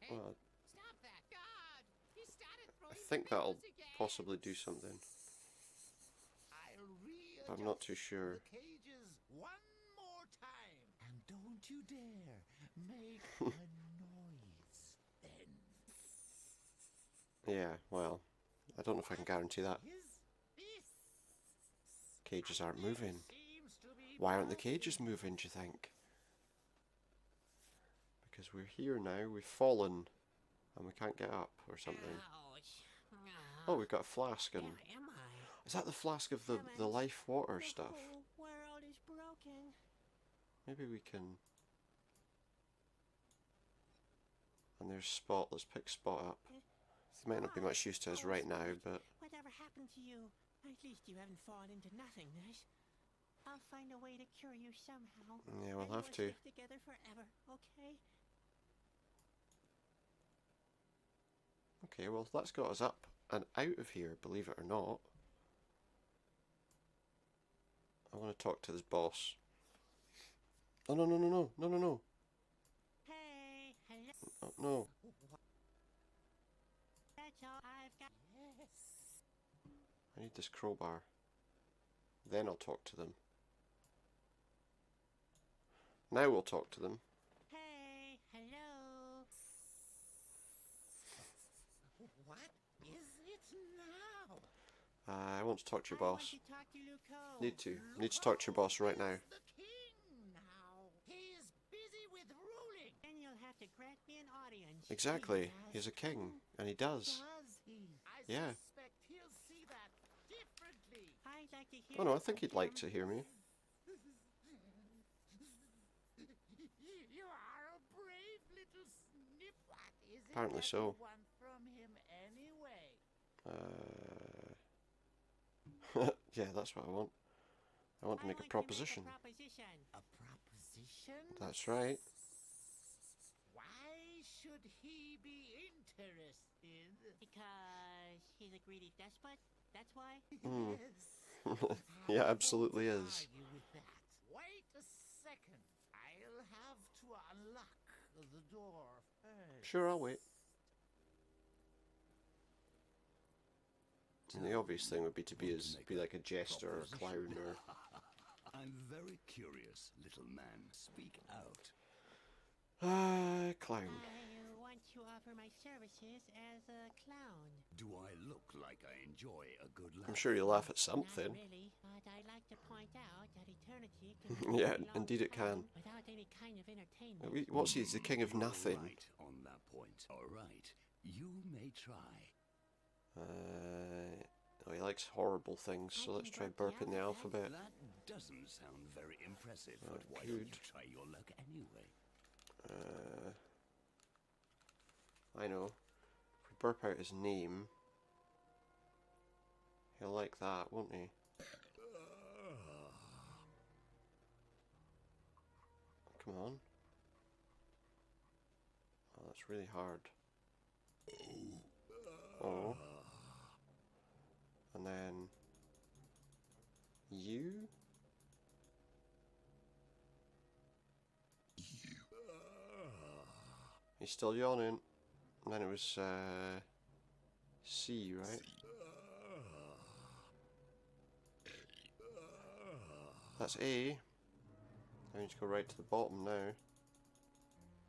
Hey, Well, stop that! God! He started I throwing think that'll pebbles again. possibly do something. I'll readjust I'm not too sure. the cages one more time. And don't you dare make a noise then. Yeah, well, I don't know if I can guarantee that. Is this? Cages aren't moving. Seems to be Why aren't the cages moving, do you think? Because we're here now, we've fallen, and we can't get up or something. Ouch. Oh, we've got a flask, and... Where am I? Is that the flask of the life water stuff? The whole world is broken. Maybe we can... And there's Spot, let's pick Spot up. He might not be much use to us right now, but... Whatever happened to you? At least you haven't fallen into nothingness. I'll find a way to cure you somehow. Yeah, we'll and have to. Stick together forever, okay? Okay, well, that's got us up and out of here, believe it or not. I want to talk to this boss. Oh, no, no, no, no, no, no, no. Hey, hello. Oh, no. That's all I've got. Yes. I need this crowbar. Then I'll talk to them. Now we'll talk to them. Hey, hello. What is it now? I want to talk to your I want boss. to talk to Luco. Need to. Need to talk to your boss right now. The king now. He is busy with ruling. Then you'll have to grant me an audience. Exactly. He's a king, and he does. Does he? I Yeah. suspect he'll see that differently. I'd like to hear. Oh no, I it think from he'd like him. to hear me. You are a brave little snip. What is Apparently so. You want from him anyway? Yeah, that's what I want. I want to make a proposition. A proposition? That's right. Why should he be interested? Because he's a greedy despot. That's why. Yes. Yeah, I absolutely won't is. argue with that. Wait a second. I'll have to unlock the door first. Sure, I'll wait. And the obvious thing would be to be like a jester or a clown or. I'm very curious, little man. Speak out. Clown. I want to offer my services as a clown. Do I look like I enjoy a good laugh? I'm sure you laugh at Not something. really, but I'd like to point out that eternity can Yeah, be a long indeed it time can. without any kind of entertainment. What's he? He's the king of You're nothing. Right on that point. All right, you may try. Oh, he likes horrible things, so let's try burping the alphabet. That doesn't sound very impressive, but why good. don't you try your luck anyway? I know. If we burp out his name, he'll like that, won't he? Come on. Oh, that's really hard. Oh. And then you? He's still yawning. And then it was C, right? That's A. I need to go right to the bottom now.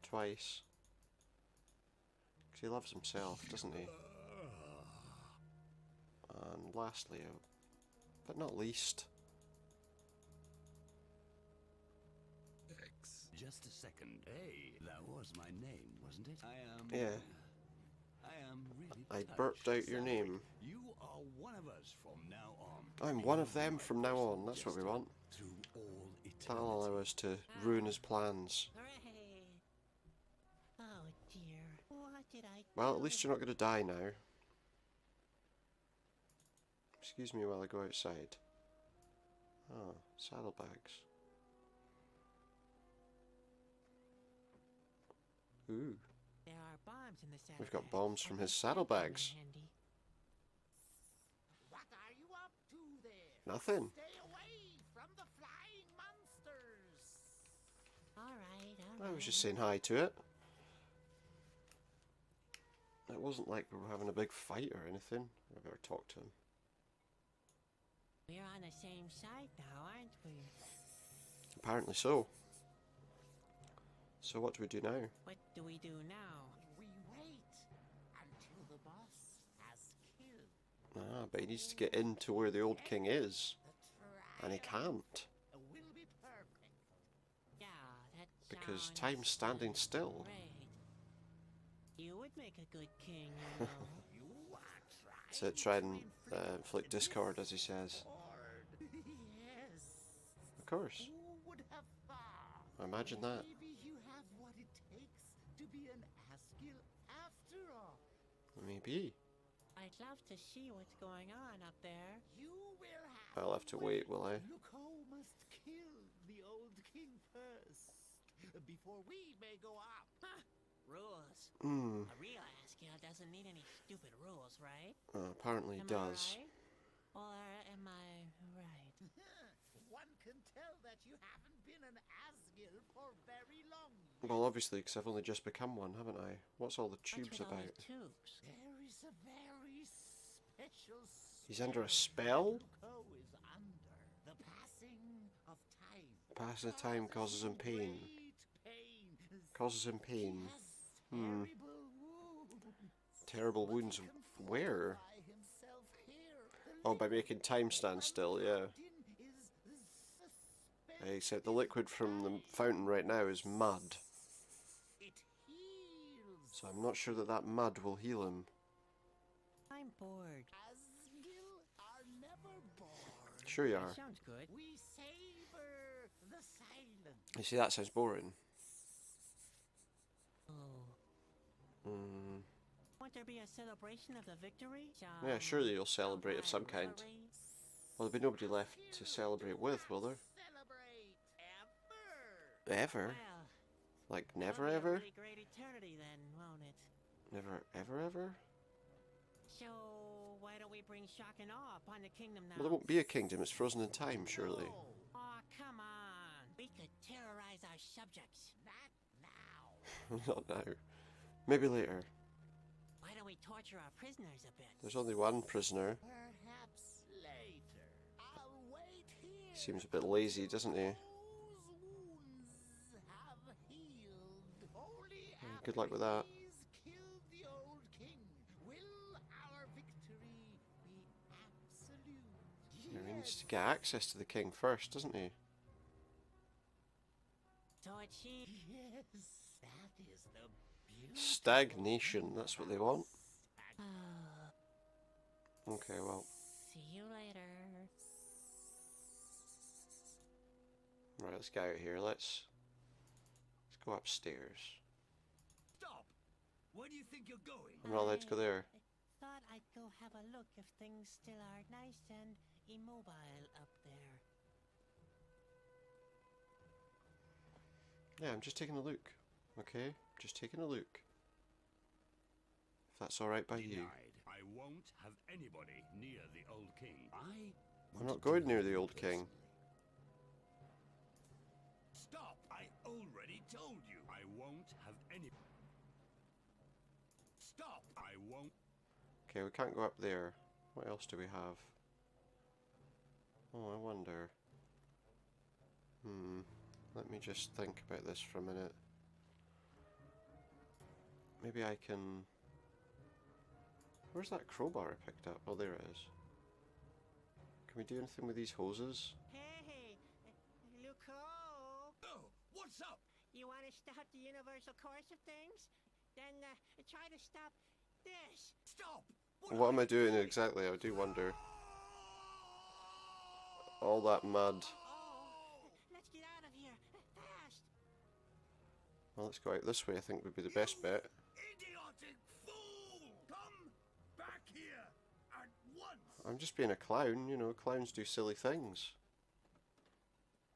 Twice. Because he loves himself, doesn't he? And lastly, but not least, Just a second. Hey, that was my name, wasn't it? Yeah. I am really I touched, burped out your Cedric. name. You are one of us from now on. I'm one of them from now on, that's what we want. Through all That'll allow us to ruin his plans. Hooray! Oh dear, what did I do? Well, at least you're not going to die now. Excuse me while I go outside. Oh, saddlebags. Ooh, There are bombs in the saddlebags. we've got bombs from I his bet that saddlebags. come in handy. What are you up to there? Nothing. Stay away from the flying monsters. All right. I was just saying hi to it. It wasn't like we were having a big fight or anything. I better talk to him. We're on the same side now, aren't we? Apparently so. So what do we do now? What do we do now? We wait until the boss has killed Ah, but he needs to get into where the old king is. the And he trial. can't. Will be perfect. Yeah, that Because sounds time's standing still. Great. You would make a good king, you know. You are trying So try and to inflict inflict discord, as he says. discord. Yes. Of course. Who would have thought? I imagine that. Maybe you have what it takes to be an Asgil after all. Maybe. I'd love to see what's going on up there. You will have I'll have to wait, will I? Luco must kill the old king first before we may go up. Huh. Rules. Hmm. A real Asgil doesn't need any stupid rules, right? Apparently he Am does. I right? Or am I right? One can tell that you haven't been an Asgil for very long. Well, obviously, because I've only just become one, haven't I? What's all the tubes What's with all about? these tubes? There is a very special He's under a spell spell? that Luco is under. The passing of time. Passing of time causes him pain. Great pain. Causes him pain. Yes, Hmm. terrible wounds. Terrible But wounds. he can Where? fortify himself here. The Oh, by liquid making time stand still, yeah. fountain is Except the liquid from the fountain right now is mud. It heals. So I'm not sure that that mud will heal him. I'm bored. Asgil are never bored. Sure you That are. sounds good. We savor the silence. You see, that sounds boring. Oh. Hmm. Won't there be a celebration of the victory? Yeah, surely you'll celebrate of some kind. Well, there'll be nobody left to celebrate with, will there? Celebrate ever. Ever? Well, Like it'll never be a ever? really great eternity then, won't it? Never ever ever? So why don't we bring shock and awe upon the kingdom now? Well, there won't be a kingdom, it's frozen in time, surely. No, Oh, come on. We could terrorize our subjects. not now. Not now. Maybe later. Why don't we torture our prisoners a bit? There's only one prisoner. Perhaps later. I'll wait here. Seems a bit lazy, doesn't he? Those wounds have healed. Only Good luck with that. after he's killed the old king will our victory be absolute. He needs to get access to the king first, doesn't he? So it seems. Yes, that is the beauty. Stagnation, that's what they want. Okay, well. See you later. Right, let's get out of here. Let's go upstairs. Stop! Where do you think you're going? I'm not allowed to go there. I thought I'd go have a look if things still are nice and immobile up there. Yeah, I'm just taking a look. Okay? Just taking a look. If that's alright by you. Denied. I won't have anybody near the old king. I'm not going near the old king. Stop! I already told you. I won't have any. Stop! I won't. Okay, we can't go up there. What else do we have? Oh, I wonder. Let me just think about this for a minute. Maybe I can... Where's that crowbar I picked up? Oh, there it is. Can we do anything with these hoses? Hey, Luco! Oh, what's up? You want to stop the universal course of things? Then try to stop this. Stop! What am I doing exactly? I do wonder. All that mud. Oh, let's get out of here fast. Well, let's go out this way, I think would be the best bet. Idiotic fool! Come back here at once! I'm just being a clown, you know, clowns do silly things.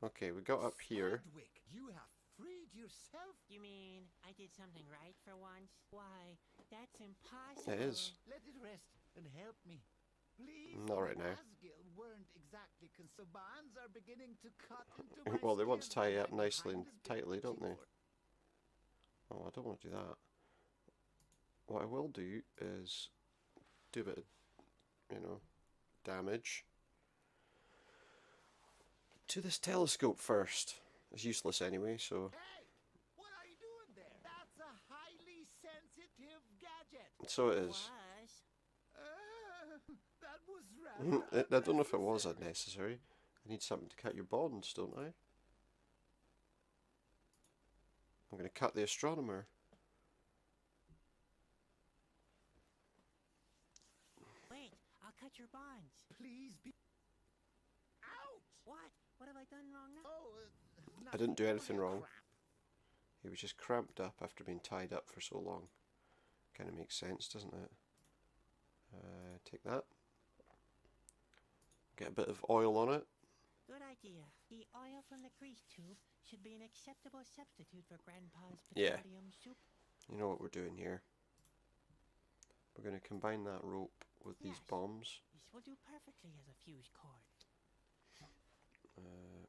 Okay, we got up here. Hardwick, you have freed yourself. You mean I did something right for once? Why, that's impossible. It is. Let it rest and help me. Please. Not right now. Asgil weren't exactly concerned are beginning to cut into my Well, they want to skin tie you up and nicely and behind is tightly, don't they? itching for- Oh, I don't want to do that. What I will do is do a bit of, you know, damage to this telescope first. It's useless anyway, so... Hey, what are you doing there? That's a highly sensitive gadget. So it is. Was. That was rather. I don't know if it was unnecessary. I need something to cut your bonds, don't I? I'm going to cut the astronomer. Wait, I'll cut your bonds. Please be. Ouch! What? What have I done wrong now? Oh, I didn't do anything wrong. Crap. He was just cramped up after being tied up for so long. Kind of makes sense, doesn't it? Take that. Get a bit of oil on it. Good idea. The oil from the grease tube should be an acceptable substitute for Grandpa's petroleum soup. You know what we're doing here. We're going to combine that rope with these Yes. bombs. This will do perfectly as a fuse cord.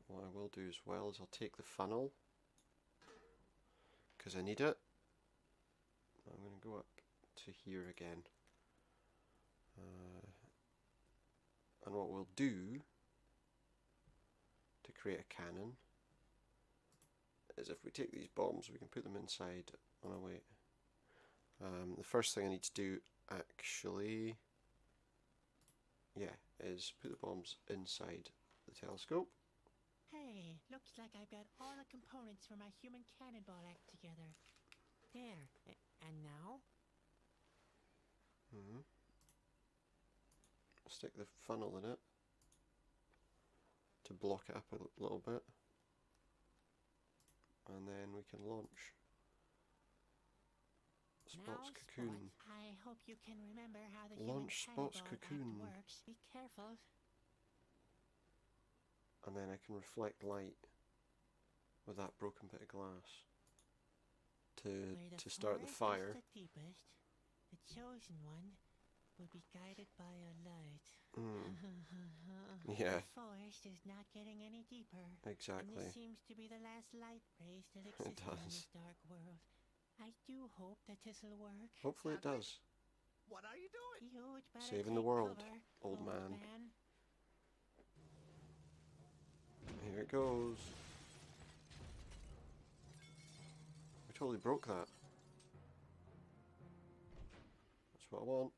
What I will do as well is I'll take the funnel, because I need it. I'm going to go up to here again. And what we'll do to create a cannon is if we take these bombs, we can put them inside. Oh no, wait. The first thing I need to do actually, is put the bombs inside the telescope. Hey, looks like I've got all the components for my human cannonball act together. There. And now? Stick the funnel in it to block it up a little bit, and then we can launch Spot's Now, cocoon. Spot, I hope you can remember how the Launch human Spot's cannibal cocoon. act works. Be careful. And then I can reflect light with that broken bit of glass Where to start the forest fire. is the deepest, the chosen one will be guided by a light. Yeah, The forest is not getting any deeper. exactly. And this seems to be the last light rays that exist in does. this dark world. I do hope that this'll work. Hopefully it does. What are you doing? You'd better Saving the take world, cover, old man. man. Here it goes. We totally broke that. That's what I want.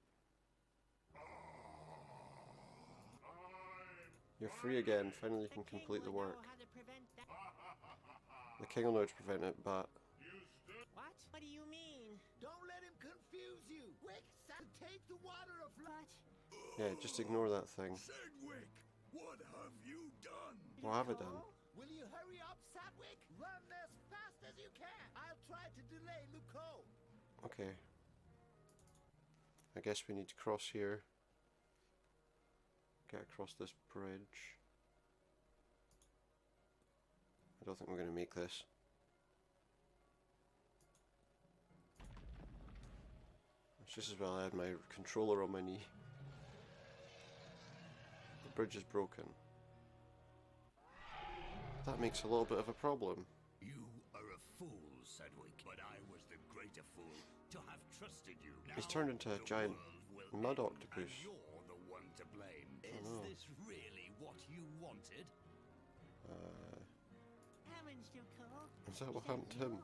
You're free again. Finally you can complete the work. The king will know how to prevent it, but What? What do you mean? Don't let him confuse you. Wick, take the water of life. yeah, just ignore that thing. Sedgwick, what have you done? What have I done? Will you hurry up, Sadwick? Run as fast as you can. I'll try to delay Luco. Okay. I guess we need to cross here. Get across this bridge. I don't think we're going to make this. It's just as well I had my controller on my knee. The bridge is broken. That makes a little bit of a problem. You are a fool, Sedgwick, but I was the greater fool to have trusted you. He's Now turned into a the giant world will mud end, octopus. and you're the one to blame. Is know. this really what you wanted? Heavens, Luco. Is that what happened to him?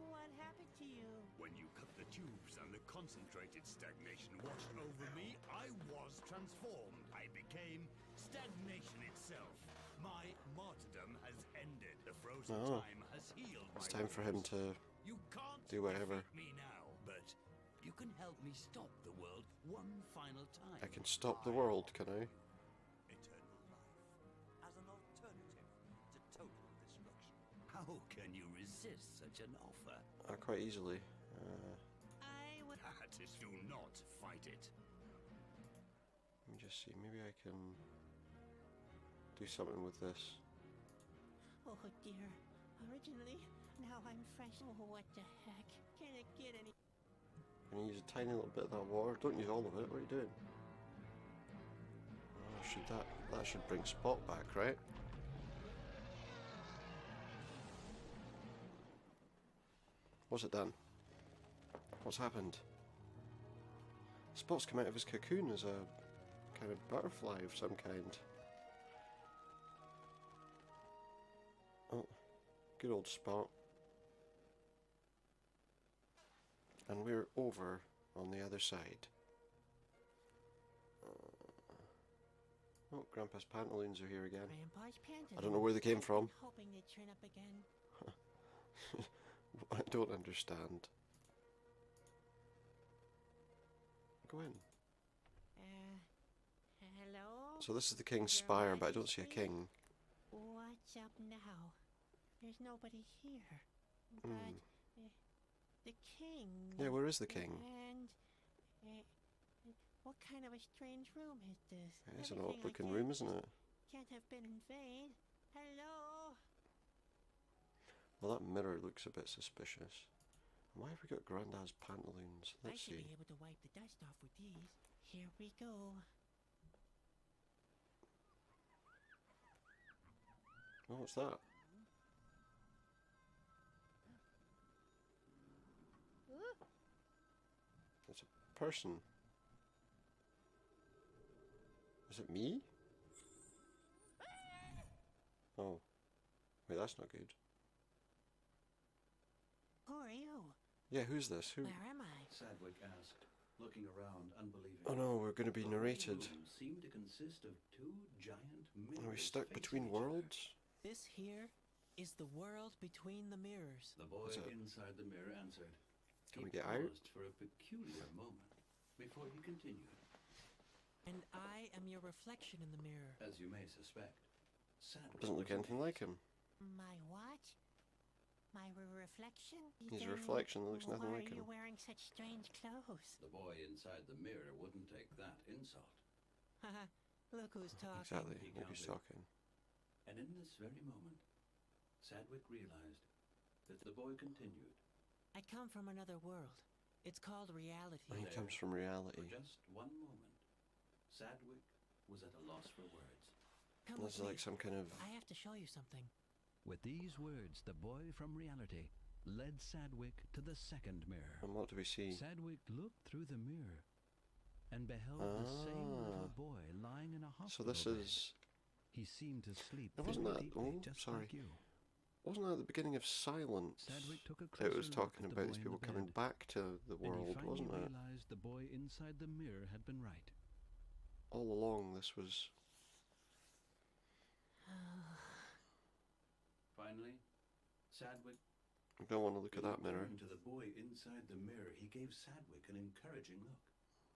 What happened to you? When you cut the tubes and the concentrated stagnation washed over me, I was transformed. I became stagnation itself. My martyrdom has ended. The frozen Oh. time has healed my It's time for him wounds. to You can't do whatever. defeat me now, but you can help me stop the world one final time. I can stop the world, can I? Eternal life as an alternative to total destruction. How can you resist such an offer? Quite easily. I would. That is, do not fight it. Let me just see, maybe I can do something with this. Oh dear. Originally, now I'm fresh. Oh, what the heck? Can it get any? I'm gonna use a tiny little bit of that water. Don't use all of it. What are you doing? Oh, should that should bring Spot back, right? What's it done? What's happened? Spot's come out of his cocoon as a kind of butterfly of some kind. Oh, good old Spot. And we're over on the other side. Oh, Grandpa's pantaloons are here again. Grandpa's pantaloons. I don't know where they came I've from. been hoping they'd turn up again. I don't understand. Go in. Hello? So this is the King's Your Spire, but I don't see a Majesty? king. What's up now? There's nobody here. But the king. Yeah, where is the king? And what kind of a strange room is this? It's an Everything odd looking I room, did isn't it? Can't have been in vain. Hello? Well, that mirror looks a bit suspicious. Why have we got Grandad's pantaloons? I Let's should see. be able to wipe the dust off with these. Here we go. Oh, what's that? It's a person. Is it me? Oh. Wait, that's not good. Who are you? Yeah, who's this? Who? Where am I? Sadwick asked, looking around unbelieving. Oh no, we're going to be The narrated. room seemed to consist of two giant mirrors. Are we stuck facing between each other. worlds? This here is the world between the mirrors. The boy Is it- inside the mirror answered. Can He we get out? paused for a peculiar moment before he continued. And I am your reflection in the mirror. As you may suspect, Sadwick Doesn't look wasn't anything like him. My what? My reflection? His Then reflection looks nothing why like are you him. wearing such strange clothes? The boy inside the mirror wouldn't take that insult. Haha, look who's talking. Exactly. He Look who's counted. talking. And in this very moment, Sadwick realized that the boy continued. I come from another world. It's called reality. He There, comes from For reality. just one moment, Sadwick was at a loss for words. Come This is with like me. some kind of. I have to show you something. With these words, the boy from reality led Sadwick to the second mirror. And what do we see? Sadwick looked through the mirror and beheld the same little boy lying in a So hospital this bed. is. He seemed to sleep Now, wasn't very that- deeply, oh, just sorry. like you. Wasn't that at the beginning of Silence? Sadwick took a It closer was look talking at the about boy these in people the coming bed, back to the and he world, finally wasn't it? realized the boy inside the mirror had been right. All along, this was. Finally, Sadwick I don't want to look at that mirror. turned to the boy inside the mirror. He gave Sadwick an encouraging look.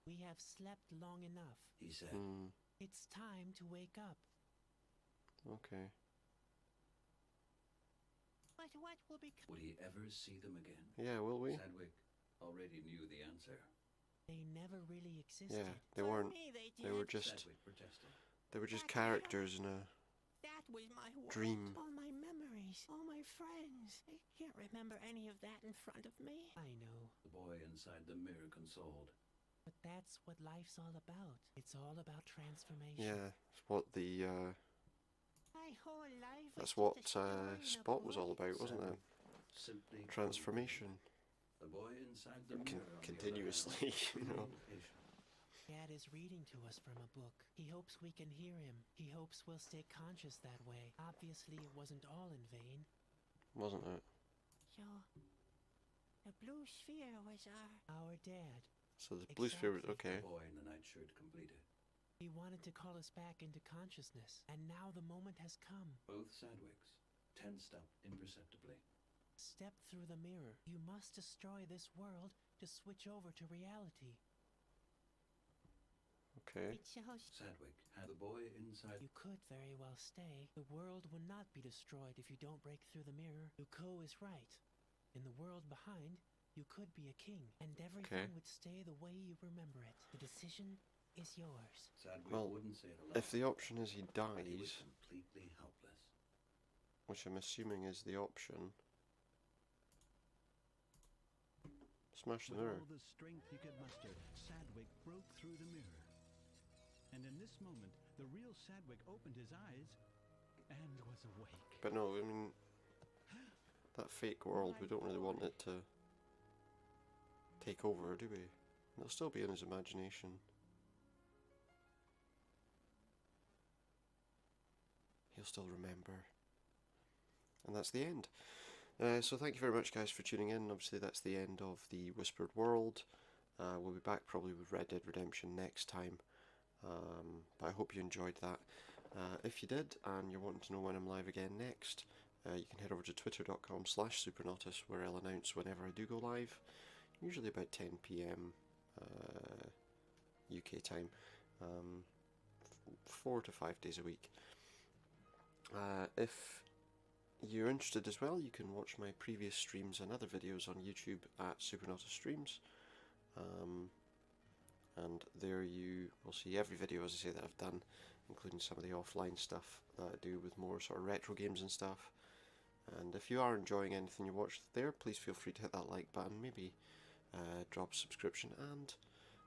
We have slept long enough. He said, Hmm. It's time to wake up. Okay. But what will become? would he ever see them again? Yeah, will we? Sadwick already knew the answer. They never really existed. Yeah, they For weren't. me, they They were did. just. Sadwick protested. They were just characters in a. That was my world. Dream. All my memories. All my friends. I can't remember any of that in front of me. I know. The boy inside the mirror consoled. But that's what life's all about. It's all about transformation. Yeah, it's what the. My whole life was That's just what a story in a Spot was all book. about, wasn't it? Simply Transformation. The boy inside the Con- mirror on the other continuously, hand, you know. remained patient. Dad is reading to us from a book. He hopes we can hear him. He hopes we'll stay conscious that way. Obviously, it wasn't all in vain. Wasn't it? So, the blue sphere was our dad. So the blue sphere was. Exactly. Okay. The boy in the nightshirt completed. He wanted to call us back into consciousness, and now the moment has come. Both Sadwicks tensed up imperceptibly. Step through the mirror. You must destroy this world to switch over to reality. Okay. It shows Sadwick had the boy inside. you could very well stay. The world will not be destroyed if you don't break through the mirror. Yuko is right. In the world behind, you could be a king, and everything would stay the way you remember it. The decision is yours. Sadwick Well, wouldn't say it aloud. If the option is he but he was dies, completely helpless. which I'm assuming is the option. Smash the With mirror. all the strength he could muster, Sadwick broke through the mirror. And in this moment, the real Sadwick opened his eyes and was awake. But no, I mean, that fake world, we don't really want it to take over, do we? It'll still be in his imagination. He'll still remember. And that's the end. So thank you very much, guys, for tuning in. Obviously, that's the end of the Whispered World. We'll be back probably with Red Dead Redemption next time. But I hope you enjoyed that. If you did, and you're wanting to know when I'm live again next, you can head over to twitter.com/Supernautus, where I'll announce whenever I do go live. Usually about 10 PM UK time. 4 to 5 days a week. If you're interested as well, you can watch my previous streams and other videos on YouTube at Supernautus Streams. And there you will see every video, as I say, that I've done, including some of the offline stuff that I do with more sort of retro games and stuff. And if you are enjoying anything you watch there, please feel free to hit that like button, maybe drop a subscription, and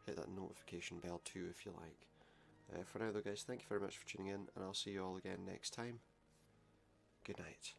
hit that notification bell too if you like. For now though, guys, thank you very much for tuning in, and I'll see you all again next time. Good night.